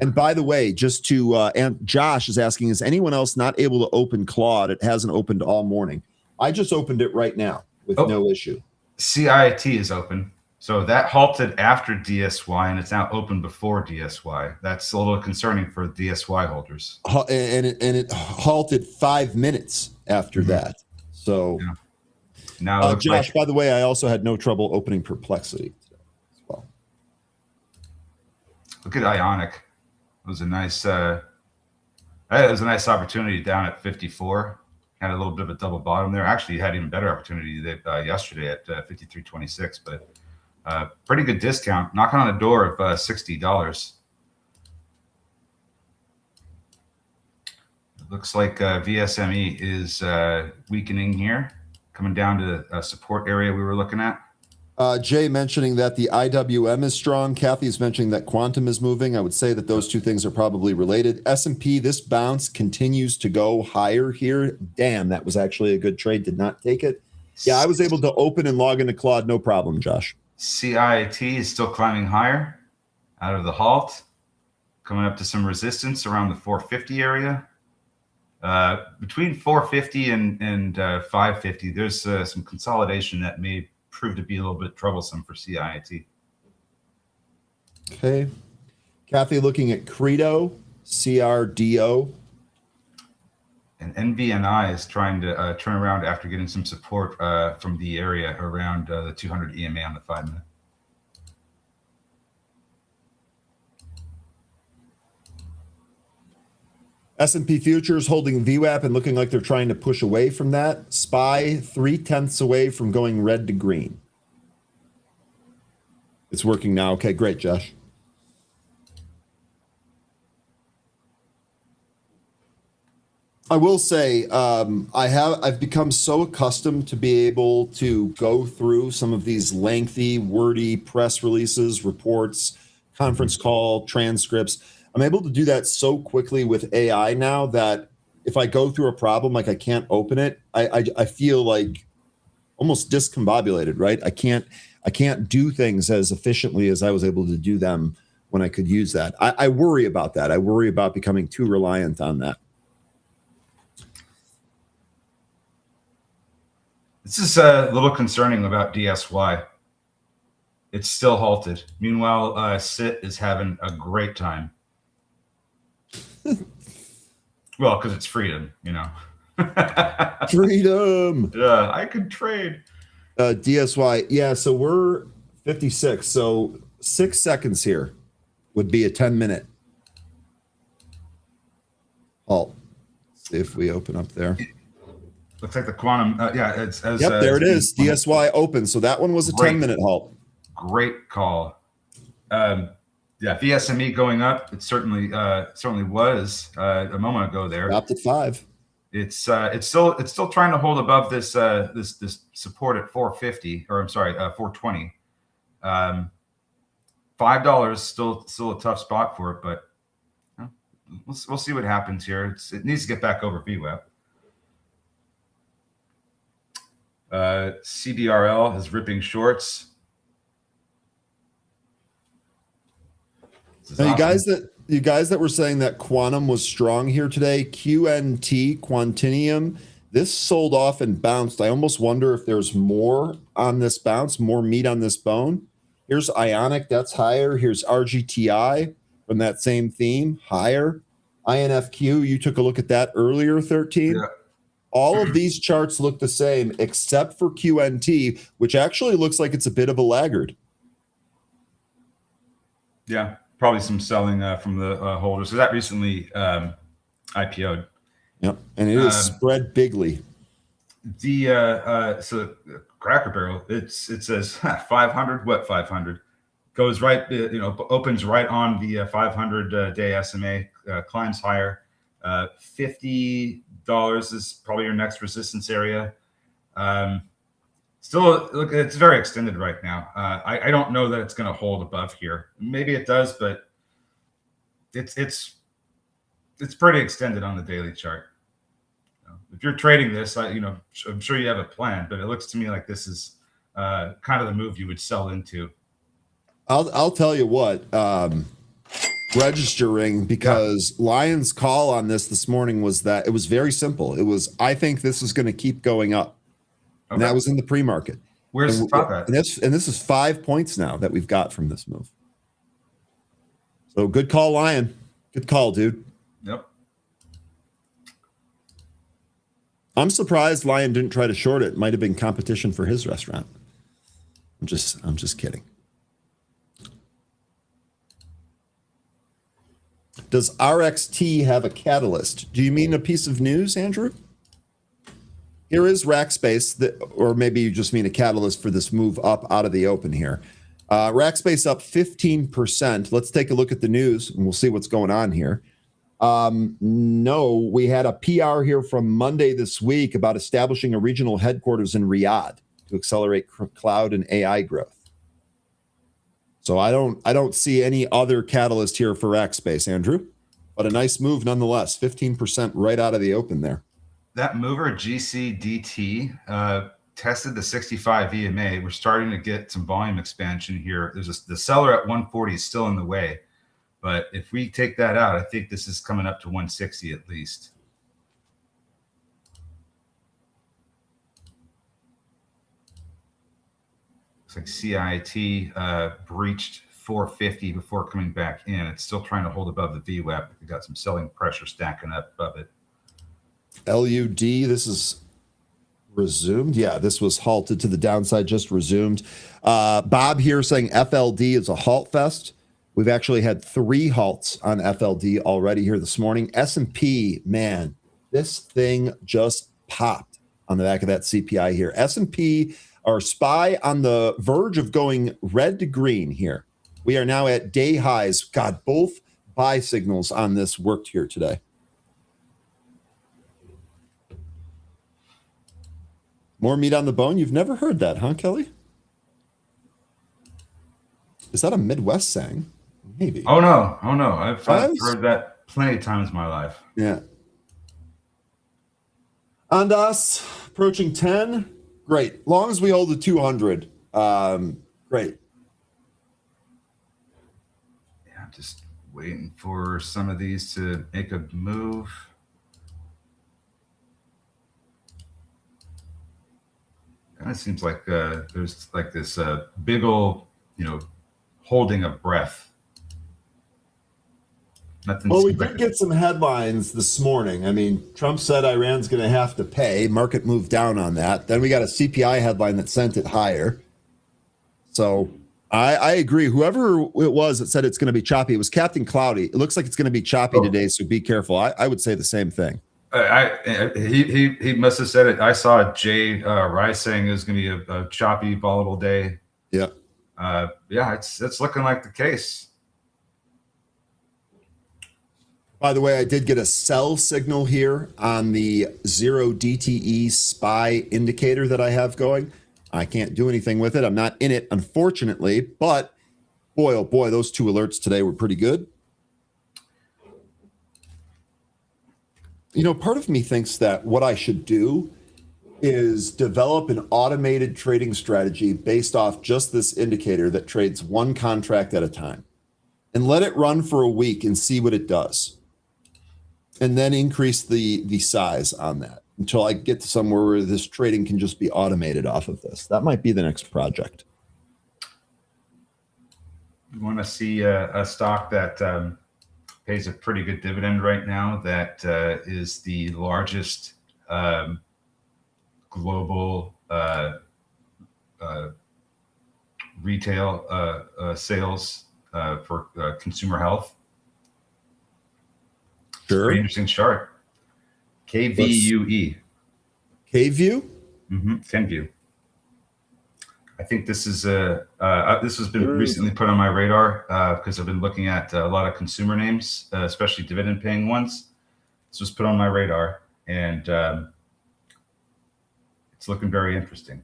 And by the way, just to and Josh is asking, is anyone else not able to open Claude? It hasn't opened all morning. I just opened it right now with no issue. CIT is open. So that halted after DSY, and it's now open before DSY. That's a little concerning for DSY holders. And it halted 5 minutes after that. So yeah. Now, Josh, by the way, I also had no trouble opening Perplexity today as well. Look at Ionic. It was a nice opportunity down at 54. Had a little bit of a double bottom there. Actually, had even better opportunity yesterday at 53.26, but pretty good discount. Knocking on the door of $60. It looks like VSME is weakening here, coming down to a support area we were looking at. Jay mentioning that the IWM is strong. Kathy's mentioning that quantum is moving. I would say that those two things are probably related. S&P, this bounce continues to go higher here. Damn, that was actually a good trade. Did not take it. Yeah, I was able to open and log into Claude. No problem, Josh. CIT is still climbing higher out of the halt, coming up to some resistance around the 450 area. Between 450 and 550, there's some consolidation that may prove to be a little bit troublesome for CIT. Okay. Kathy looking at Credo, CRDO. And NVNI is trying to turn around after getting some support from the area around the 200 EMA on the 5 minute. S&P futures holding VWAP and looking like they're trying to push away from that. SPY 0.3 away from going red to green. It's working now. Okay, great, Josh. I will say I've become so accustomed to be able to go through some of these lengthy, wordy press releases, reports, conference call transcripts. I'm able to do that so quickly with AI now that if I go through a problem, like I can't open it, I feel like almost discombobulated, right? I can't do things as efficiently as I was able to do them when I could use that. I worry about that. I worry about becoming too reliant on that. This is a little concerning about DSY. It's still halted. Meanwhile, SIT is having a great time. Well, because it's freedom, you know. Freedom. Yeah, I could trade. DSY. Yeah, so we're 56. So 6 seconds here would be a 10-minute halt. See if we open up there. Looks like the quantum. Yeah, it's as. Yep, there it is. DSY open. So that one was a 10-minute halt. Great call. Yeah, VSME going up. It certainly was a moment ago there. Dropped at 5. It's still trying to hold above this this support at 450, or I'm sorry, 420. $5 still a tough spot for it, but we'll see what happens here. It needs to get back over VWAP. CBRL is ripping shorts. Now, you guys that were saying that quantum was strong here today, QNT, Quantinium, this sold off and bounced. I almost wonder if there's more on this bounce, more meat on this bone. Here's Ionic, that's higher. Here's RGTI from that same theme, higher. INFQ, you took a look at that earlier, 13. Yeah. All of these charts look the same except for QNT, which actually looks like it's a bit of a laggard. Yeah, probably some selling from the holders. So that recently IPO'd. Yep, and it is spread bigly. So Cracker Barrel, it says 500. What 500? Goes right, opens right on the 500 day SMA, climbs higher. $50 is probably your next resistance area. Still, look, it's very extended right now. I don't know that it's going to hold above here. Maybe it does, but it's pretty extended on the daily chart. If you're trading this, I'm sure you have a plan, but it looks to me like this is kind of the move you would sell into. I'll tell you what, registering, because Lion's call on this morning was that it was very simple. It was, I think this is going to keep going up. Okay. And that was in the pre-market. Where's the top at? And this is 5 points now that we've got from this move. So good call, Lion. Good call, dude. Yep. I'm surprised Lion didn't try to short it. Might have been competition for his restaurant. I'm just kidding. Does RXT have a catalyst? Do you mean a piece of news, Andrew? Here is Rackspace, or maybe you just mean a catalyst for this move up out of the open here. Rackspace up 15%. Let's take a look at the news and we'll see what's going on here. No, we had a PR here from Monday this week about establishing a regional headquarters in Riyadh to accelerate cloud and AI growth. So I don't see any other catalyst here for Rackspace, Andrew, but a nice move nonetheless. 15% right out of the open there. That mover GCDT tested the 65 EMA. We're starting to get some volume expansion here. The seller at 140 is still in the way, but if we take that out, I think this is coming up to 160 at least. Looks like CIT breached 450 before coming back in. It's still trying to hold above the VWAP. We got some selling pressure stacking up above it. LUD, this is resumed. Yeah, this was halted to the downside, just resumed. Bob here saying FLD is a halt fest. We've actually had 3 halts on FLD already here this morning. S&P, man, this thing just popped on the back of that CPI here. S&P are SPY on the verge of going red to green here. We are now at day highs. God, both buy signals on this worked here today. More meat on the bone. You've never heard that, huh, Kelly? Is that a Midwest saying? Maybe. Oh no. I've heard that plenty of times in my life. Yeah. And us approaching 10. Great. Long as we hold the 200. Great. Yeah, I'm just waiting for some of these to make a move. Kind of seems like there's like this big old, holding of breath. Nothing. Well, we did get some headlines this morning. I mean, Trump said Iran's going to have to pay. Market moved down on that. Then we got a CPI headline that sent it higher. So I agree. Whoever it was that said it's going to be choppy, it was Captain Cloudy. It looks like it's going to be choppy today, so be careful. I would say the same thing. He must have said it. I saw Jay Rice saying it was going to be a choppy, volatile day. Yeah. It's looking like the case. By the way, I did get a sell signal here on the 0 DTE SPY indicator that I have going. I can't do anything with it. I'm not in it, unfortunately, but boy, oh boy, those two alerts today were pretty good. Part of me thinks that what I should do is develop an automated trading strategy based off just this indicator that trades one contract at a time and let it run for a week and see what it does. And then increase the size on that until I get to somewhere where this trading can just be automated off of this. That might be the next project. You want to see a stock that pays a pretty good dividend right now, that is the largest global retail sales for consumer health. Sure. Pretty interesting chart. KVUE. KView? Mm-hmm. KView. I think this is this has been recently put on my radar because I've been looking at a lot of consumer names, especially dividend-paying ones. This was put on my radar, and it's looking very interesting.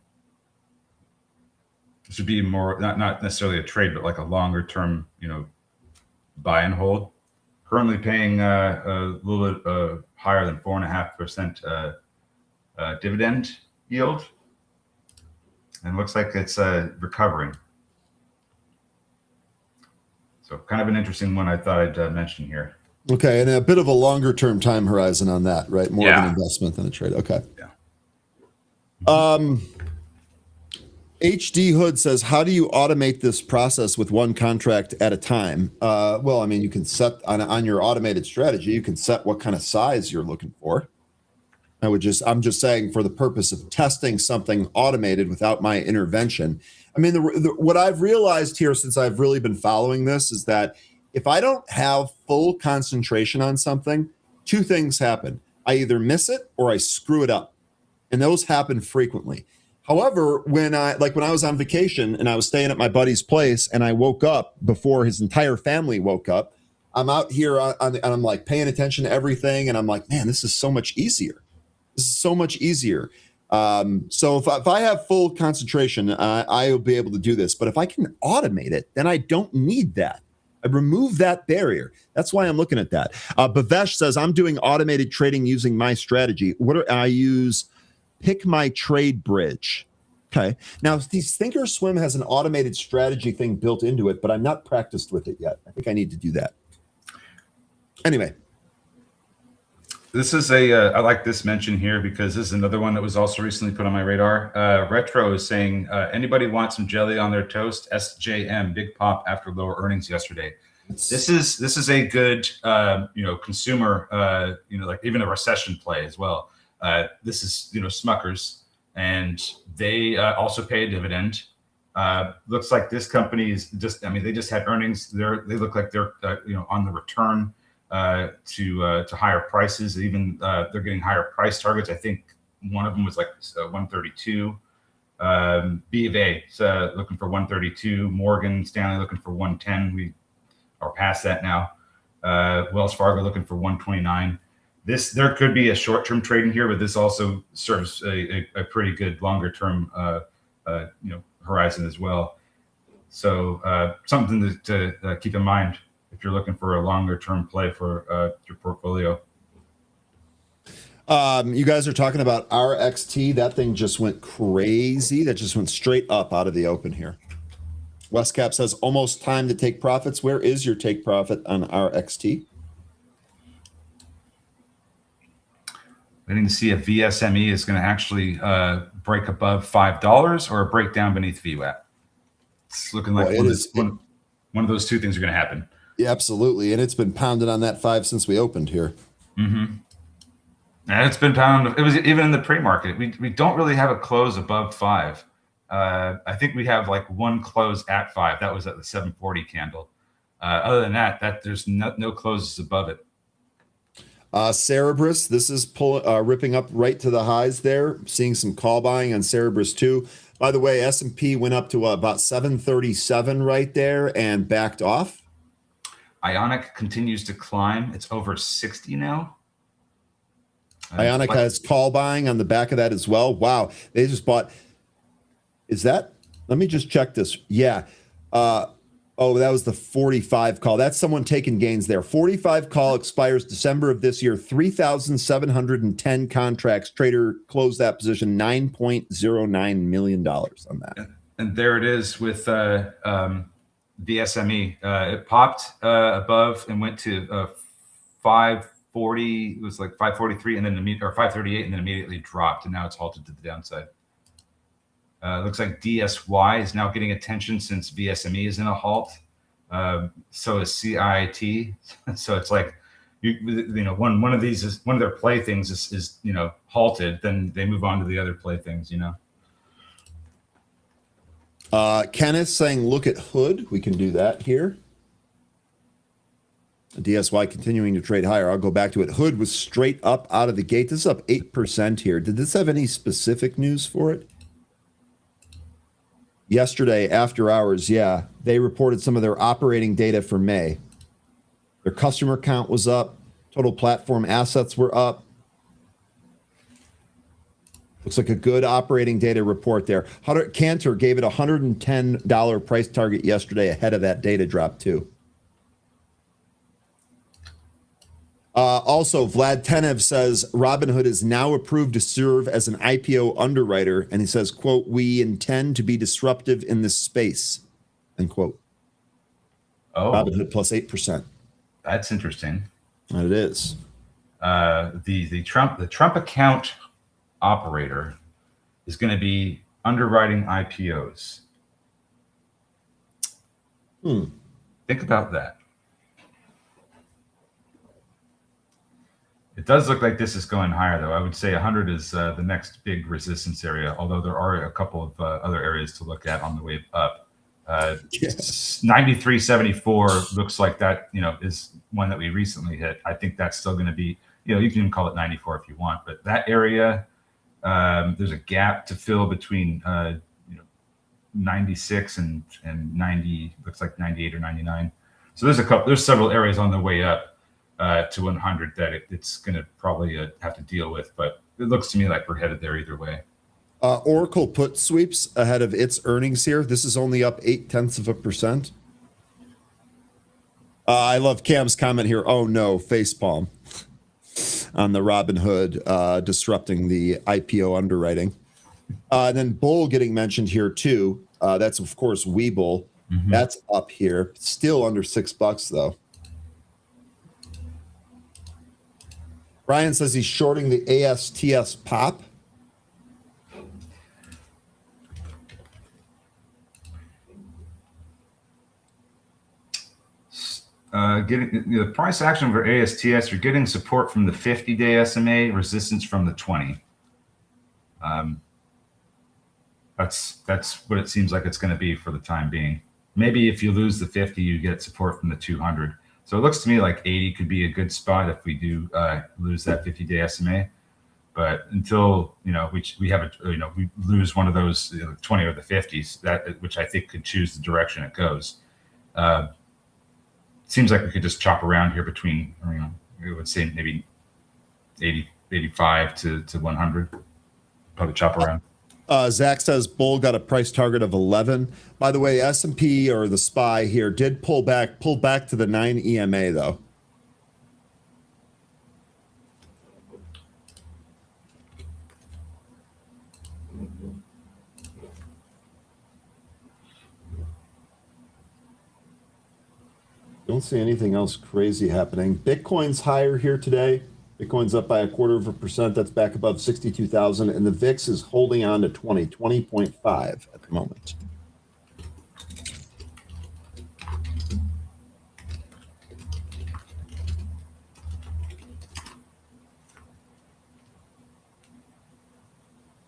This would be more not necessarily a trade, but like a longer-term, buy and hold. Currently paying a little bit higher than 4.5% dividend yield, and looks like it's recovering. So kind of an interesting one I thought I'd mention here. Okay, and a bit of a longer term time horizon on that, right? More of an investment than a trade. Okay. Yeah. HD Hood says, how do you automate this process with one contract at a time? Well, I mean, you can set on your automated strategy, you can set what kind of size you're looking for. I'm just saying for the purpose of testing something automated without my intervention. I mean, what I've realized here since I've really been following this is that if I don't have full concentration on something, two things happen. I either miss it or I screw it up. And those happen frequently. However, when I was on vacation and I was staying at my buddy's place and I woke up before his entire family woke up, I'm out here and I'm like paying attention to everything. And I'm like, man, this is so much easier. This is so much easier. So if I have full concentration, I will be able to do this. But if I can automate it, then I don't need that. I remove that barrier. That's why I'm looking at that. Bhavesh says, I'm doing automated trading using my strategy. I use Pick My Trade Bridge. Okay. Now, Thinkorswim has an automated strategy thing built into it, but I'm not practiced with it yet. I think I need to do that. Anyway. This is I like this mention here because this is another one that was also recently put on my radar. Retro is saying, anybody want some jelly on their toast? SJM, big pop after lower earnings yesterday. This is a good, consumer, like even a recession play as well. This is, Smuckers, and they also pay a dividend. Looks like this company is they just had earnings. They look like they're, on the return to higher prices. Even they're getting higher price targets. I think one of them was like 132. B of A looking for 132. Morgan Stanley looking for 110. We are past that now. Wells Fargo looking for 129. there could be a short-term trade in here, but this also serves a pretty good longer-term horizon as well. So something to keep in mind if you're looking for a longer-term play for your portfolio. You guys are talking about RXT. That thing just went crazy. That just went straight up out of the open here. Westcap says almost time to take profits. Where is your take profit on RXT? Waiting to see if VSME is going to actually break above $5 or break down beneath VWAP. It's looking like one of those two things are going to happen. Yeah, absolutely. And it's been pounded on that 5 since we opened here. Mm-hmm. And it's been pounded. It was even in the pre-market. We don't really have a close above 5. I think we have like one close at 5. That was at the 740 candle. Other than that there's no closes above it. Cerberus, this is ripping up right to the highs there. Seeing some call buying on Cerberus too. By the way, S&P went up to about 737 right there and backed off. Ionic continues to climb. It's over 60 now. Ionic has call buying on the back of that as well. Wow, they just bought. Is that? Let me just check this. Yeah. Oh, that was the 45 call. That's someone taking gains there. 45 call expires December of this year. 3,710 contracts. Trader closed that position. $9.09 million on that. And there it is with VSME. It popped above and went to 540. It was like 543 and then or 538 and then immediately dropped. And now it's halted to the downside. Looks like DSY is now getting attention since VSME is in a halt. So is CIT. So it's like, one of these is one of their playthings is halted. Then they move on to the other playthings. Kenneth saying, look at Hood. We can do that here. DSY continuing to trade higher. I'll go back to it. Hood was straight up out of the gate. This is up 8% here. Did this have any specific news for it? Yesterday, after hours, yeah, they reported some of their operating data for May. Their customer count was up. Total platform assets were up. Looks like a good operating data report there. Cantor gave it a $110 price target yesterday ahead of that data drop, too. Also, Vlad Tenev says Robinhood is now approved to serve as an IPO underwriter. And he says, quote, we intend to be disruptive in this space, end quote. Oh, Robinhood plus 8%. That's interesting. That it is. The Trump account operator is going to be underwriting IPOs. Think about that. It does look like this is going higher, though. I would say 100 is the next big resistance area, although there are a couple of other areas to look at on the way up. 93.74 looks like that, is one that we recently hit. I think that's still going to be, you can even call it 94 if you want, but that area, there's a gap to fill between 96 and 90, looks like 98 or 99. So there's several areas on the way up to 100 that it's going to probably have to deal with, but it looks to me like we're headed there either way. Oracle put sweeps ahead of its earnings here. This is only up 0.8%. I love Cam's comment here. Oh no, facepalm on the Robinhood disrupting the IPO underwriting. And then Bull getting mentioned here too. That's of course Webull. Mm-hmm. That's up here, still under $6 though. Brian says he's shorting the ASTS pop. Getting the price action for ASTS, you're getting support from the 50-day SMA, resistance from the 20. That's what it seems like it's going to be for the time being. Maybe if you lose the 50, you get support from the 200. So it looks to me like 80 could be a good spot if we do lose that 50-day SMA. But until we have we lose one of those 20 or the 50s, which I think could choose the direction it goes. Seems like we could just chop around here between, I would say maybe 85 to 100. Probably chop around. Zach says bull got a price target of 11. By the way, S&P or the SPY here did pull back to the 9 EMA though. Don't see anything else crazy happening. Bitcoin's higher here today. Bitcoin's up by 0.25%. That's back above 62,000. And the VIX is holding on to 20.5 at the moment.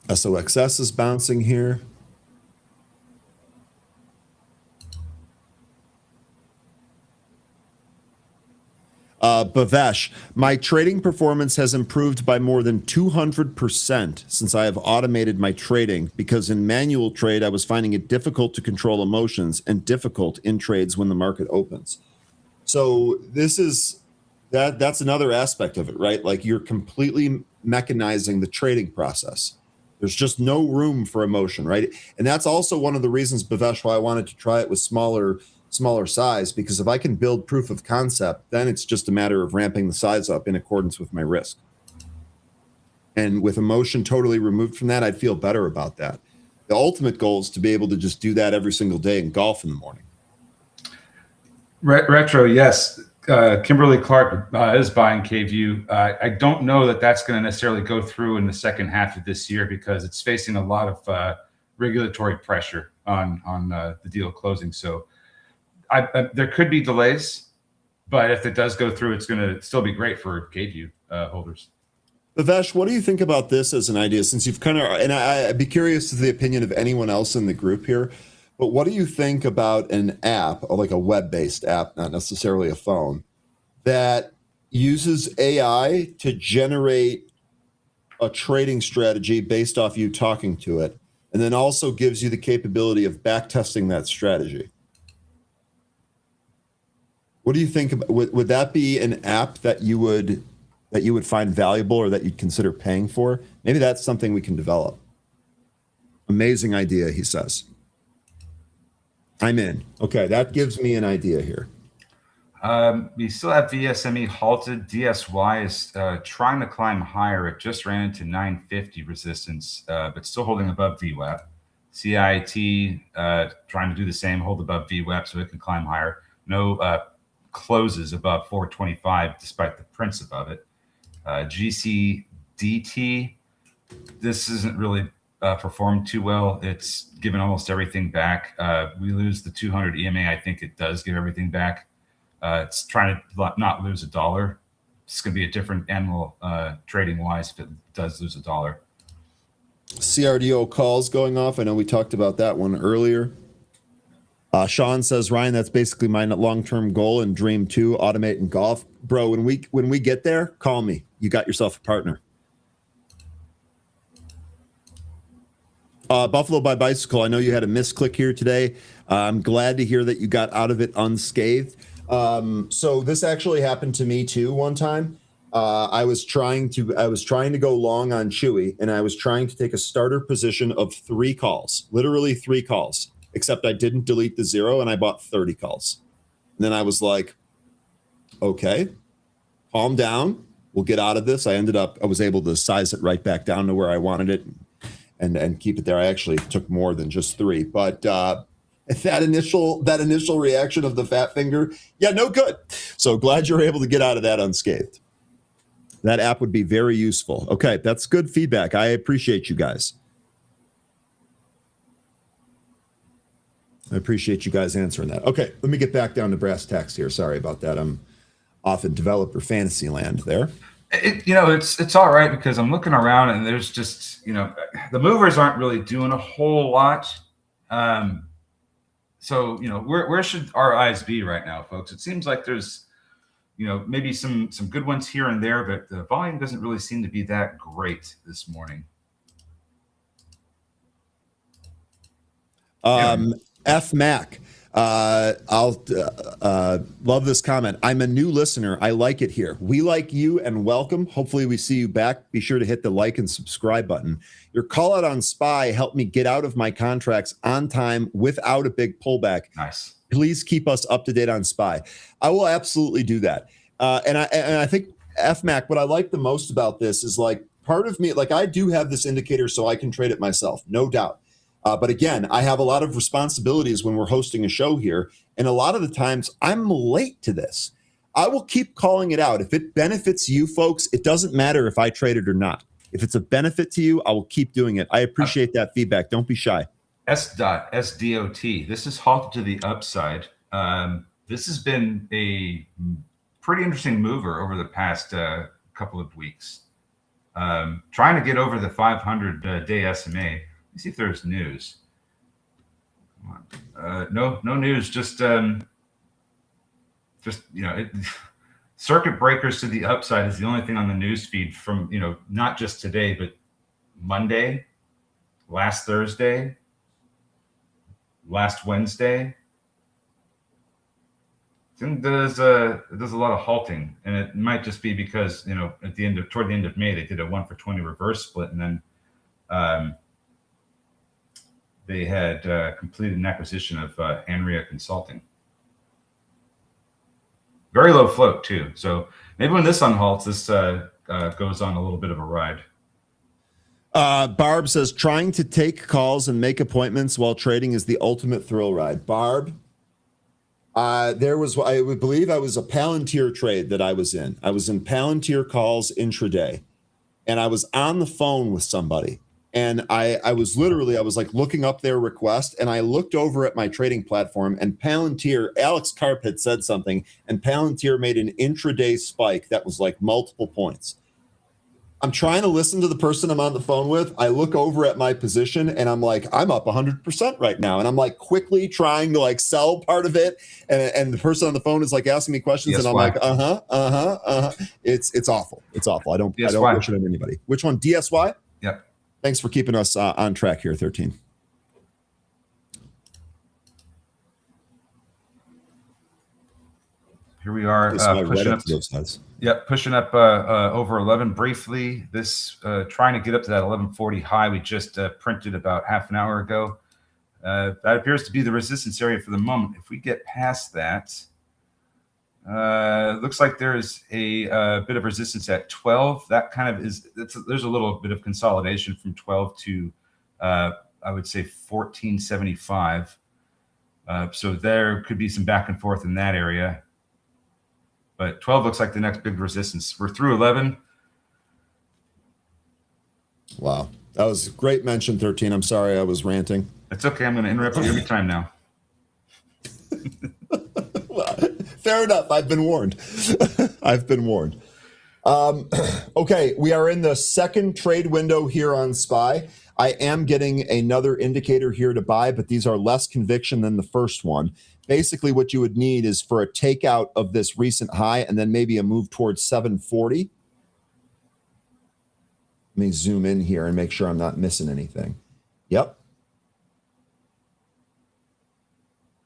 SOXS is bouncing here. Bavesh, my trading performance has improved by more than 200% since I have automated my trading, because in manual trade, I was finding it difficult to control emotions and difficult in trades when the market opens. So this is that's another aspect of it, right? Like you're completely mechanizing the trading process. There's just no room for emotion, right? And that's also one of the reasons, Bavesh, why I wanted to try it with smaller size, because if I can build proof of concept, then it's just a matter of ramping the size up in accordance with my risk. And with emotion totally removed from that, I'd feel better about that. The ultimate goal is to be able to just do that every single day and golf in the morning. Retro, yes. Kimberly Clark is buying KView. I don't know that that's going to necessarily go through in the second half of this year, because it's facing a lot of regulatory pressure on the deal closing. So there could be delays, but if it does go through, it's going to still be great for KView holders. Bavesh, what do you think about this as an idea? Since you've kind of, and I'd be curious to the opinion of anyone else in the group here, but what do you think about an app, or like a web-based app, not necessarily a phone, that uses AI to generate a trading strategy based off you talking to it, and then also gives you the capability of backtesting that strategy? What do you think about, would that be an app that you would find valuable, or that you'd consider paying for? Maybe that's something we can develop. Amazing idea, he says. I'm in. Okay, that gives me an idea here. We still have VSME halted. DSY is trying to climb higher. It just ran into 950 resistance, but still holding above VWAP. CIT trying to do the same, hold above VWAP so it can climb higher. No closes above 425 despite the prints above it. GCDT, this isn't really performed too well. It's given almost everything back. We lose the 200 EMA. I think it does give everything back. It's trying to not lose $1. It's going to be a different animal trading wise if it does lose $1. CRDO calls going off. I know we talked about that one earlier. Sean says, Ryan, that's basically my long-term goal and dream too, automate and golf. Bro, when we get there, call me. You got yourself a partner. Buffalo by Bicycle, I know you had a misclick here today. I'm glad to hear that you got out of it unscathed. So this actually happened to me too one time. I was trying to go long on Chewy, and I was trying to take a starter position of 3 calls, literally 3 calls, except I didn't delete the 0 and I bought 30 calls. And then I was like, okay, calm down. We'll get out of this. I was able to size it right back down to where I wanted it and keep it there. I actually took more than just 3, but that initial reaction of the fat finger, yeah, no good. So glad you're able to get out of that unscathed. That app would be very useful. Okay, that's good feedback. I appreciate you guys. I appreciate you guys answering that. Okay, let me get back down to brass tacks here. Sorry about that. I'm off in developer fantasy land there. It's all right, because I'm looking around and there's just, the movers aren't really doing a whole lot. So, where should our eyes be right now, folks? It seems like there's, maybe some good ones here and there, but the volume doesn't really seem to be that great this morning. F Mac. I'll love this comment. I'm a new listener. I like it here. We like you and welcome. Hopefully we see you back. Be sure to hit the like and subscribe button. Your call out on SPY helped me get out of my contracts on time without a big pullback. Nice. Please keep us up to date on SPY. I will absolutely do that. And I think FMAC, what I like the most about this is like part of me, like I do have this indicator so I can trade it myself, no doubt. But again, I have a lot of responsibilities when we're hosting a show here. And a lot of the times I'm late to this. I will keep calling it out. If it benefits you folks, it doesn't matter if I trade it or not. If it's a benefit to you, I will keep doing it. I appreciate that feedback. Don't be shy. SDOT. This is halted to the upside. This has been a pretty interesting mover over the past couple of weeks. Trying to get over the 500-day SMA. Let's see if there's news. Come on. No news. Just circuit breakers to the upside is the only thing on the news feed from not just today, but Monday, last Thursday, last Wednesday. I think there's a lot of halting, and it might just be because toward the end of May they did a 1-for-20 reverse split, and then they had completed an acquisition of Anria Consulting. Very low float too. So maybe when this unhalts, this goes on a little bit of a ride. Barb says, trying to take calls and make appointments while trading is the ultimate thrill ride. Barb, I would believe I was a Palantir trade that I was in. I was in Palantir calls intraday, and I was on the phone with somebody. And I was like looking up their request, and I looked over at my trading platform, and Palantir, Alex Karp had said something, and Palantir made an intraday spike that was like multiple points. I'm trying to listen to the person I'm on the phone with. I look over at my position, and I'm like, I'm up 100% right now. And I'm like quickly trying to like sell part of it. And the person on the phone is like asking me questions, and I'm like, It's awful. It's awful. I don't wish it on anybody. Which one? DSY? Yep. Thanks for keeping us on track here, 13. Here we are pushing up to those sides. Yep, pushing up over 11 briefly. This trying to get up to that 1140 high we just printed about half an hour ago. That appears to be the resistance area for the moment. If we get past that, looks like there's a bit of resistance at 12. That kind of is, there's a little bit of consolidation from 12 to, I would say 1475. So there could be some back and forth in that area. But 12 looks like the next big resistance. We're through 11. Wow. That was a great mention, 13. I'm sorry I was ranting. It's okay. I'm going to interrupt you every time now. Well, fair enough. I've been warned. I've been warned. Okay, we are in the second trade window here on SPY. I am getting another indicator here to buy, but these are less conviction than the first one. Basically, what you would need is for a takeout of this recent high and then maybe a move towards 740. Let me zoom in here and make sure I'm not missing anything. Yep.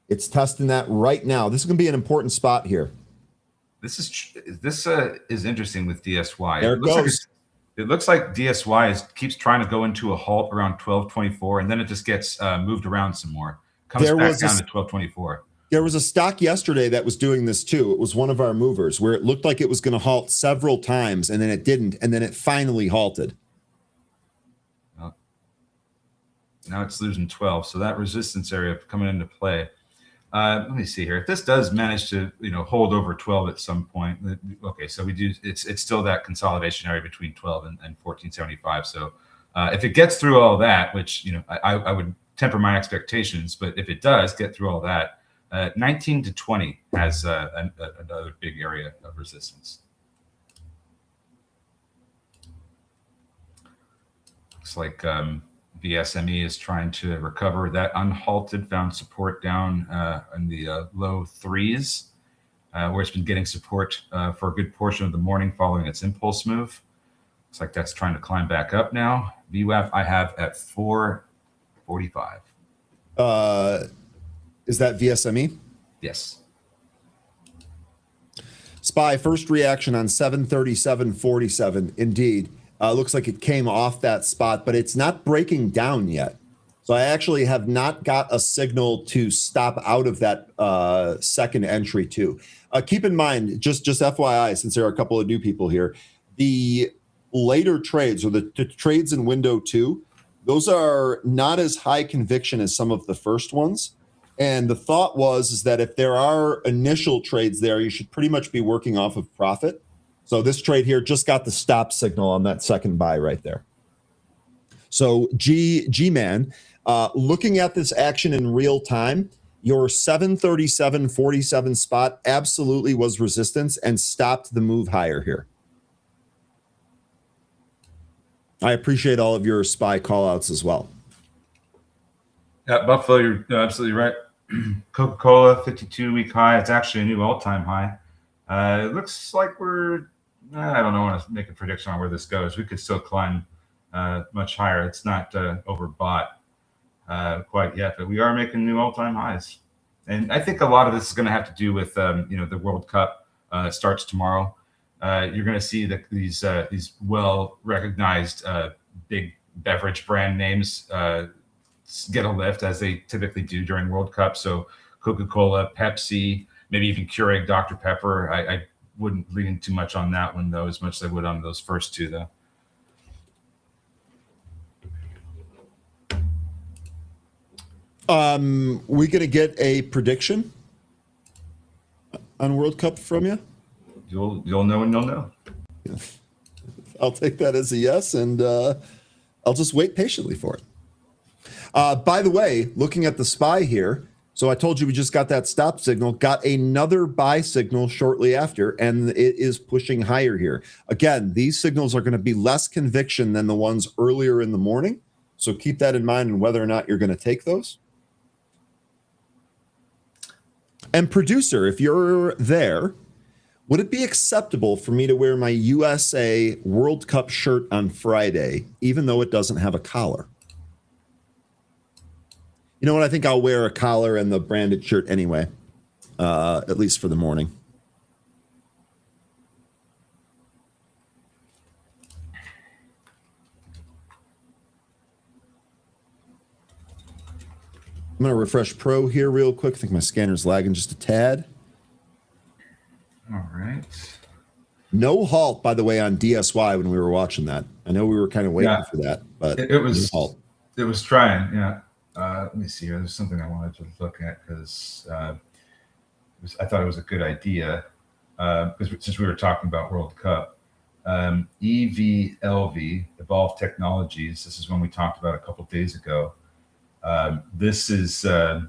It's testing that right now. This is going to be an important spot here. This is interesting with DSY. There it goes. It looks like DSY keeps trying to go into a halt around 1224, and then it just gets moved around some more. Comes back down to 1224. There was a stock yesterday that was doing this too. It was one of our movers where it looked like it was going to halt several times, and then it didn't, and then it finally halted. Well, now it's losing 12, so that resistance area coming into play. Let me see here. If this does manage to hold over 12 at some point, okay, so we do. It's still that consolidation area between 12 and 1475. So if it gets through all that, which I would temper my expectations, but if it does get through all that, 19 to 20 has another big area of resistance. Looks like VSME is trying to recover. That unhalted found support down in the low threes, where it's been getting support for a good portion of the morning following its impulse move. Looks like that's trying to climb back up now. VWAP I have at 445. Is that VSME? Yes. SPY first reaction on 737.47. Indeed, looks like it came off that spot, but it's not breaking down yet. So I actually have not got a signal to stop out of that second entry too. Keep in mind, just FYI, since there are a couple of new people here, the later trades or the trades in window 2, those are not as high conviction as some of the first ones. And the thought is that if there are initial trades there, you should pretty much be working off of profit. So this trade here just got the stop signal on that second buy right there. So G-Man, looking at this action in real time, your 737.47 spot absolutely was resistance and stopped the move higher here. I appreciate all of your SPY callouts as well. Yeah, Buffalo, you're absolutely right. Coca-Cola 52-week high. It's actually a new all-time high. It looks like I don't know, I want to make a prediction on where this goes. We could still climb much higher. It's not overbought quite yet, but we are making new all-time highs. And I think a lot of this is going to have to do with the World Cup starts tomorrow. You're going to see these well-recognized big beverage brand names get a lift, as they typically do during World Cup. So Coca-Cola, Pepsi, maybe even Keurig, Dr. Pepper. I wouldn't lean too much on that one, though, as much as I would on those first two, though. We going to get a prediction on World Cup from you? You'll know when you'll know. I'll take that as a yes, and I'll just wait patiently for it. By the way, looking at the SPY here, so I told you we just got that stop signal, got another buy signal shortly after, and it is pushing higher here. Again, these signals are going to be less conviction than the ones earlier in the morning, so keep that in mind and whether or not you're going to take those. And producer, if you're there, would it be acceptable for me to wear my USA World Cup shirt on Friday, even though it doesn't have a collar? You know what? I think I'll wear a collar and the branded shirt anyway, at least for the morning. I'm going to refresh Pro here real quick. I think my scanner's lagging just a tad. All right. No halt, by the way, on DSY when we were watching that. I know we were kind of waiting for that, but it was no halt. It was trying, yeah. Let me see here. There's something I wanted to look at because I thought it was a good idea because since we were talking about World Cup. EVLV, Evolved Technologies, this is one we talked about a couple of days ago. This is a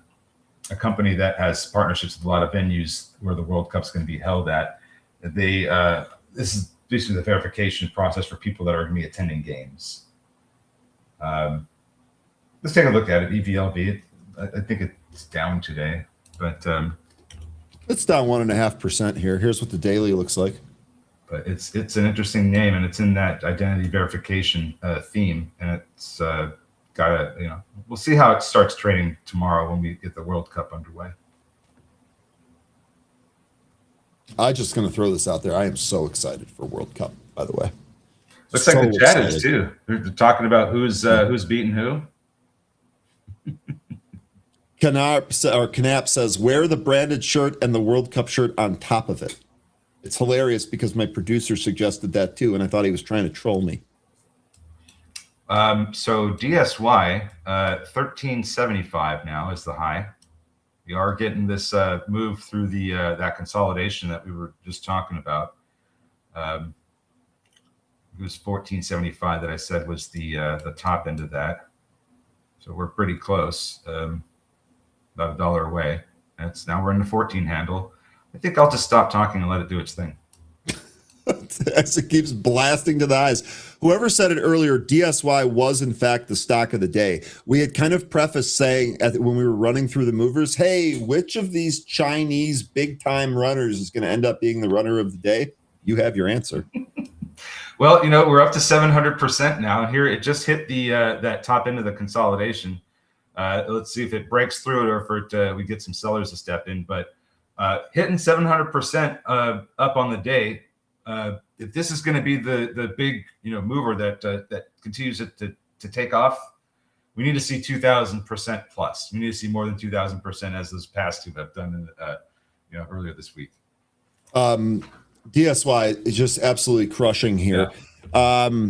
company that has partnerships with a lot of venues where the World Cup's going to be held at. This is basically the verification process for people that are going to be attending games. Let's take a look at it. EVLV. I think it's down today, but it's down 1.5% here. Here's what the daily looks like. But it's an interesting name, and it's in that identity verification theme, and it's we'll see how it starts trading tomorrow when we get the World Cup underway. I'm just going to throw this out there. I am so excited for World Cup, by the way. Looks like the chat is too. They're talking about who's beating who. Knapp says, wear the branded shirt and the World Cup shirt on top of it. It's hilarious because my producer suggested that too, and I thought he was trying to troll me. So DSY 1375 now is the high. We are getting this move through the that consolidation that we were just talking about. It was 1475 that I said was the top end of that. So we're pretty close, about $1 away. Now we're in the 14 handle. I think I'll just stop talking and let it do its thing. As it keeps blasting to the highs. Whoever said it earlier, DSY was in fact the stock of the day. We had kind of prefaced saying when we were running through the movers, hey, which of these Chinese big time runners is going to end up being the runner of the day? You have your answer. Well, we're up to 700% now. Here it just hit the that top end of the consolidation. Let's see if it breaks through it or if we get some sellers to step in. But hitting 700% up on the day, if this is going to be the big mover that continues to take off, we need to see 2,000% plus. We need to see more than 2,000% as those past two have done earlier this week. DSY is just absolutely crushing here. Yeah.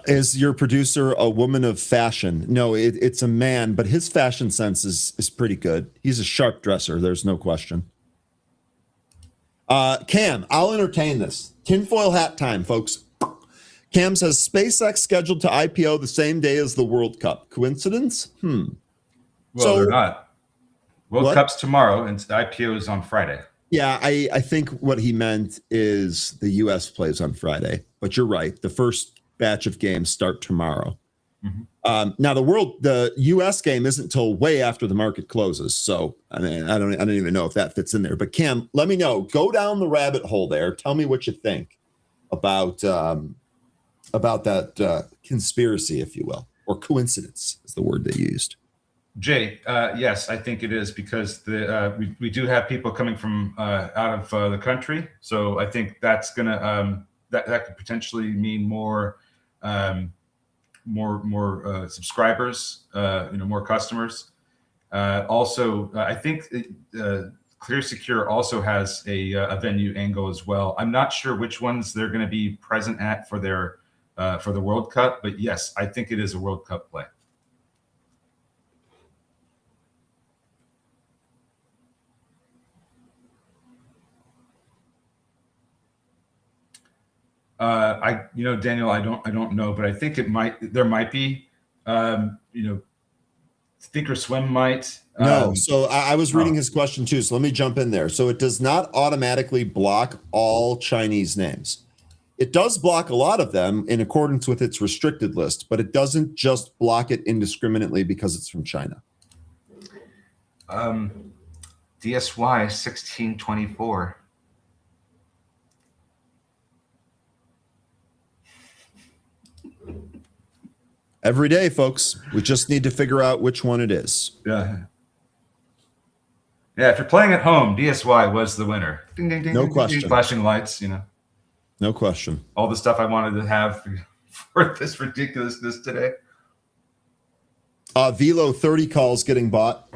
Is your producer a woman of fashion? No, it's a man, but his fashion sense is pretty good. He's a sharp dresser. There's no question. Cam, I'll entertain this. Tinfoil hat time, folks. Cam says SpaceX scheduled to IPO the same day as the World Cup. Coincidence? Well, they're not. World Cup's tomorrow, and the IPO is on Friday. Yeah, I think what he meant is the U.S. plays on Friday. But you're right. The first batch of games start tomorrow. Mm-hmm. Now the U.S. game isn't until way after the market closes. So I mean, I don't even know if that fits in there. But Cam, let me know. Go down the rabbit hole there. Tell me what you think about that conspiracy, if you will, or coincidence is the word they used. Jay, yes, I think it is because we do have people coming from out of the country, so I think that's gonna that could potentially mean more subscribers, more customers. Also, I think Clear Secure also has a venue angle as well. I'm not sure which ones they're going to be present at for their for the World Cup, but yes, I think it is a World Cup play. Daniel, I don't know, but I think there might be, Thinkorswim might. No, so I was reading his question too. So let me jump in there. So it does not automatically block all Chinese names. It does block a lot of them in accordance with its restricted list, but it doesn't just block it indiscriminately because it's from China. DSY 1624. Every day, folks. We just need to figure out which one it is. Yeah. Yeah, if you're playing at home, DSY was the winner. Ding, ding, ding, No ding, question. ding, flashing lights, No question. all the stuff I wanted to have for this ridiculousness today. Velo 30 calls getting bought.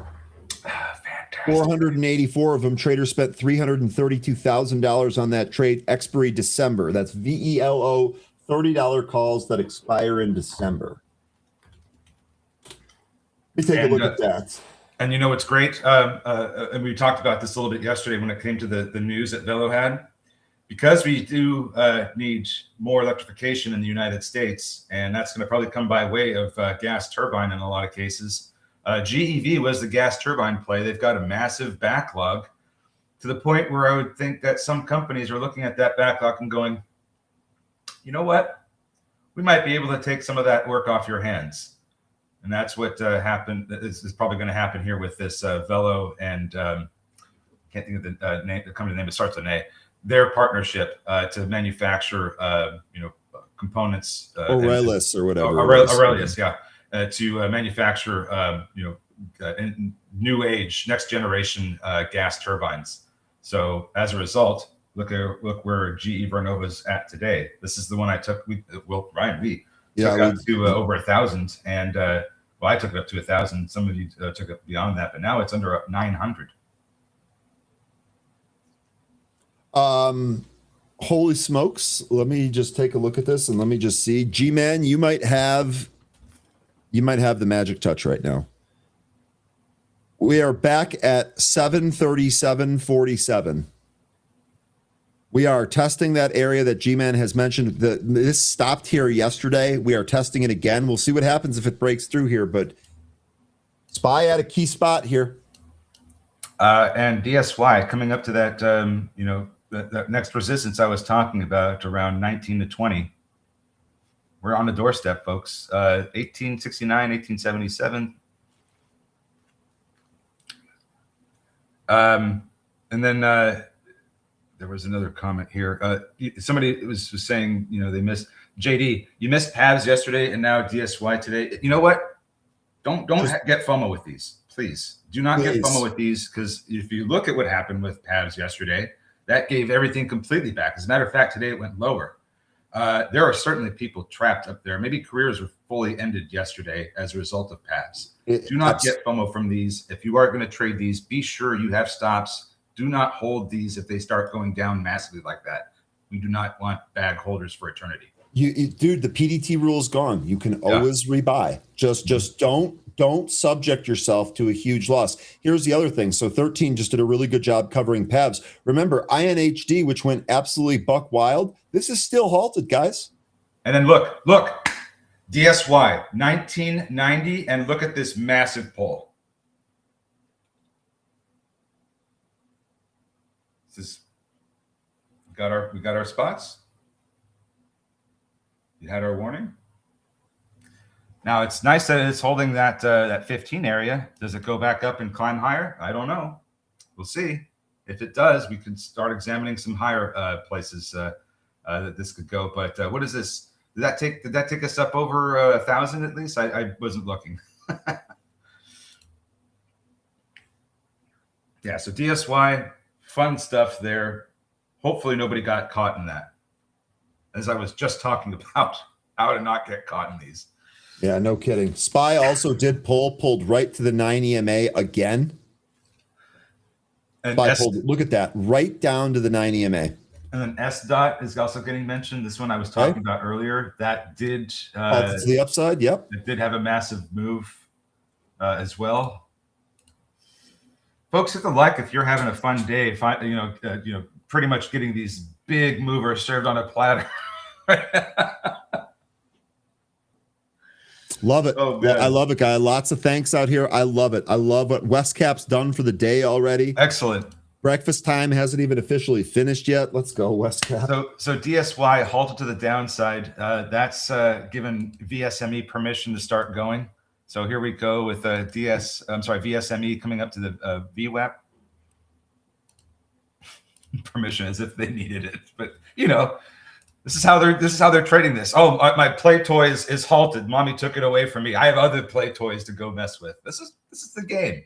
Fantastic. 484 of them. Traders spent $332,000 on that trade. Expiry December. That's VELO $30 calls that expire in December. Let me take a look at that. And what's great, and we talked about this a little bit yesterday when it came to the news that Velo had, because we do need more electrification in the United States, and that's going to probably come by way of gas turbine in a lot of cases. GEV was the gas turbine play. They've got a massive backlog to the point where I would think that some companies are looking at that backlog and going, you know what? We might be able to take some of that work off your hands. And that's what happened. Is probably going to happen here with this Velo and can't think of the name. The company name. It starts with an A. Their partnership to manufacture, components. Aurelius or whatever. Aurelius, yeah, to manufacture, new age, next generation gas turbines. So as a result, look where GE Vernova's at today. This is the one I took. Ryan, we took up to over 1,000, and I took it up to 1,000. Some of you took it beyond that, but now it's under 900. Holy smokes! Let me just take a look at this and let me just see. G-Man, you might have the magic touch right now. We are back at 737.47. We are testing that area that G-Man has mentioned. This stopped here yesterday. We are testing it again. We'll see what happens if it breaks through here, but SPY at a key spot here. And DSY coming up to that, that next resistance I was talking about around 19 to 20. We're on the doorstep, folks. 1869, 1877. And then there was another comment here. Somebody was saying, they missed JD. You missed PAVs yesterday and now DSY today. You know what? Don't get FOMO with these, please. Do not get FOMO with these, because if you look at what happened with PAVs yesterday, that gave everything completely back. As a matter of fact, today it went lower. There are certainly people trapped up there. Maybe careers were fully ended yesterday as a result of PAVs. Do not get FOMO from these. If you are going to trade these, be sure you have stops. Do not hold these if they start going down massively like that. We do not want bag holders for eternity. Dude, the PDT rule is gone. You can always rebuy. Just don't subject yourself to a huge loss. Here's the other thing. So 13 just did a really good job covering PAVs. Remember, INHD, which went absolutely buck wild, this is still halted, guys. And then look, DSY 1990, and look at this massive pull. This is we got our spots. You had our warning. Now it's nice that it's holding that 15 area. Does it go back up and climb higher? I don't know. We'll see. If it does, we can start examining some higher places that this could go. But what is this? Did that take us up over 1,000 at least? I wasn't looking. Yeah. So DSY, fun stuff there. Hopefully nobody got caught in that. As I was just talking about how to not get caught in these. Yeah, no kidding. SPY also did pulled right to the 9 EMA again. And look at that, right down to the 9 EMA. And then S dot is also getting mentioned. This one I was talking about earlier. That did to the upside. Yep, it did have a massive move as well. Folks, hit the like if you're having a fun day. Pretty much getting these big movers served on a platter. Love it. Oh, I love it, guy. Lots of thanks out here. I love it. I love what Westcap's done for the day already. Excellent. Breakfast time hasn't even officially finished yet. Let's go, Westcap. So DSY halted to the downside. That's given VSME permission to start going. So here we go with VSME coming up to the VWAP. Permission, as if they needed it, but this is how they're trading this. Oh, my play toy is halted. Mommy took it away from me. I have other play toys to go mess with. This is the game.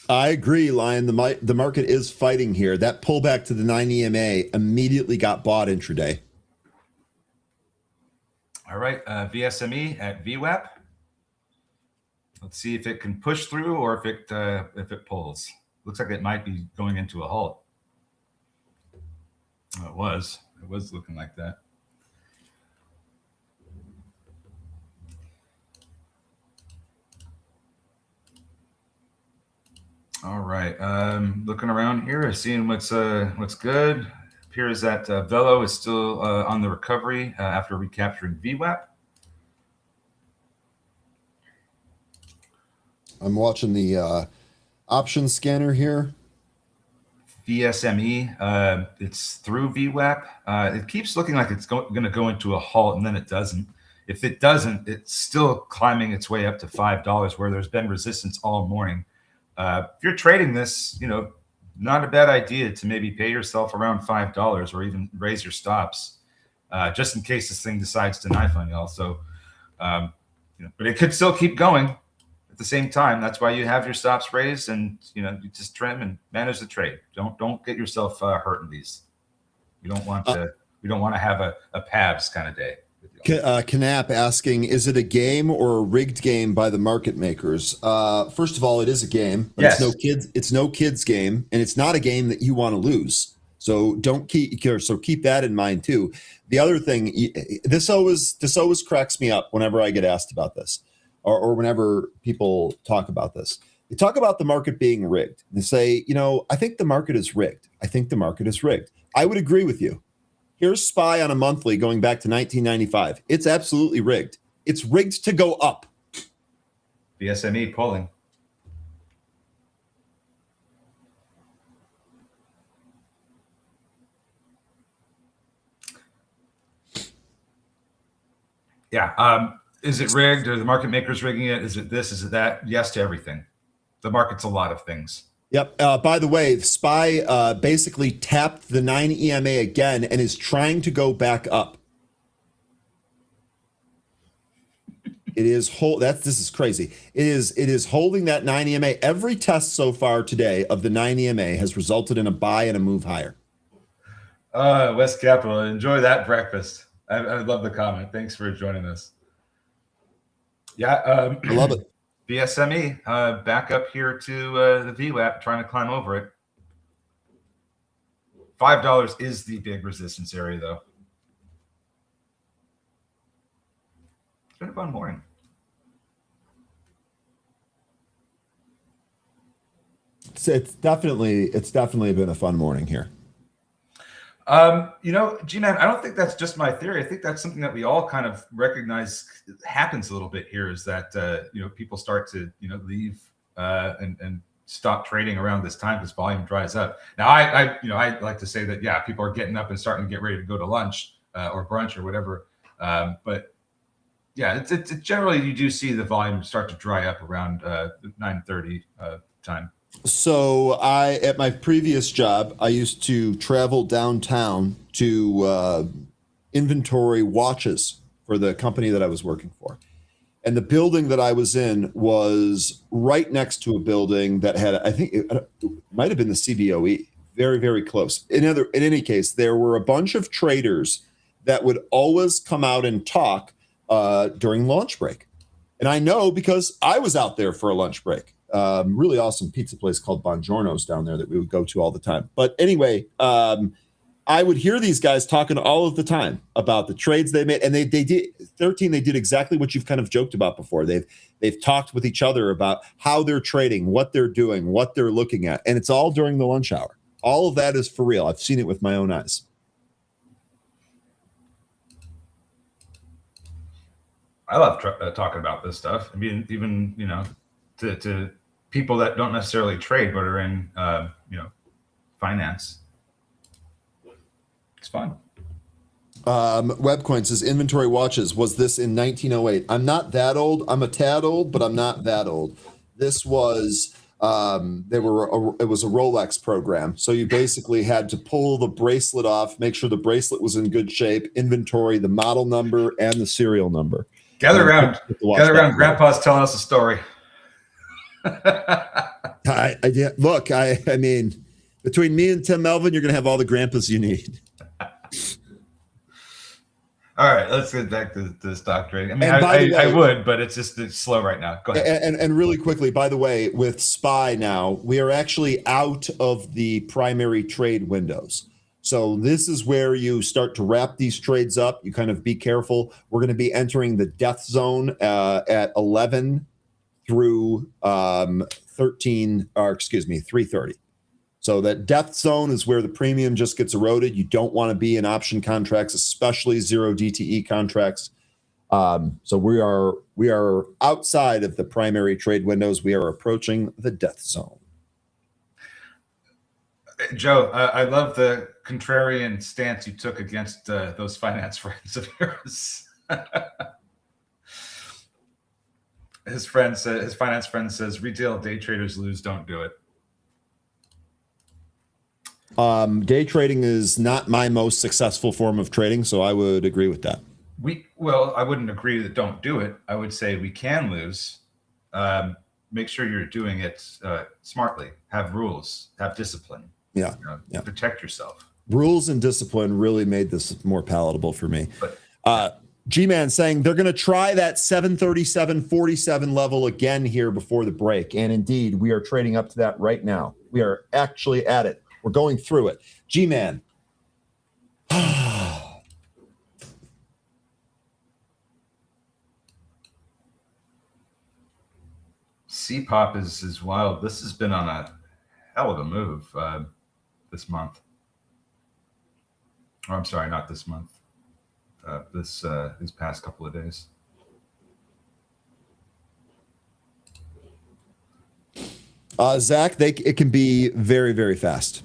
I agree, Lion. The market is fighting here. That pullback to the 9 EMA immediately got bought intraday. All right, VSME at VWAP. Let's see if it can push through or if it pulls. Looks like it might be going into a halt. Oh, it was looking like that. All right, looking around here, seeing what's good. Appears that Velo is still on the recovery after recapturing VWAP. I'm watching the option scanner here. VSME, it's through VWAP. It keeps looking like it's going to go into a halt, and then it doesn't. If it doesn't, it's still climbing its way up to $5, where there's been resistance all morning. If you're trading this, not a bad idea to maybe pay yourself around $5 or even raise your stops, just in case this thing decides to knife on y'all. So, but it could still keep going. At the same time, that's why you have your stops raised, and you just trim and manage the trade. Don't get yourself hurt in these. You don't want to have a PAVs kind of day. Canap asking, is it a game or a rigged game by the market makers? First of all, it is a game, but yes. It's no kids game, and it's not a game that you want to lose. So keep that in mind too. The other thing, this always cracks me up whenever I get asked about this. Or whenever people talk about this, they talk about the market being rigged. They say, I think the market is rigged. I think the market is rigged. I would agree with you. Here's SPY on a monthly going back to 1995. It's absolutely rigged. It's rigged to go up. VSME pulling. Yeah. Is it rigged? Are the market makers rigging it? Is it this? Is it that? Yes to everything. The market's a lot of things. Yep. By the way, SPY basically tapped the 9 EMA again and is trying to go back up. It is this is crazy. It is holding that 9 EMA. Every test so far today of the 9 EMA has resulted in a buy and a move higher. West Capital, enjoy that breakfast. I love the comment. Thanks for joining us. Yeah, I love it. BSME back up here to the VWAP, trying to climb over it. $5 is the big resistance area, though. It's been a fun morning. It's definitely been a fun morning here. G-Man, I don't think that's just my theory. I think that's something that we all kind of recognize happens a little bit here, is that, people start to, leave and stop trading around this time because volume dries up. Now, I like to say that, yeah, people are getting up and starting to get ready to go to lunch or brunch or whatever. But yeah, it's generally, you do see the volume start to dry up around 9:30 time. So at my previous job, I used to travel downtown to inventory watches for the company that I was working for. And the building that I was in was right next to a building that had, I think it might have been the CBOE, very, very close. In any case, there were a bunch of traders that would always come out and talk during lunch break. And I know because I was out there for a lunch break. Really awesome pizza place called Buongiorno's down there that we would go to all the time. But anyway, I would hear these guys talking all of the time about the trades they made, and they did 13. They did exactly what you've kind of joked about before. They've talked with each other about how they're trading, what they're doing, what they're looking at, and it's all during the lunch hour. All of that is for real. I've seen it with my own eyes. I love talking about this stuff. I mean, even to people that don't necessarily trade but are in finance. It's fun. Webcoin says inventory watches. Was this in 1908? I'm not that old. I'm a tad old, but I'm not that old. This was it was a Rolex program. So you basically had to pull the bracelet off, make sure the bracelet was in good shape, inventory, the model number, and the serial number. Gather around. Grandpa's telling us a story. I mean, between me and Tim Melvin, you're going to have all the grandpas you need. All right, let's get back to stock trading. I mean, I would, but it's slow right now. Go ahead. And really quickly, by the way, with SPY now, we are actually out of the primary trade windows. So this is where you start to wrap these trades up. You kind of be careful. We're going to be entering the death zone at 11 through 3:30. So that death zone is where the premium just gets eroded. You don't want to be in option contracts, especially 0 DTE contracts. So we are outside of the primary trade windows. We are approaching the death zone. Joe, I love the contrarian stance you took against those finance friends of yours. His finance friend says, retail day traders lose, don't do it. Day trading is not my most successful form of trading, so I would agree with that. I wouldn't agree that don't do it. I would say we can lose. Make sure you're doing it smartly. Have rules. Have discipline. Yeah. Protect yourself. Rules and discipline really made this more palatable for me. G-Man saying they're going to try that 737.47 level again here before the break. And indeed, we are trading up to that right now. We are actually at it. We're going through it. G-Man. CPOP is wild. This has been on a hell of a move this month. Or I'm sorry, not this month. These past couple of days. Zach, it can be very, very fast.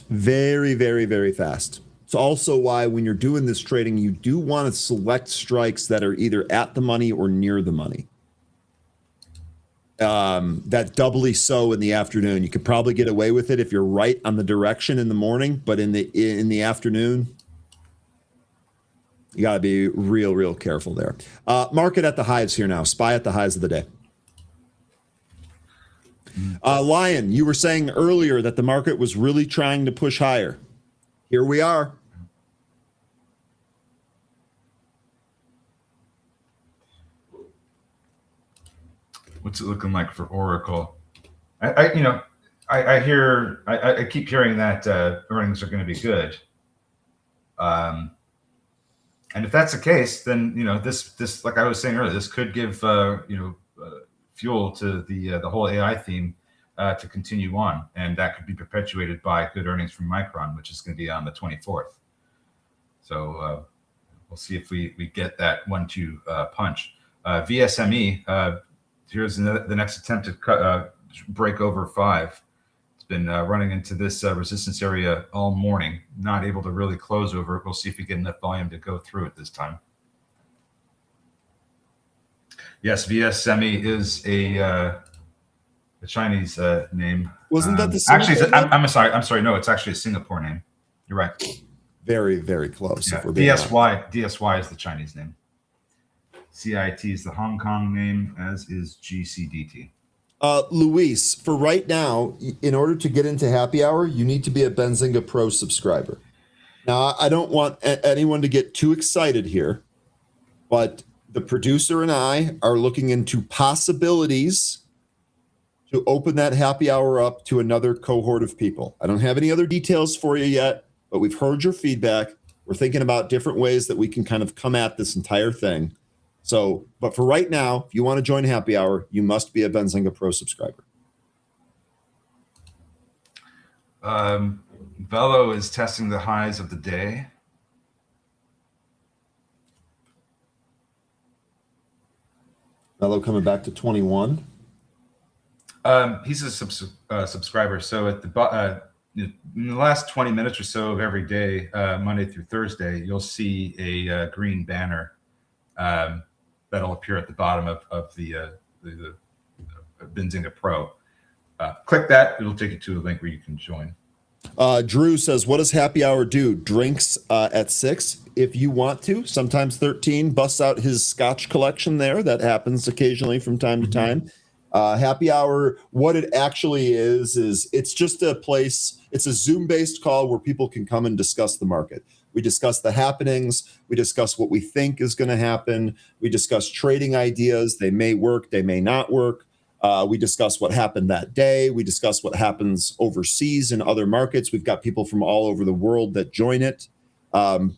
Very, very, very fast. It's also why when you're doing this trading, you do want to select strikes that are either at the money or near the money. That doubly so in the afternoon. You could probably get away with it if you're right on the direction in the morning, but in the afternoon, You got to be real careful there. Market at the highs here now. SPY at the highs of the day. Lion, you were saying earlier that the market was really trying to push higher. Here we are. What's it looking like for Oracle? I keep hearing that earnings are going to be good. And if that's the case, then this like I was saying earlier, this could give fuel to the whole AI theme to continue on, and that could be perpetuated by good earnings from Micron, which is going to be on the 24th. So we'll see if we get that 1-2 punch. VSME, here's the next attempt to break over 5. It's been running into this resistance area all morning, not able to really close over it. We'll see if we get enough volume to go through it this time. Yes, VSME is a Chinese name. Wasn't that the actually? Singapore name? I'm sorry. No, it's actually a Singapore name. You're right. Very close. Yeah. If we're being honest. DSY is the Chinese name. CIT is the Hong Kong name, as is GCDT. Luis, for right now, in order to get into happy hour, you need to be a Benzinga Pro subscriber. Now, I don't want anyone to get too excited here, but the producer and I are looking into possibilities to open that happy hour up to another cohort of people. I don't have any other details for you yet, but we've heard your feedback. We're thinking about different ways that we can kind of come at this entire thing. So, but for right now, if you want to join happy hour, you must be a Benzinga Pro subscriber. Velo is testing the highs of the day. Mello coming back to 21. He's a subscriber. So at the in the last 20 minutes or so of every day, Monday through Thursday, you'll see a green banner that'll appear at the bottom of the Benzinga Pro. Click that; it'll take you to a link where you can join. Drew says, "What does happy hour do? Drinks at 6 if you want to. Sometimes 13 busts out his Scotch collection there. That happens occasionally from time to time." Happy hour, what it actually is it's just a place. It's a Zoom-based call where people can come and discuss the market. We discuss the happenings. We discuss what we think is going to happen. We discuss trading ideas. They may work. They may not work. We discuss what happened that day. We discuss what happens overseas in other markets. We've got people from all over the world that join it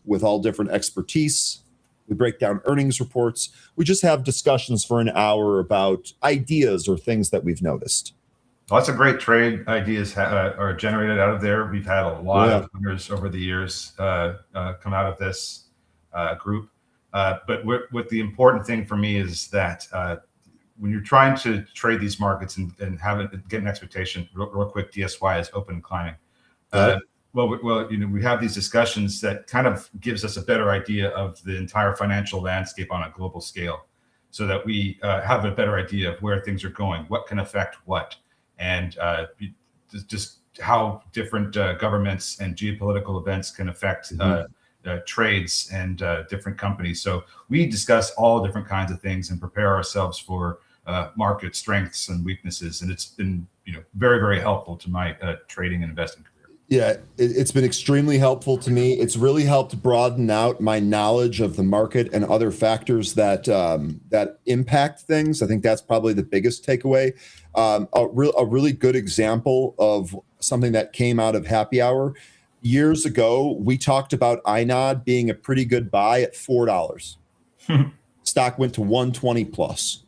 with all different expertise. We break down earnings reports. We just have discussions for an hour about ideas or things that we've noticed. Lots of great trade ideas are generated out of there. We've had a lot of winners over the years come out of this group. But what the important thing for me is that when you're trying to trade these markets and get an expectation, real quick, DSY is open and climbing. Well, we have these discussions that kind of gives us a better idea of the entire financial landscape on a global scale, so that we have a better idea of where things are going, what can affect what, and just how different governments and geopolitical events can affect trades and different companies. So we discuss all different kinds of things and prepare ourselves for market strengths and weaknesses, and it's been very, very helpful to my trading and investing career. Yeah, it's been extremely helpful to me. It's really helped broaden out my knowledge of the market and other factors that that impact things. I think that's probably the biggest takeaway. A really good example of something that came out of happy hour. Years ago, we talked about INOD being a pretty good buy at $4. Stock went to 120 plus.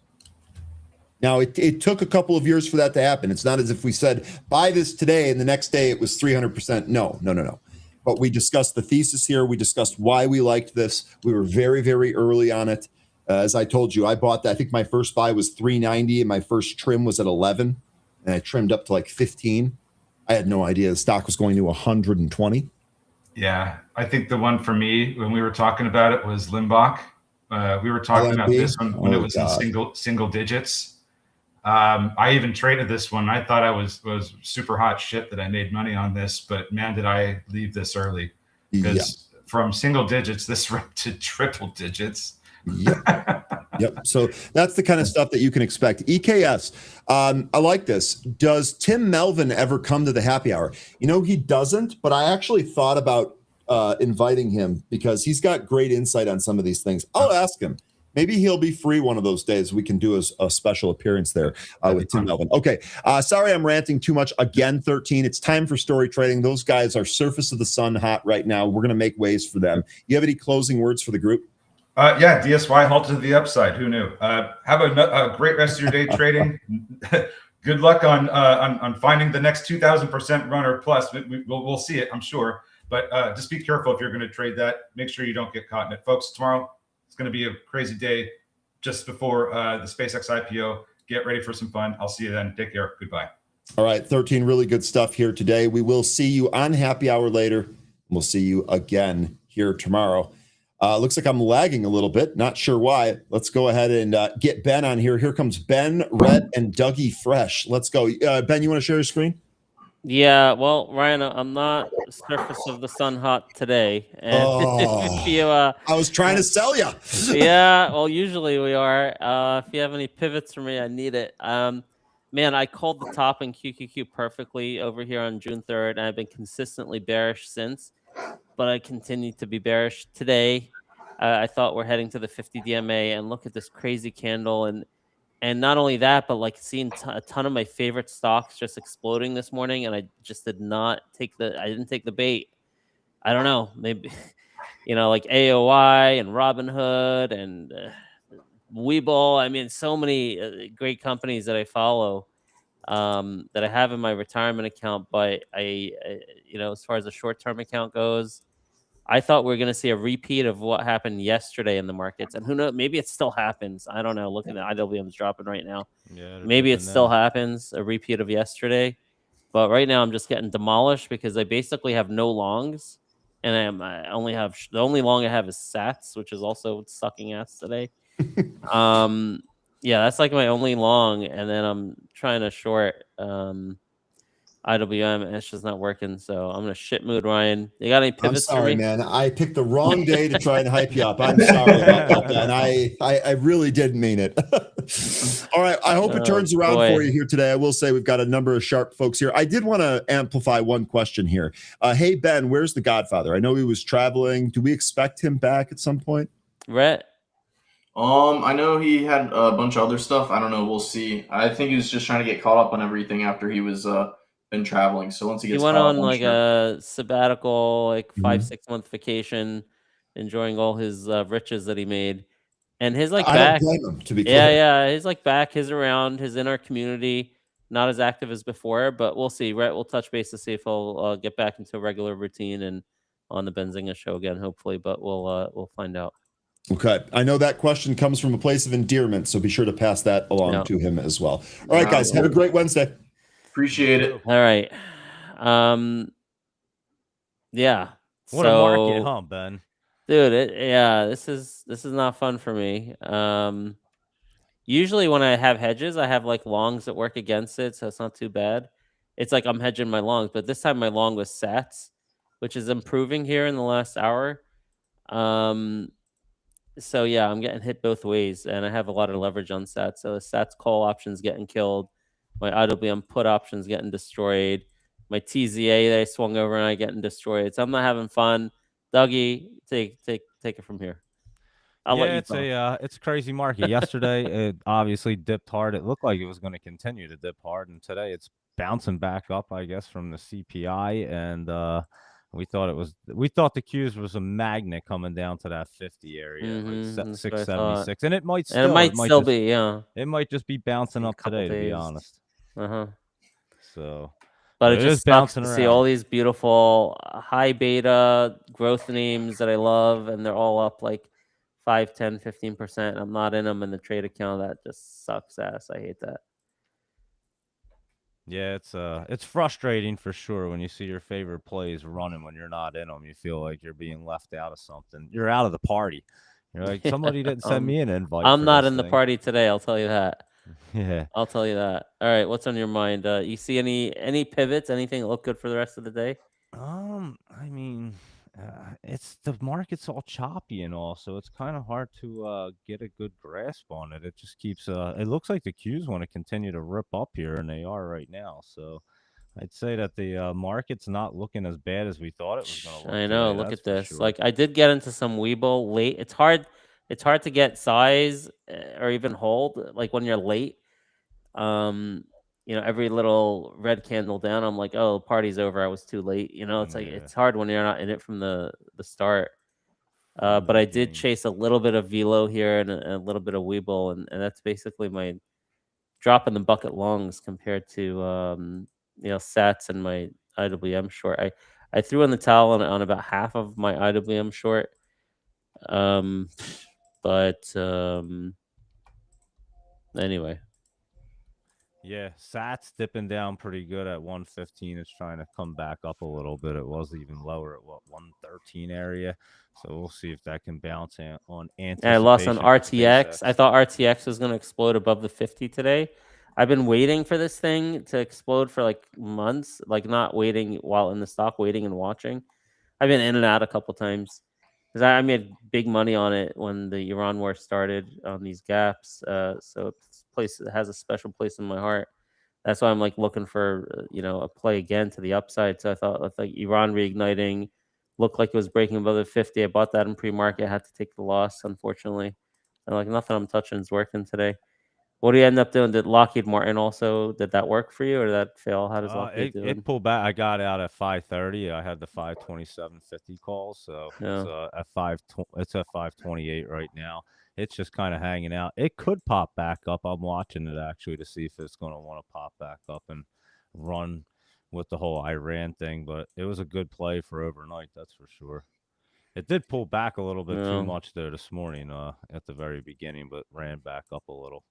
Now, it took a couple of years for that to happen. It's not as if we said, buy this today, and the next day it was 300%. No. But we discussed the thesis here. We discussed why we liked this. We were very, very early on it. As I told you, I bought that. I think my first buy was 390, and my first trim was at 11, and I trimmed up to like 15. I had no idea the stock was going to 120. Yeah, I think the one for me when we were talking about it was Limbach. We were talking about this one when it was in single digits. I even traded this one. I thought I was super hot shit that I made money on this, but man, did I leave this early, because from single digits this rep to triple digits. Yep. So that's the kind of stuff that you can expect. EKS. I like this. Does Tim Melvin ever come to the happy hour? He doesn't, but I actually thought about inviting him because he's got great insight on some of these things. I'll ask him. Maybe he'll be free one of those days. We can do a special appearance there with Tim Melvin. Okay. Sorry, I'm ranting too much. Again, 13. It's time for story trading. Those guys are surface of the sun hot right now. We're going to make ways for them. You have any closing words for the group? Yeah, DSY halted to the upside. Who knew? Have a great rest of your day trading. Good luck on finding the next 2,000% runner plus. We'll see it, I'm sure. But just be careful if you're going to trade that. Make sure you don't get caught in it, folks. Tomorrow it's going to be a crazy day just before the SpaceX IPO. Get ready for some fun. I'll see you then. Take care. Goodbye. All right, 13. Really good stuff here today. We will see you on Happy Hour later. We'll see you again here tomorrow. Looks like I'm lagging a little bit. Not sure why. Let's go ahead and get Ben on here. Here comes Ben, Red, and Dougie Fresh. Let's go. Ben, you want to share your screen? Yeah, well, Ryan, I'm not surface of the sun hot today. And if you, I was trying to sell you. yeah, well, usually we are. If you have any pivots for me, I need it. Man, I called the top in QQQ perfectly over here on June 3rd, and I've been consistently bearish since. But I continue to be bearish today. I thought we're heading to the 50 DMA, and look at this crazy candle, and not only that, but like seeing a ton of my favorite stocks just exploding this morning, and I just didn't take the bait. I don't know, maybe like AOI and Robinhood and Webull. I mean, so many great companies that I follow that I have in my retirement account, but I as far as the short-term account goes, I thought we were going to see a repeat of what happened yesterday in the markets. And who knows, maybe it still happens. I don't know. Look at the IWM's dropping right now. Yeah, maybe it still happens, a repeat of yesterday. But right now I'm just getting demolished because I basically have no longs. And the only long I have is Sats, which is also sucking ass today. Yeah, that's like my only long. And then I'm trying to short IWM, and it's just not working. So I'm in a shit mood, Ryan. You got any pivots I'm sorry, for me? man. I picked the wrong day to try and hype you up. I'm sorry about that, Ben. I really didn't mean it. All right. I hope it turns around for you here today. I will say we've got a number of sharp folks here. I did want to amplify one question here. Hey, Ben, where's the Godfather? I know he was traveling. Do we expect him back at some point? Rhett? I know he had a bunch of other stuff. I don't know. We'll see. I think he was just trying to get caught up on everything after he was been traveling. So once he gets went caught on up, like a sabbatical, like 5-6 month vacation, enjoying all his riches that he made, and his like I back. don't blame him, to be clear. Yeah, he's like back. He's around. He's in our community. Not as active as before, but we'll see. Rhett, we'll touch base to see if he'll get back into a regular routine and on the Benzinga show again, hopefully. But we'll find out. Okay. I know that question comes from a place of endearment, so be sure to pass that along to him as well. All right, guys. Have a great Wednesday. Appreciate it. All right. Yeah. What a market, huh, Ben? Dude, this is not fun for me. Usually when I have hedges, I have like longs that work against it, so it's not too bad. It's like I'm hedging my longs, but this time my long was Sats, which is improving here in the last hour. So yeah, I'm getting hit both ways, and I have a lot of leverage on Sats. So the Sats call options getting killed, my IWM put options getting destroyed, my TZA that I swung over and I getting destroyed. So I'm not having fun. Dougie, take it from here. It's a crazy market. Yesterday, it obviously dipped hard. It looked like it was going to continue to dip hard, and today it's bouncing back up, I guess, from the CPI, and we thought the Qs was a magnet coming down to that 50 area, like 676, and it might still be, yeah. It might just be bouncing up today, to be honest. So, but it just sucks to see all these beautiful high beta growth names that I love, and they're all up like 5, 10, 15%. I'm not in them in the trade account. That just sucks ass. I hate that. Yeah, it's frustrating for sure when you see your favorite plays running when you're not in them. You feel like you're being left out of something. You're out of the party. You're like, somebody didn't send me an invite. I'm not in the party today. I'll tell you that. Yeah, I'll tell you that. All right, what's on your mind? You see any pivots? Anything that look good for the rest of the day? I mean, it's the market's all choppy and all, so it's kind of hard to get a good grasp on it. It just keeps it looks like the Qs want to continue to rip up here, and they are right now. So I'd say that the market's not looking as bad as we thought it was going to look I know. today. Look That's at for this. sure. Like I did get into some Weeble late. It's hard. It's hard to get size or even hold. Like when you're late, um, every little red candle down, I'm like, oh, party's over. I was too late. It's like Yeah, it's hard when you're not in it from the start. from the But I did beginning. chase a little bit of Velo here and a little bit of Weeble, and that's basically my drop in the bucket longs compared to Sats and my IWM short. I threw in the towel on about half of my IWM short. But anyway. Yeah, Sats dipping down pretty good at 115. It's trying to come back up a little bit. It was even lower at 113 area. So we'll see if that can bounce on anticipation. I lost on for RTX. SpaceX. I thought RTX was going to explode above the 50 today. I've been waiting for this thing to explode for like months, like not waiting while in the stock, waiting and watching. I've been in and out a couple times because I made big money on it when the Iran war started on these gaps. So it has a special place in my heart. That's why I'm like looking for a play again to the upside. So I thought with like Iran reigniting, looked like it was breaking above the 50. I bought that in pre-market. Had to take the loss, unfortunately. And like nothing I'm touching is working today. What do you end up doing? Did Lockheed Martin also, did that work for you or did that fail? How does Lockheed do? It pulled back. I got out at 5:30. I had the 527.50 call, so Yeah. it's at 528 right now. It's just kind of hanging out. It could pop back up. I'm watching it actually to see if it's going to want to pop back up and run with the whole Iran thing. But it was a good play for overnight, that's for sure. It did pull back a little bit too much there this morning at the very beginning, but ran back up a little.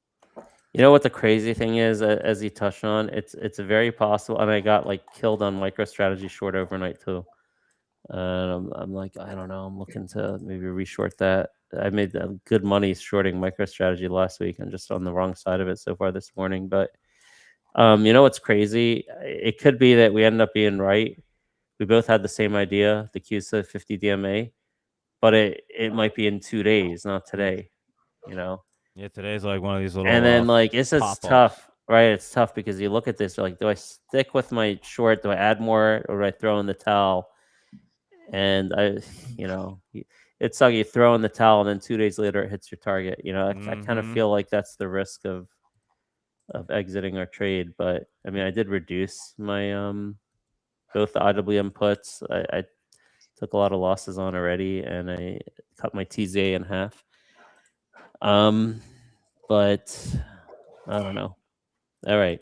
You know what the crazy thing is, as he touched on, it's very possible, and I got like killed on MicroStrategy short overnight too. And I'm like, I don't know, I'm looking to maybe reshort that. I made good money shorting MicroStrategy last week. I'm just on the wrong side of it so far this morning. But you know what's crazy? It could be that we end up being right. We both had the same idea, the QSA 50 DMA, but it might be in 2 days, not today. Yeah, today's like one of these little. And then like it's pop-ups. tough, right? It's tough because you look at this, you're like, do I stick with my short? Do I add more, or do I throw in the towel? And it's like you throw in the towel, and then 2 days later it hits your target. I kind of feel like that's the risk of exiting our trade. But I mean, I did reduce my both the IWM puts. I took a lot of losses on already, and I cut my TZA in half. But I don't know. All right.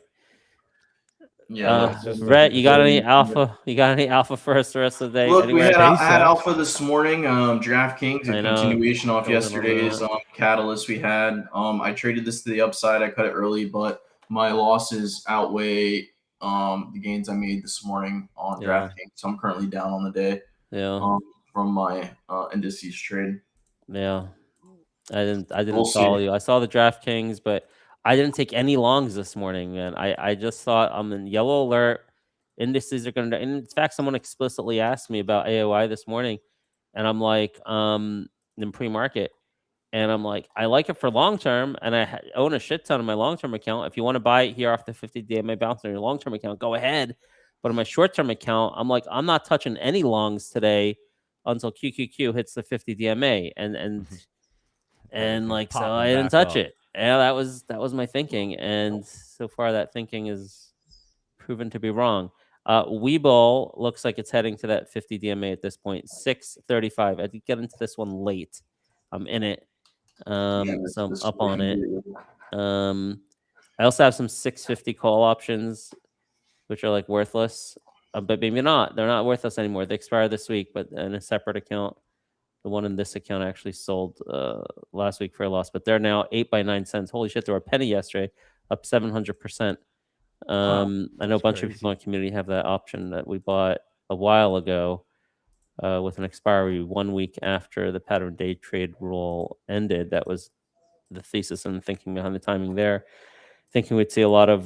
Yeah. Rhett, you got any alpha? You got any alpha for us the rest of the day? Look, Anywhere? I had alpha this morning. DraftKings, I a know. continuation off Building on yesterday's that. catalyst we had. I traded this to the upside. I cut it early, but my losses outweigh the gains I made this morning on Yeah. DraftKings. So I'm currently down on the day. Yeah. From my indices trade. Yeah. I didn't We'll follow see. you. I saw the DraftKings, but I didn't take any longs this morning, man. I just thought I'm in yellow alert. Indices are going to. In fact, someone explicitly asked me about AOI this morning, and I'm like, in pre-market, and I'm like, I like it for long term, and I own a shit ton of my long term account. If you want to buy it here off the 50 DMA bounce on your long term account, go ahead. But on my short term account, I'm like, I'm not touching any longs today until QQQ hits the 50 DMA, and like so I didn't touch it. Yeah, that was my thinking, and so far that thinking is proven to be wrong. Webull looks like it's heading to that 50 DMA at this point, 635. I did get into this one late. I'm in it, so I'm up on it. I also have some 650 call options, which are like worthless, but maybe not. They're not worthless anymore. They expire this week, but in a separate account. The one in this account actually sold last week for a loss, but they're now 8 by 9 cents. Holy shit, they were a penny yesterday, up 700%. I know a bunch of people in the community have that option that we bought a while ago with an expiry 1 week after the pattern day trade rule ended. That was the thesis and thinking behind the timing there. Thinking we'd see a lot of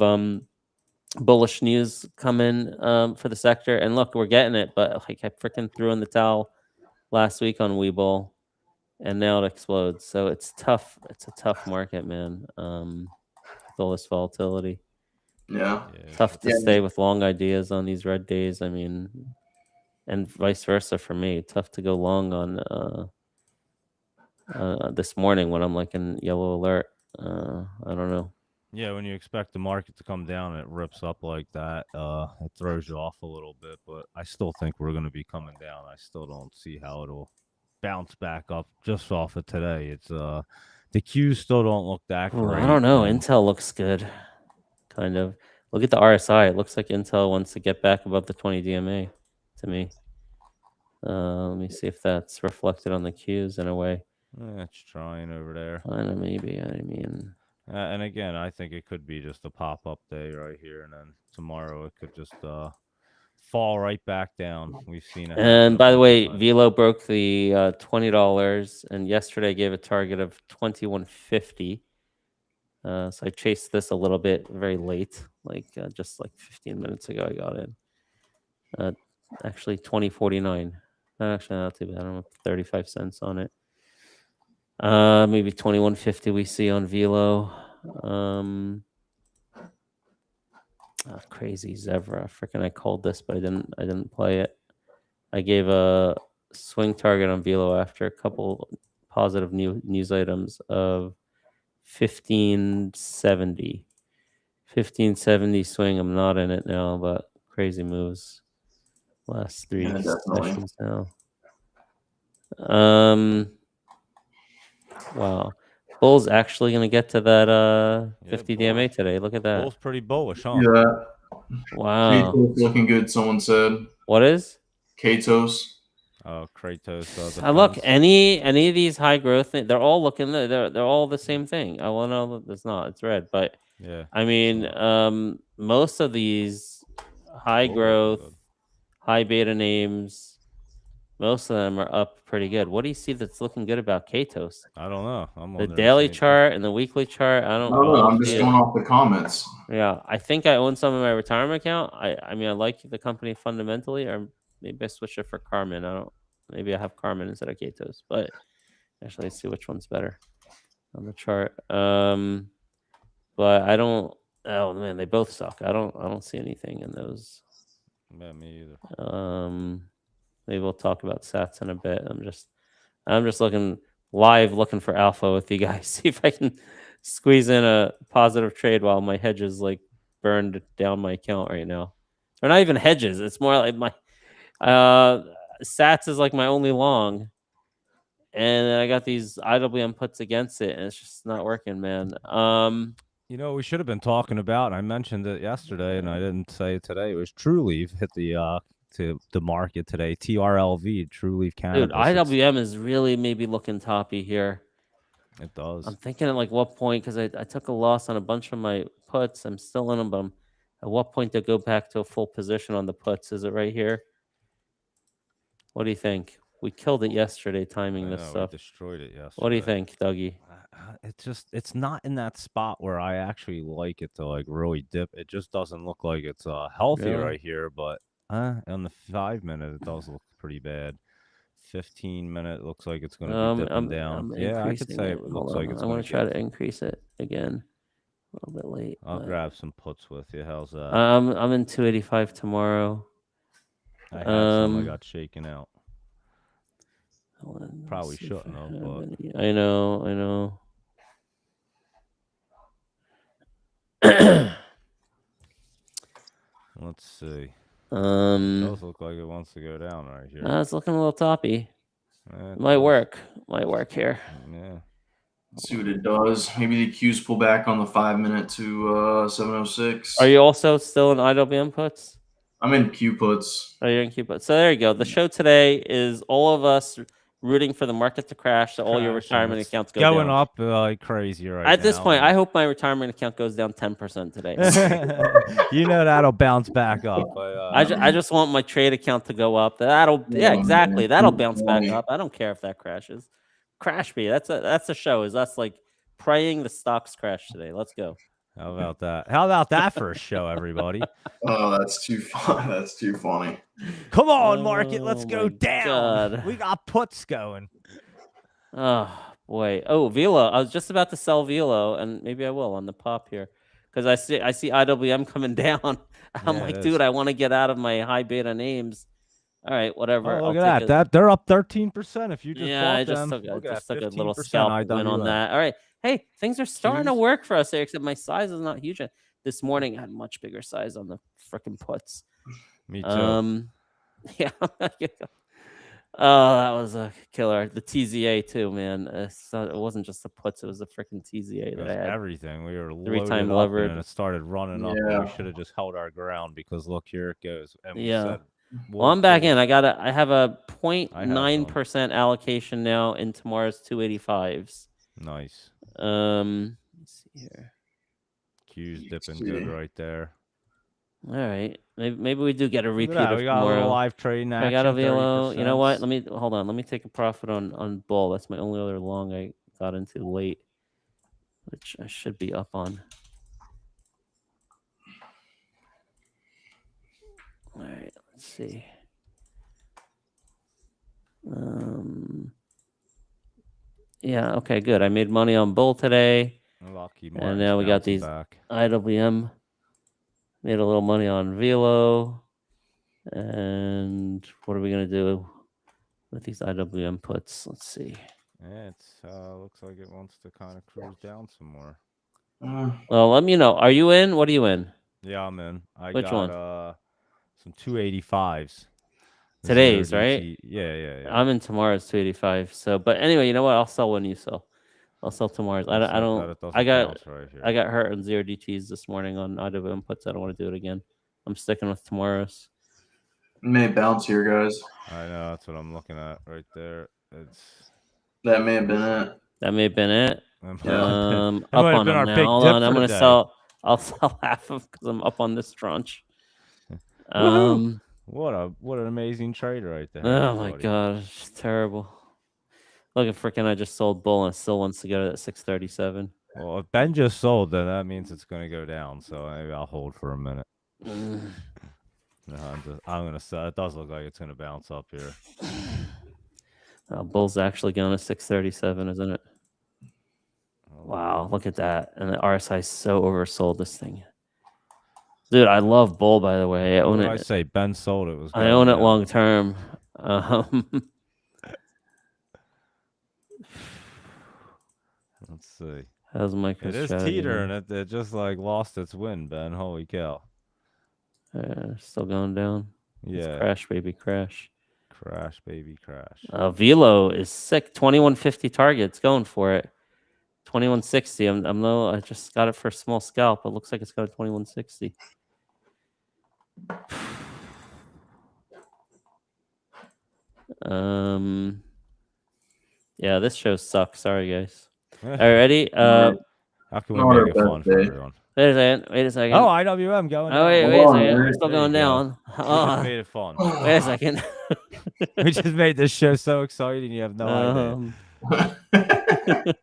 bullish news come in for the sector. And look, we're getting it, but like I freaking threw in the towel last week on Webull, and now it explodes. So it's tough. It's a tough market, man. With all this volatility, Yeah. tough to Yeah. stay with long ideas on these red days. I mean, and vice versa for me. Tough to go long on this morning when I'm like in yellow alert. I don't know. Yeah, when you expect the market to come down and it rips up like that, it throws you off a little bit. But I still think we're going to be coming down. I still don't see how it'll bounce back up just off of today. It's the Qs still don't look that Ooh, great. I don't know. and- Intel looks good, kind of. Look at the RSI. It looks like Intel wants to get back above the 20 DMA to me. Let me see if that's reflected on the Qs in a way. It's trying over there. I don't know, maybe. I mean, And again, I think it could be just a pop-up day right here, and then tomorrow it could just fall right back down. We've seen it. and by the way, times. Velo broke the $20, and yesterday gave a target of 21.50. So I chased this a little bit very late, like just like 15 minutes ago. I got in. Actually, 20.49. Actually, not too bad. I don't know, 35 cents on it. Maybe 21.50 we see on Velo. Crazy Zebra. Freaking, I called this, but I didn't play it. I gave a swing target on Velo after a couple positive news items of 1570. 1570 swing. I'm not in it now, but crazy moves. Last three sessions now. Wow. Bull's actually going to get to that 50 DMA today. Look at that. Bull's pretty bullish, huh? Yeah. Wow. Kratos looking good, someone said. What is? Kratos. Oh, Kratos. Look, any of these high growth things, they're all looking. They're all the same thing. I will know that it's not. It's red, but yeah. I mean, most of these high growth, high beta names, most of them are up pretty good. What do you see that's looking good about Kratos? I don't know. I'm The daily chart and the weekly chart. I don't know. I'm just going off the comments. Yeah, I think I own some in my retirement account. I mean, I like the company fundamentally, or maybe I switch it for Carmen. Maybe I have Carmen instead of Kratos. But actually, let's see which one's better on the chart. But I don't. Oh man, they both suck. I don't see anything in those. Yeah, me either. Maybe we'll talk about Sats in a bit. I'm just looking for alpha with you guys. See if I can squeeze in a positive trade while my hedges like burned down my account right now. Or not even hedges. It's more like my Sats is like my only long. And I got these IWM puts against it, and it's just not working, man. You know, we should have been talking about, I mentioned it yesterday, and I didn't say it today. It was TrueLeaf hit the market today. TRLV, TrueLeaf Cannabis. Dude, IWM is really maybe looking toppy here. It does. I'm thinking at like what point, because I took a loss on a bunch of my puts. I'm still in them, but at what point to go back to a full position on the puts? Is it right here? What do you think? We killed it yesterday timing this stuff. We destroyed it yesterday. What do you think, Dougie? It's not in that spot where I actually like it to like really dip. It just doesn't look like it's healthy right here, but on the 5 minute it does look pretty bad. 15 minute looks like it's going to be dipping down. Yeah, I could say it looks like it's going to. I want to try to increase it again. A little bit late. I'll grab some puts with you. How's that? I'm in 285 tomorrow. I had some. I got shaken out. Probably shouldn't have, but I know. Let's see. It does look like it wants to go down right here. It's looking a little toppy. Might work here. Yeah. Let's see what it does. Maybe the Qs pull back on the 5 minute to 706. Are you also still in IWM puts? I'm in Q puts. Oh, you're in Q puts. So there you go. The show today is all of us rooting for the market to crash, so all your retirement accounts go going down. up like crazy right now. At this point, I hope my retirement account goes down 10% today. You know that'll bounce back up. But, I just want my trade account to go up. Exactly. That'll bounce back up. I don't care if that crashes. Crash me. That's a show. Is us like praying the stocks crash today. Let's go. How about that? How about that for a show, everybody? Oh, that's too fun. That's too funny. Come on, market. Let's Oh go my down. God. We got puts going. Oh boy. Oh, Velo. I was just about to sell Velo, and maybe I will on the pop here, because I see IWM coming down. I'm Yeah, like, it dude, is. I want to get out of my high beta names. All right, whatever. Oh, I'll look take at it. that. They're up 13% if you just Yeah, I bought just them. took Look at a that, little 15% scalp win on IWM. that. All right. Hey, things are starting to Qs. work for us here, except my size is not huge. This morning I had much bigger size on the freaking puts. Me too. Yeah. Oh, that was a killer. The TZA too, man. It wasn't just the puts; it was the freaking TZA It that was I had. everything. We were 3-time loaded up, levered. and then it started running up, and Yeah. we should have just held our ground because look, here it goes. And we Yeah. said, Well, I'm back in. pull. I have a I have some. 0.9% allocation now in tomorrow's 285s. Nice. Let's see here. Q's dipping good right there. All right, maybe we do get a Look repeat at that. of We got a tomorrow. little live trading action. I got a Velo. 30%. You know what? Hold on. Let me take a profit on Bull. That's my only other long I got into late, which I should be up on. All right, let's see. Yeah, okay, good. I made money on Bull today. Lucky And now we got these back. IWM. Made a little money on Velo. And what are we going to do with these IWM puts? Let's see. Yeah, it's looks like it wants to kind of cruise down some more. Well, let me know. Are you in? What are you in? Yeah, I'm in. Which got one? Some 285s. Today's, 0DT. right? Yeah. I'm in tomorrow's 285. So, but anyway, you know what? I'll sell when you sell. I'll sell tomorrow's. I got hurt on 0DTs this morning on IWM puts. I don't want to do it again. I'm sticking with tomorrow's. It may bounce here, guys. I know, that's what I'm looking at right there. That may have been it. That may have been it. Yeah. Up on them now. Hold on, I'm gonna sell. I'll sell half of because I'm up on this tranche. What an amazing trade right there. Oh my god, it's terrible. Look at freaking! I just sold Bull and it still wants to go to that 637. Well, if Ben just sold, then that means it's going to go down. So maybe I'll hold for a minute. No, I'm going to sell. It does look like it's going to bounce up here. Bull's actually going to 637, isn't it? Wow, look at that. And the RSI so oversold this thing. Dude, I love Bull, by the way. I own it. I say Ben sold it. I own it long term. Let's see. How's MicroStrategy? It is teetering. It just like lost its wind, Ben. Holy cow. Still going down. Yeah. It's crash, baby, crash. Crash, baby, crash. Velo is sick. 2150 target. It's going for it. 2160. I just got it for a small scalp. It looks like it's got a 2160. Yeah, this show sucks. Sorry, guys. All right, ready? How can we make it fun for everyone? Wait a second. Oh, IWM going down. Wait a second. We're still going down. We just made it fun. Wait a second. We just made this show so exciting. You have no idea.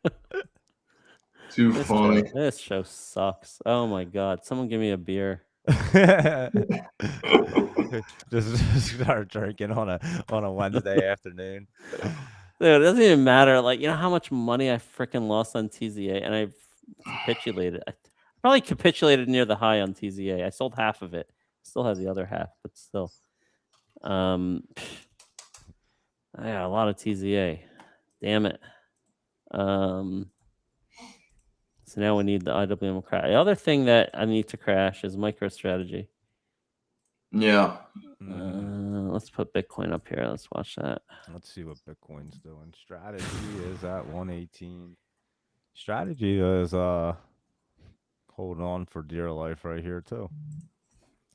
Too funny. This show sucks. Oh my god! Someone give me a beer. just start drinking on a Wednesday afternoon. Dude, it doesn't even matter. Like, you know how much money I freaking lost on TZA, and I capitulated. I probably capitulated near the high on TZA. I sold half of it. Still have the other half, but still. I got a lot of TZA. Damn it. So now we need the IWM crash. The other thing that I need to crash is MicroStrategy. Yeah. Let's put Bitcoin up here. Let's watch that. Let's see what Bitcoin's doing. Strategy is at 118. Strategy is holding on for dear life right here too.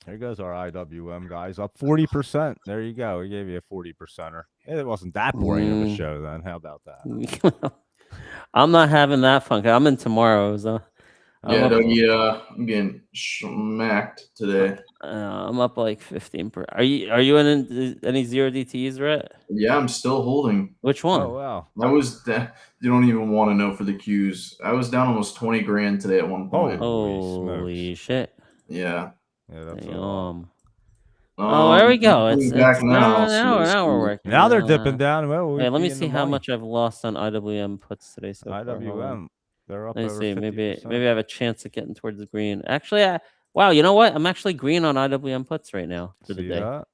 There goes our IWM guys, up 40%. There you go. We gave you a 40%er. It wasn't that boring of a show then. How about that? I'm not having that fun. I'm in tomorrow's. Yeah, up, Dougie, I'm getting smacked today. I'm up like 15%. Are you in any 0DTs, Rhett? Yeah, I'm still holding. Which one? Oh wow. You don't even want to know for the Qs. I was down almost 20 grand today at one point. Holy shit. Yeah. Yeah, that's a lot. Oh, there we go. I'm It's back now. now we're working. Now they're dipping down. Well, Wait, let me see how much I've lost on IWM puts today so far. IWM. They're up Let me over see. 50%. Maybe I have a chance of getting towards the green. Actually, wow. You know what? I'm actually green on IWM puts right now for the See day. that?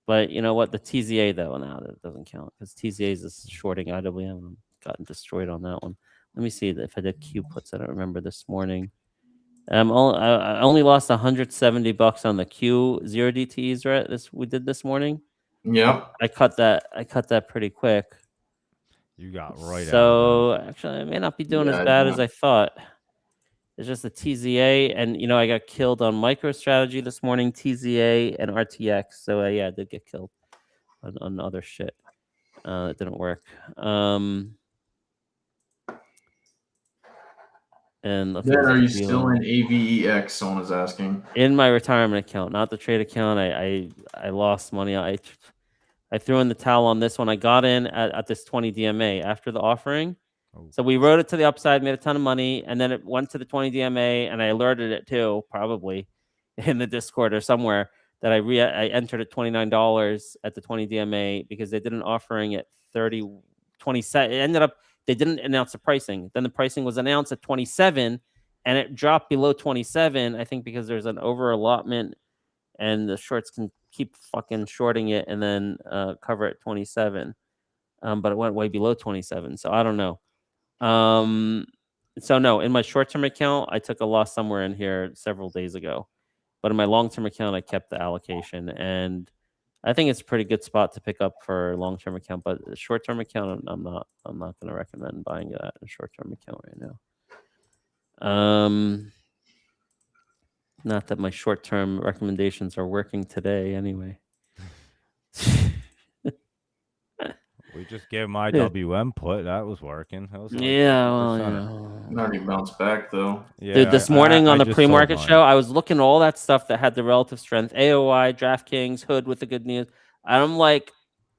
But you know what? The TZA though, now that doesn't count because TZA is shorting IWM. I'm gotten destroyed on that one. Let me see if I did Q puts. I don't remember this morning. I only lost $170 on the Q 0DTs. Right, we did this morning. Yep. I cut that pretty quick. You got right out. So actually, I may not be doing as bad as I thought. It's just the TZA, and I got killed on MicroStrategy this morning, TZA and RTX. So yeah, I did get killed on other shit. It didn't work. And Ben, are you still in AVEX? Someone is asking. In my retirement account, not the trade account. I lost money. I threw in the towel on this one. I got in at this 20 DMA after the offering. So we rode it to the upside, made a ton of money, and then it went to the 20 DMA, and I alerted it too, probably in the Discord or somewhere, that I entered at $29 at the 20 DMA because they did an offering at 27. It ended up, they didn't announce the pricing. Then the pricing was announced at 27, and it dropped below 27, I think because there's an over allotment, and the shorts can keep fucking shorting it and then cover at 27. But it went way below 27, so I don't know. So no, in my short-term account, I took a loss somewhere in here several days ago. But in my long-term account, I kept the allocation, and I think it's a pretty good spot to pick up for long-term account. But the short-term account, I'm not going to recommend buying that in a short-term account right now. Not that my short-term recommendations are working today, anyway. We just gave my WM put. That was working. That was like Not even bounced back though. Yeah, dude, this morning on the just pre-market sold show, I was looking at all that stuff that had the relative strength. AOI, DraftKings, Hood with the good news. I'm like,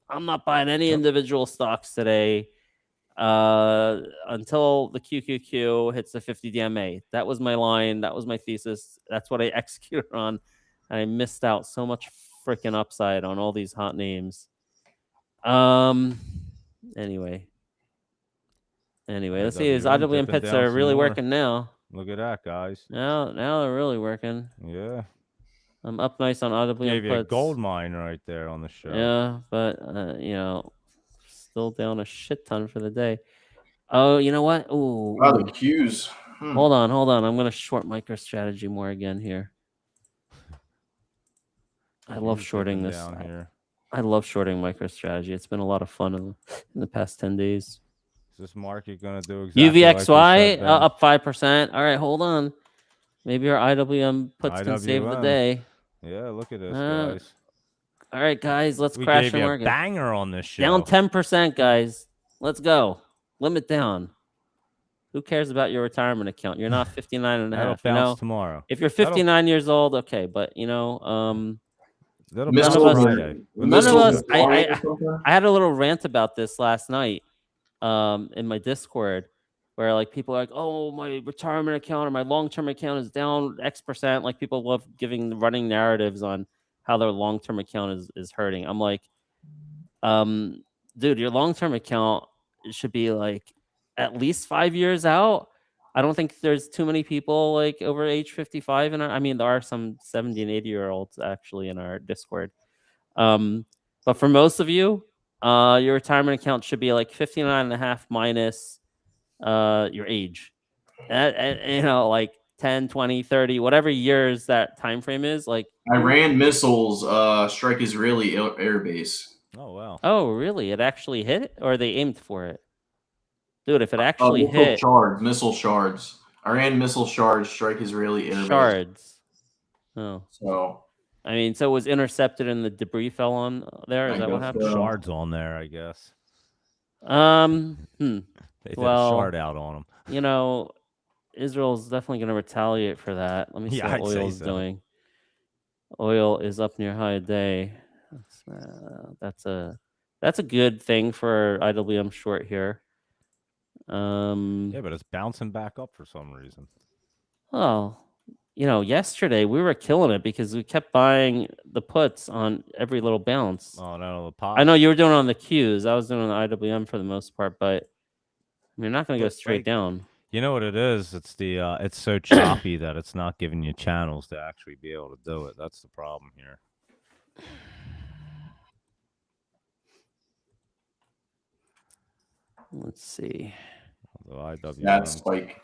I'm not buying any individual stocks today until the QQQ hits the 50 DMA. That was my line. That was my thesis. That's what I executed on. And I missed out so much freaking upside on all these hot names. Anyway, let's see. These IWM pits are really working now. Look at that, guys. Now they're really working. Yeah. I'm up nice on IWM Gave you a puts. gold mine right there on the show. Yeah, but still down a shit ton for the day. Oh, you know what? Ooh, wow, the Qs. Hold on. I'm gonna short MicroStrategy more again here. I love shorting this. Down here. I love shorting MicroStrategy. It's been a lot of fun in the past 10 days. Is this market going to do exactly UVXY up 5%. All right, hold on. Maybe our IWM puts can save the day. Yeah, look at this, guys. All right, guys, let's we crash gave the you market. A banger on this show. Down 10%, guys. Let's go. Limit down. Who cares about your retirement account? You're not 59 and a half. That'll bounce tomorrow. If you're 59 years old, okay, but That'll none of us. I had a little rant about this last night in my Discord, where like people are like, "Oh, my retirement account or my long-term account is down X%." Like people love giving running narratives on how their long-term account is hurting. I'm like, dude, your long-term account should be like at least 5 years out. I don't think there's too many people like over age 55 in our, I mean, there are some 70 and 80-year-olds actually in our Discord. But for most of you, your retirement account should be like 59 and a half minus your age. And like 10, 20, 30, whatever years that time frame is. Like Iran missiles strike Israeli air base. Oh, wow. Oh, really? It actually hit it? Or they aimed for it? Dude, if it actually hit... Missile shards. Iran missile shards strike Israeli air base. Shards. Oh. So... I mean, so it was intercepted and the debris fell on there? Is that what happened? Shards on there, I guess. They did a shard out on them. Israel's definitely going to retaliate for that. Let me see Yeah, how I'd say oil's so. doing. Oil is up near high day. That's a good thing for IWM short here. Yeah, but it's bouncing back up for some reason. Oh, yesterday we were killing it because we kept buying the puts on every little bounce. Oh no, the pop. I know you were doing it on the Qs. I was doing it on the IWM for the most part, but you're not going to go straight down. You know what it is? It's the it's so choppy that it's not giving you channels to actually be able to do it. That's the problem here. Let's see. The IWM. That's spike.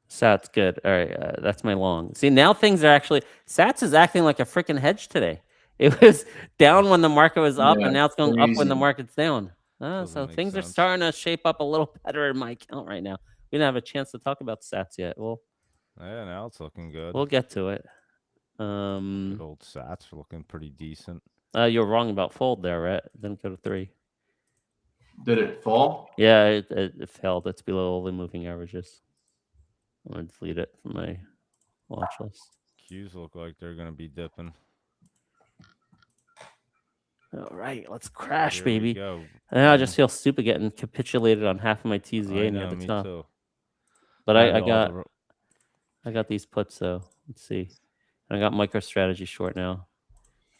Sats good. All right, that's my long. See, now things are actually Sats is acting like a freaking hedge today. It was down when the market was up, and now it's going up when the crazy. market's down. Doesn't So make things are sense. starting to shape up a little better in my account right now. We didn't have a chance to talk about Sats yet. Well, Yeah, now it's looking good. we'll get to it. Good old Sats are looking pretty decent. You're wrong about fold there, right? It didn't go to 3. Did it fall? Yeah, it failed. It's below all the moving averages. I'm gonna delete it from my watch list. Qs look like they're gonna be dipping. All right, let's crash, Here baby. we go. And I just feel stupid getting capitulated on half of my TZA near the me top. too. But I All the got these puts though. Let's see. I got MicroStrategy short now.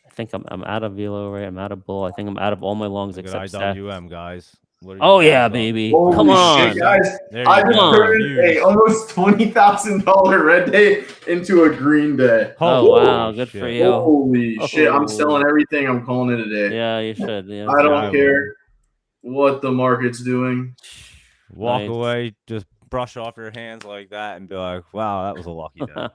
I think I'm out of Velo, right? I'm out of Bull. I think I'm out of all my longs look except at Stats. IWM, guys. What are you Oh guys yeah, up? baby! Holy Come on, shit, guys! There you I just go. turned a Huge. almost $20,000 red day into a green day. Oh wow, Holy good for shit. you. Holy shit! I'm Oh. selling everything. I'm calling it a day. Yeah, you should. Yeah, I Yeah, don't I care what the market's doing. Walk Nice. away, just brush off your hands like that, and be like, "Wow, that was a lucky day."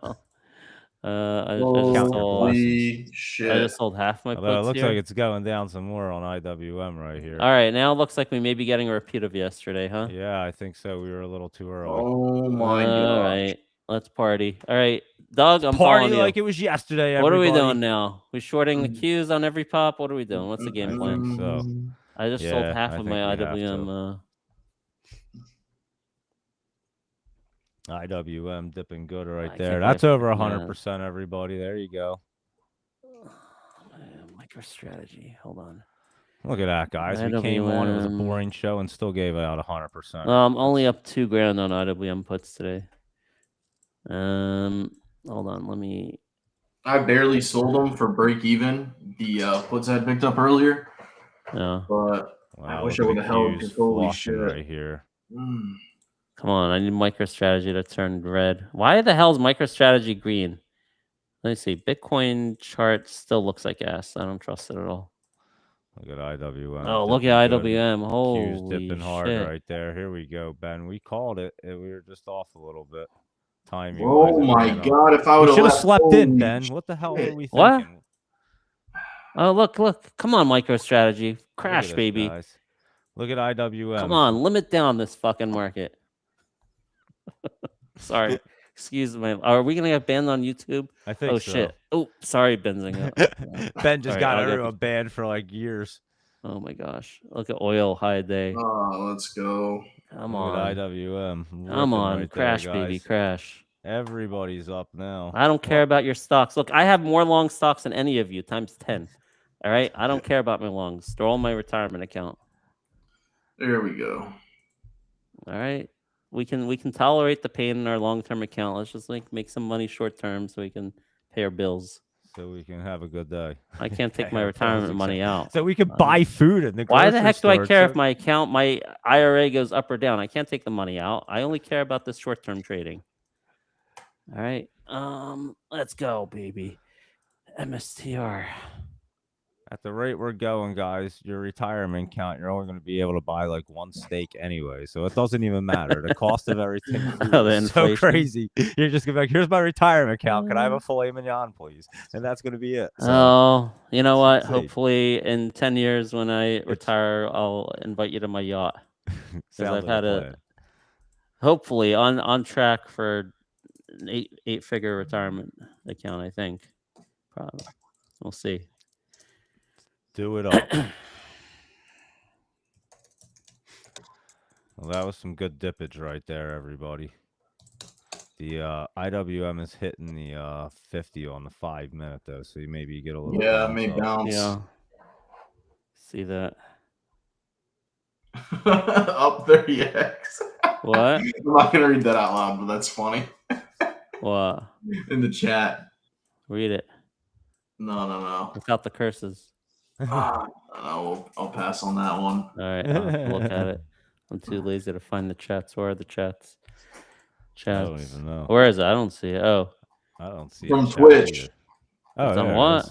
I Count just your sold. blessings. I Shit! just sold half my Although it puts looks here. like it's going down some more on IWM right here. All right, now it looks like we may be getting a repeat of yesterday, huh? Yeah, I think so. We were a little too early. Oh my All god! right, let's party. All right, Doug, I'm Party following like you. it was yesterday. What are we everybody. doing now? We shorting the Qs on every pop? What are we doing? What's the game I plan? think so. I just sold Yeah, half I of think my we have to. IWM. IWM dipping good right I there. can't That's believe- over yeah. 100%. Everybody, there you go. MicroStrategy. Hold on. Look at that, guys. We came on. It was a IWM. boring show and still gave it out 100%. I'm only up $2,000 on IWM puts today. Hold on. Let me. I barely sold them for break even. The puts I had picked up earlier, No. but Wow, I wish look I at would have the held. Qs 'Cause holy flushing shit! right here. Come on. I need MicroStrategy to turn red. Why the hell is MicroStrategy green? Let me see. Bitcoin chart still looks like ass. I don't trust it at all. Look at IWM. Oh, look at IWM. Holy Qs dipping hard shit. right there. Here we go, Ben. We called it. We were just off a little bit. Timing. Oh my god! If I would We have should have slept in, holy Ben. What the hell were we What? thinking? Oh, look. Come on, MicroStrategy. Look at Crash, this, baby. guys. Look at IWM. Come on. Limit down this fucking market. Sorry. Excuse me. Are we going to get banned on YouTube? I think Oh, so. shit. Oh, sorry, Benzinga. Ben just Sorry, got I'll get everyone this. banned for like years. Oh, my gosh. Look at oil high day. Oh, let's go. Come Look on. at IWM. Come ripping on. right Crash, there, baby. guys. Crash. Everybody's up now. I don't care about your stocks. Look, I have more long stocks than any of you times 10. All right? I don't care about my longs. They're all my retirement account. There we go. All right? We can tolerate the pain in our long-term account. Let's just make some money short-term so we can pay our bills. So we can have a good day. I can't take Pay my our retirement bills, money out. So we can buy food in the Why the grocery heck do I store. care if my account, my IRA goes up or down? I can't take the money out. I only care about this short-term trading. All right. Let's go, baby. MSTR. At the rate we're going, guys, your retirement account, you're only going to be able to buy like one steak anyway. So it doesn't even matter. The cost of everything Oh, the is so inflation. crazy. You're just going to be like, here's my retirement account. Can I have a filet mignon, please? And that's going to be it. So, Oh, you know what? insane. Hopefully in 10 years when I retire, I'll invite you to my yacht. sounds I've like had a a plan. hopefully on track for an eight-figure retirement account, I think. Probably. We'll see. Do it up. Well, that was some good dippage right there, everybody. The IWM is hitting the 50 on the 5 minute though, so you maybe get a little Yeah, bounce may up. bounce. Yeah. See that? Up 30x. What? I'm not gonna read that out loud, but that's funny. What? In the chat. Read it No. without the curses. No, I'll pass on that one. All right, I'll have to look at it. I'm too lazy to find the chats. Where are the chats? I don't even know. Where is it? I don't see it. Oh, I don't see From a chat Twitch. either. Oh, it's on there it what? is.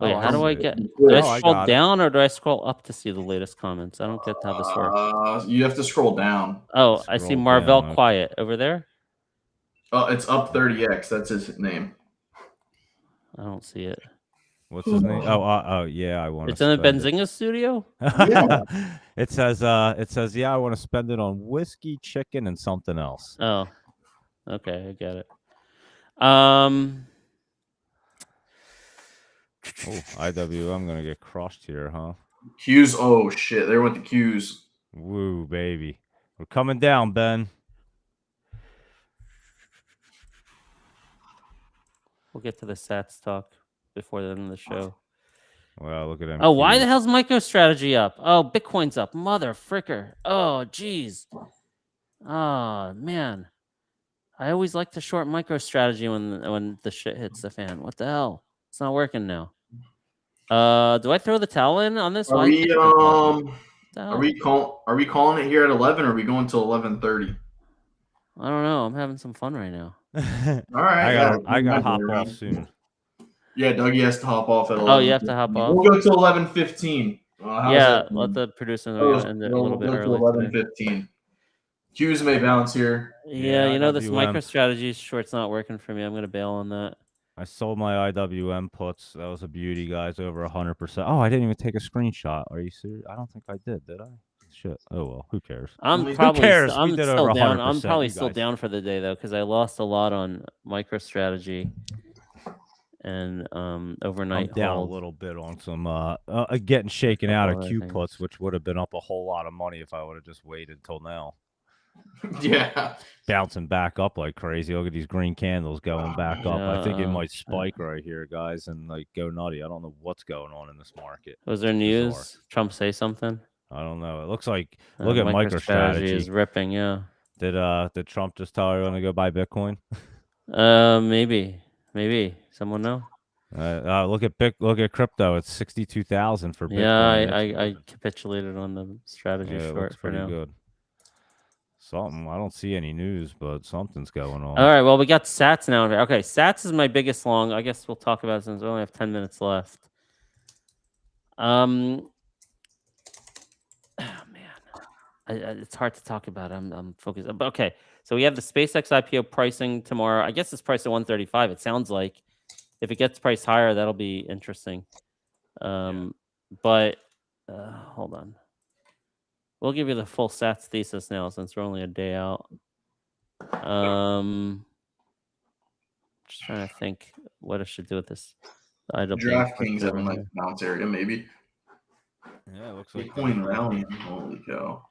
Wait, Oh, how do I see it. get? Twitch. Do I Oh, I scroll got it. down or do I scroll up to see the latest comments? I don't get how this works. You have to scroll down. Oh, I see Scroll Marvell down, okay. Quiet over there. Oh, it's up 30x. That's his name. I don't see it. What's his name? Oh, yeah, I want to. It's in the Benzinga studio. It says, yeah, I want to spend it on whiskey, chicken, and something else. Oh, okay, I get it. Oh, I'm gonna get crushed here, huh? Q's. Oh shit! There went the Q's. Woo, baby, we're coming down, Ben. We'll get to the Sats talk before the end of the show. Well, look at him. Oh, why the hell's MicroStrategy up? Oh, Bitcoin's up. Mother fricker. Oh, geez. Oh, man. I always like to short MicroStrategy when the shit hits the fan. What the hell? It's not working now. Do I throw the towel in on this? Are we calling it here at 11 or are we going till 11:30? I don't know. I'm having some fun right now. All right. I gotta hop off soon. Yeah, Dougie has to hop off at 11. Oh, you have to hop off? We'll go till 11:15. Yeah, let the producer know end it a little bit early. 11:15. Q's may bounce here. Yeah, you know, this IWM. MicroStrategy short's not working for me. I'm going to bail on that. I sold my IWM puts. That was a beauty, guys. Over 100%. Oh, I didn't even take a screenshot. Are you serious? I don't think I did I? Shit. Oh well. Who cares? I'm probably cares? I'm We did still over down. 100%, I'm probably you still guys. down for the day though, because I lost a lot on MicroStrategy and overnight. I'm down hold. a little bit on some getting shaken out of Couple Q other puts, which would have been up a whole lot of money if I would have just waited till now. Yeah. Bouncing back up like crazy. Look at these green candles going back up. I think it might spike right here, guys, and like go nutty. I don't know what's going on in this market. Was there news? Bizarre. Trump say something? I don't know. It looks like look at MicroStrategy MicroStrategy is ripping. Yeah. Did Trump just tell everyone to go buy Bitcoin? Maybe someone know. Look at crypto. It's 62,000 for Bitcoin. Yeah, I capitulated on the strategy it short looks for pretty now. good. Something. I don't see any news, but something's going on. All right. Well, we got Sats now. Okay, Sats is my biggest long. I guess we'll talk about it since we only have 10 minutes left. Oh man, it's hard to talk about. I'm focused. But okay, so we have the SpaceX IPO pricing tomorrow. I guess it's priced at 135. It sounds like if it gets priced higher, that'll be interesting. But hold on. We'll give you the full Sats thesis now since we're only a day out. Just trying to think what I should do with this. DraftKings have a nice bounce area, maybe. Yeah, it looks like Bitcoin rallying. Holy cow.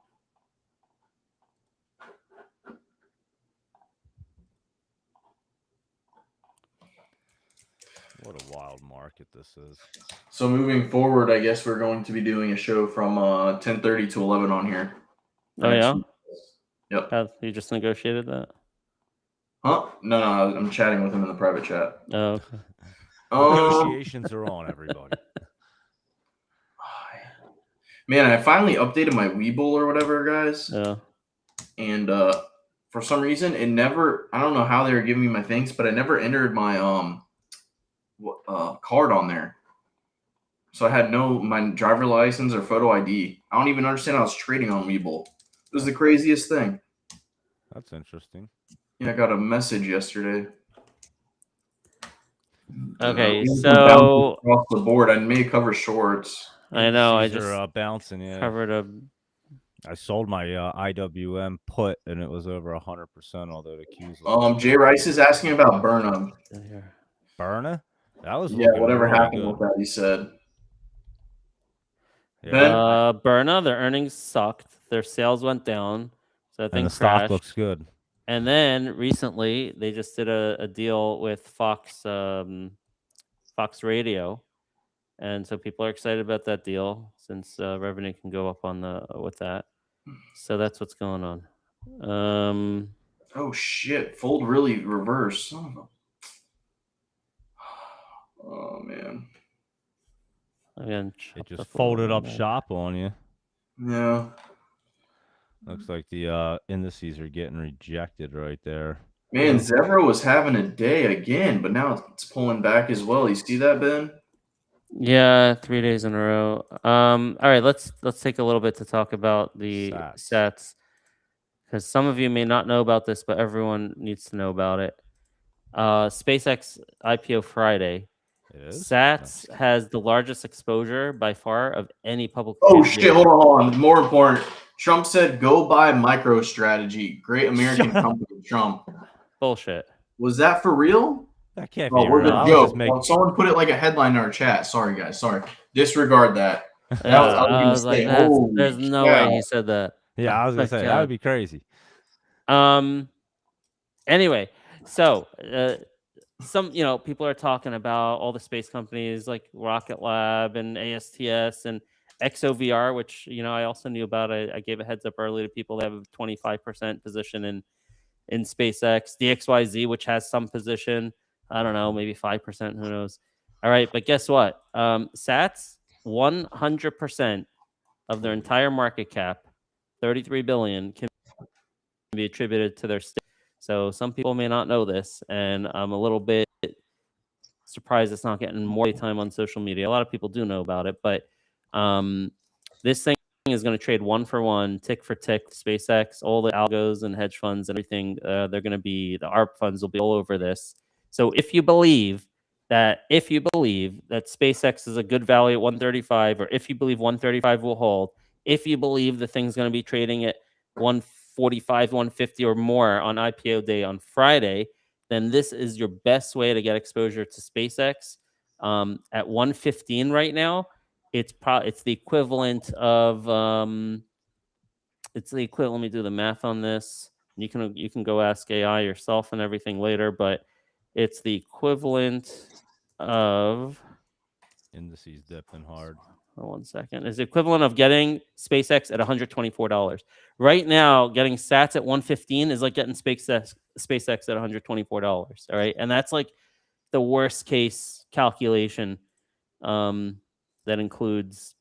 What a wild market this is. So moving forward, I guess we're going to be doing a show from 10:30 to 11 on here. Oh yeah. Yep. You just negotiated that? Huh? No, I'm chatting with him in the private chat. Oh, okay. Negotiations are on, everybody. Man, I finally updated my Webull or whatever, guys. Yeah. And for some reason, it never. I don't know how they were giving me my things, but I never entered my card on there. So I had my driver license or photo ID. I don't even understand how I was trading on Webull. It was the craziest thing. That's interesting. Yeah, I got a message yesterday. Okay, so across the board, I may cover shorts. I know. I These just are bouncing. Yeah. covered a. I sold my IWM put, and it was over 100%. Although the Q's. Jay Rice is asking about Burnham. Burna? That was whatever really happened good. with that. He said. Yeah. Burna, their earnings sucked. Their sales went down, so I think and the stock looks good. And then recently they just did a deal with Fox Radio, and so people are excited about that deal since revenue can go up on with that. So that's what's going on. Oh shit! Fold really reverse. Son of a... Oh man. Again, It just folded up shop on you. Yeah. Looks like the indices are getting rejected right there. Man, Zebra was having a day again, but now it's pulling back as well. You see that, Ben? Yeah, 3 days in a row. All right, let's take a little bit to talk about the sats, because some of you may not know about this, but everyone needs to know about it. SpaceX IPO Friday. Sats has the largest exposure by far of any public. Oh shit! Hold on. More important, Trump said, "Go buy MicroStrategy, great American company." Trump. Bullshit. Was that for real? That can't be real. the joke. Well, someone put it like a headline in our chat. Sorry, guys. Sorry. Disregard that. I was like, there's no way he said that. Yeah, I was gonna say that would be crazy. Anyway, so some people are talking about all the space companies like Rocket Lab and ASTS and XOVR, which I also knew about. I gave a heads up early to people that have a 25% position in SpaceX. DXYZ, which has some position. I don't know, maybe 5%. Who knows? All right, but guess what? Sats 100% of their entire market cap, 33 billion, can be attributed to their stake. So some people may not know this, and I'm a little bit surprised it's not getting more time on social media. A lot of people do know about it, but this thing is going to trade 1-for-1, tick for tick. SpaceX, all the algos and hedge funds, everything, they're going to be, the ARP funds will be all over this. So if you believe that SpaceX is a good value at 135, or if you believe 135 will hold, if you believe the thing's going to be trading at 145, 150 or more on IPO day on Friday, then this is your best way to get exposure to SpaceX. At 115 right now, it's the equivalent of let me do the math on this. You can go ask AI yourself and everything later, but it's the equivalent of indices dipping hard. Hold 1 second. Is the equivalent of getting SpaceX at $124. Right now, getting Sats at 115 is like getting SpaceX at $124. All right, and that's like the worst case calculation. That includes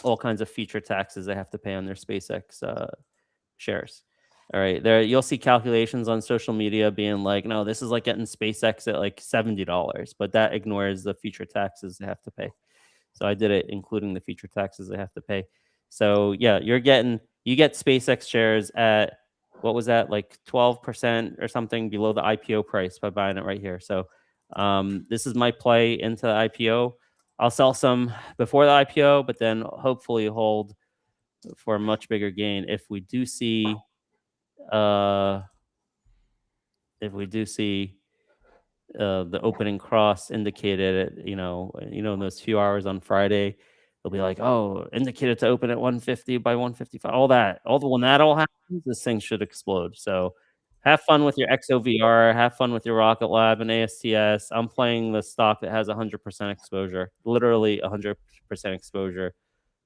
all kinds of feature taxes they have to pay on their SpaceX shares. All right, there you'll see calculations on social media being like, no, this is like getting SpaceX at like $70, but that ignores the feature taxes they have to pay. So I did it including the feature taxes they have to pay. So yeah, you get SpaceX shares at, what was that, like 12% or something below the IPO price by buying it right here. So this is my play into the IPO. I'll sell some before the IPO, but then hopefully hold for a much bigger gain if we do see the opening cross indicated at, in those few hours on Friday, they'll be like, oh, indicated to open at 150 by 155. When that all happens, this thing should explode. So have fun with your XOVR, have fun with your Rocket Lab and ASTS. I'm playing the stock that has 100% exposure, literally 100% exposure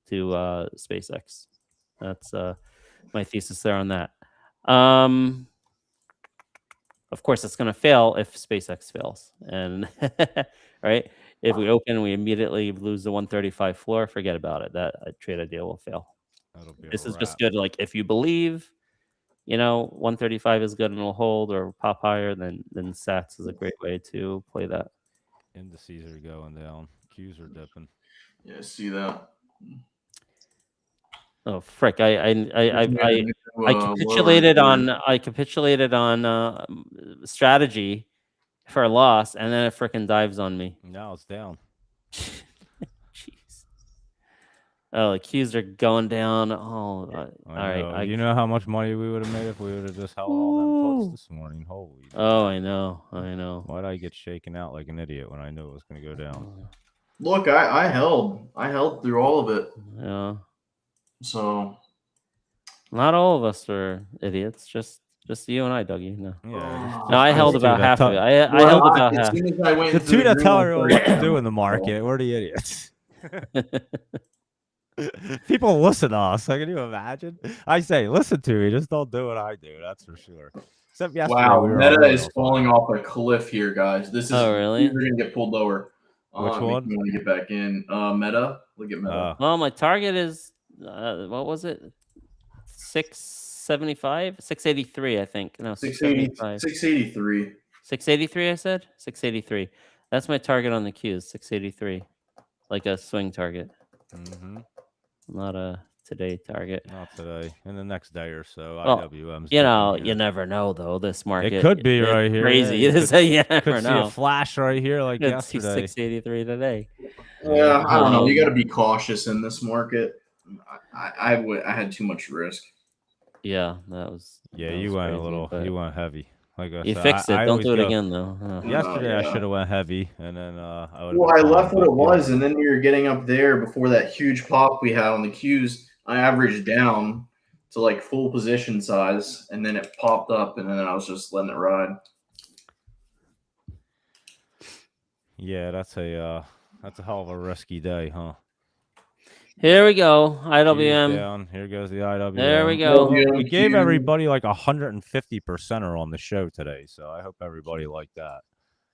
to SpaceX. That's my thesis there on that. Of course, it's going to fail if SpaceX fails. And right, if we open, we immediately lose the 135 floor. Forget about it. That trade idea will fail. This is just good. Like if you believe, 135 is good and will hold or pop higher, then Sats is a great way to play that. Indices are going down. Qs are dipping. Yeah, I see that. Oh frick! I capitulated on strategy for a loss, and then it frickin' dives on me. Now it's down. Jeez. Oh, the Qs are going down. Oh, all right. You know how much money we would have made if we would have just held all them puts this morning. Holy. Oh, I know. Why'd I get shaken out like an idiot when I knew it was going to go down? Look, I held through all of it. Yeah. So, not all of us are idiots. Just Just you and I, Dougie. No. Yeah. No, I held about half of it. I Well, held about as half. soon as I went The into two that green, tell I everyone started- what to do in the market. We're the idiots. People listen to us. Can you imagine? I say, listen to me. Just don't do what I do. That's for sure. Except yesterday, Wow, we were Meta really is on falling fire. off a cliff here, guys. This is Oh, really? We're gonna get pulled lower. Which If one? you want to get back in, Meta. Look at Meta. Well, my target is what was it? 675, 683, I think. No, 675. 683. 683. I said 683. That's my target on the Qs. 683, like a swing target, not a today target. Not today. In the next day or so, Well, IWM's. you know, dipping you here. never know though. This market, It could be it's right here. crazy. Yeah, You never could see know. a flash right here, like Could see yesterday. 683 today. Yeah, I don't know. You Um, got to be cautious in this market. I had too much risk. Yeah, that was. Yeah, that you was went crazy, a little. but You went heavy. Like I You said, fixed it. I Don't always do it go- again though. Yesterday I yeah. should have went heavy, and then I would. Well, I left what it was, and then we were getting up there before that huge pop we had on the Qs. I averaged down to like full position size, and then it popped up, and then I was just letting it ride. Yeah, that's a hell of a risky day, huh? Here we go. Q's IWM. down. Here goes the IWM. There we go. Well, we gave Q. everybody like 150% on the show today, so I hope everybody liked that.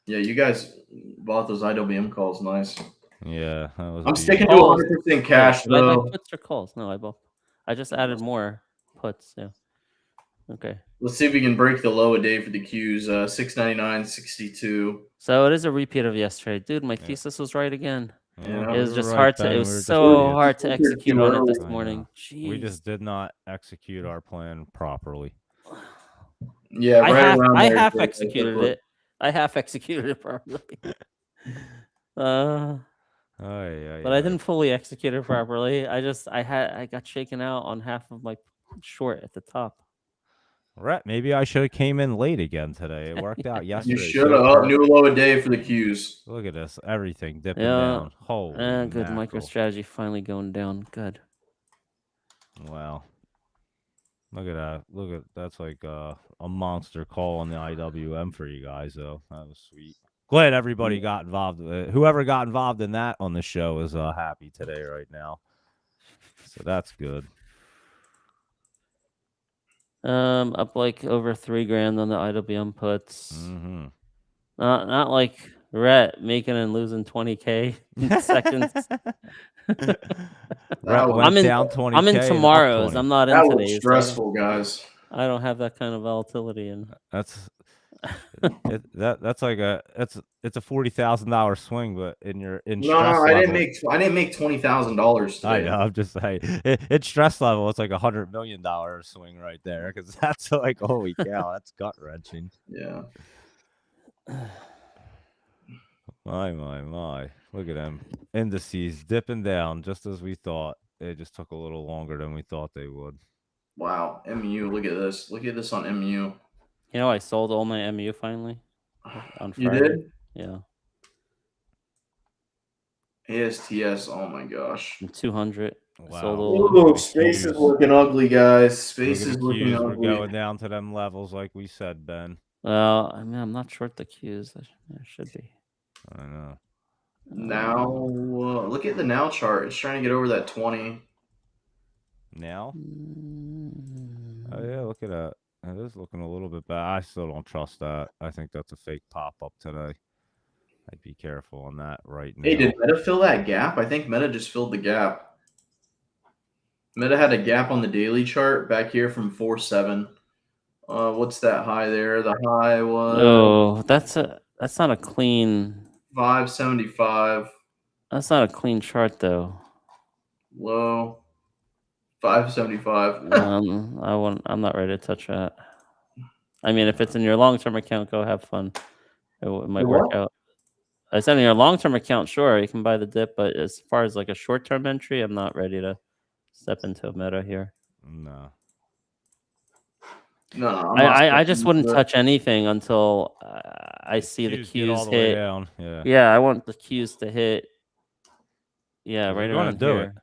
Yeah, you guys bought those IWM calls. Nice. Yeah, that was. I'm decent. sticking to Calls. 100% cash Did I buy though. puts or calls? No, I just added more puts. Yeah. Okay. Let's see if we can break the low a day for the Qs. 699.62. So it is a repeat of yesterday, dude. My thesis was right again. Yeah, It was we just were hard right, to. Ben. It We was were just so idiots. hard to execute on it this I morning. We Jeez. just did not execute our plan properly. Yeah, I right half, around I there, half Jake. executed it. I half executed it properly. But I didn't fully execute it properly. I got shaken out on half of my short at the top. Rhett, maybe I should have came in late again today. It worked out yesterday. You should have. New low a day for the Qs. Look at this. Everything dipping Yeah. down. Holy Good mackerel. MicroStrategy finally going down. Good. Wow. Look at that. That's like a monster call on the IWM for you guys, though. That was sweet. Glad everybody got involved. Whoever got involved in that on the show is happy today right now. So that's good. Up like over $3,000 on the IWM puts. Mm-hmm. Not like Rhett making and losing 20K in seconds. Rhett went down 20K. I'm in tomorrow's. I'm not in That was today's. stressful, guys. I don't have that kind of volatility in. That's like it's a $40,000 swing, but in No, stress I didn't level- make $20,000 today. I know. I'm just saying, it's stress level. It's like $100 million swing right there, because that's like, holy cow, that's gut wrenching. Yeah. My. Look at them indices dipping down just as we thought. They just took a little longer than we thought they would. Wow. MU. Look at this. Look at this on MU. You know, I sold all my MU finally on You Friday. did? Yeah. ASTS. Oh my gosh. 200. Wow. Sold all. Ooh, space is looking ugly, guys. Space Look is at the looking Qs. We're ugly. going down to them levels like we said, Ben. Well, I mean, I'm not short the Qs. I should be. I know. Now, look at the now chart. It's trying to get over that 20. Now? Oh, yeah, look at that. It is looking a little bit bad. I still don't trust that. I think that's a fake pop-up today. I'd be careful on that right now. Hey, did Meta fill that gap? I think Meta just filled the gap. Meta had a gap on the daily chart back here from 4.7. What's that high there? The high was Oh, that's not a clean. 575. That's not a clean chart though. Low 575. I'm not ready to touch that. I mean, if it's in your long-term account, go have fun. It might work out. I said in your long-term account, sure, you can buy the dip, but as far as like a short-term entry, I'm not ready to step into a meta here. No. No, I just wouldn't touch anything until I see the get all Qs the way hit. down. Yeah. Yeah, I want the Qs to hit. Yeah, right We're gonna around do here.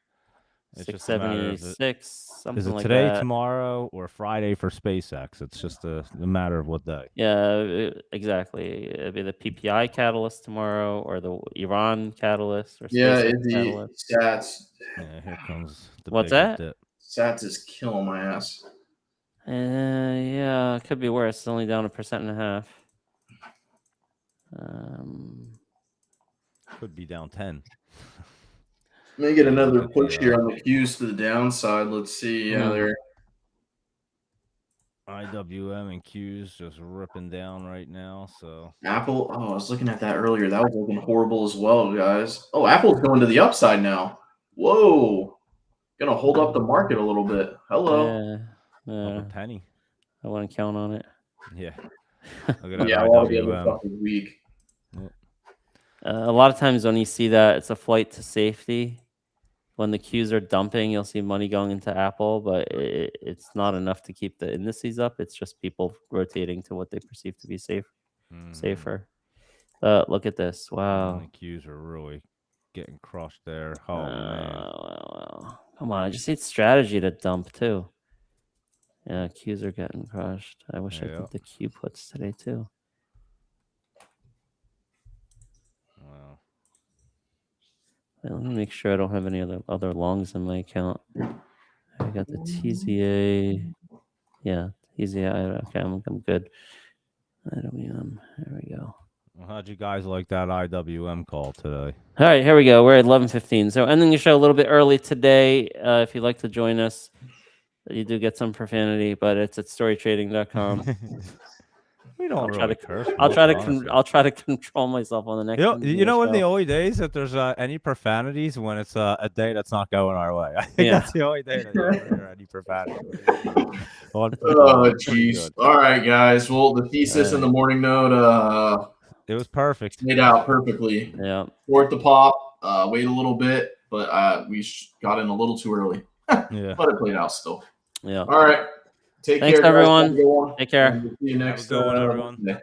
it. It's just a matter of 676, something is it like today, that. tomorrow, or Friday for SpaceX? It's just a matter of what day. Yeah, exactly. It'd be the PPI catalyst tomorrow, or the Iran catalyst, or Yeah, SpaceX the catalyst. Sats. Yeah, here comes the What's bigger that? dip. Sats is killing my ass. Yeah, it could be worse. It's only down 1.5%. Could be down 10. Let me get Yeah, another look at push the, here on the Qs to the downside. Let's see. Yeah, they're IWM and Qs just ripping down right now. So Apple. Oh, I was looking at that earlier. That was looking horrible as well, guys. Oh, Apple's going to the upside now. Whoa. Gonna hold up the market a little bit. Hello. Yeah, up a penny. I wouldn't count on it. Yeah. Look at that Yeah, a lot of the other IWM. stuff is weak. Yep. A lot of times when you see that, it's a flight to safety. When the Qs are dumping, you'll see money going into Apple, but it's not enough to keep the indices up. It's just people rotating to what they perceive to be safer. Look at this. Wow. And the Qs are really getting crushed there. Oh, man. Wow. Come on. I just need strategy to dump too. Yeah, Qs are getting crushed. I wish I Yeah. did the Q puts today too. Wow. Let me make sure I don't have any other longs in my account. I got the TZA. Yeah, TZA. Okay, I'm good. IWM. There we go. Well, how'd you guys like that IWM call today? All right, here we go. We're at 11:15. So ending the show a little bit early today. If you'd like to join us, you do get some profanity, but it's at storytrading.com. We don't really curse. I'll try to control myself on the next. You know, in the show. early days, if there's any profanities, when it's a day that's not going our way, I think that's the only day that you ever hear any profanity. Oh, jeez. All right, guys. Well, the thesis in the morning note, it was perfect. Made out perfectly. Yeah. Short the pop, wait a little bit, but we got in a little too early. Yeah. But it played out still. Yeah. All right. Take Thanks, care, everyone. guys. Take care. See you next Have a good one, everyone. All right.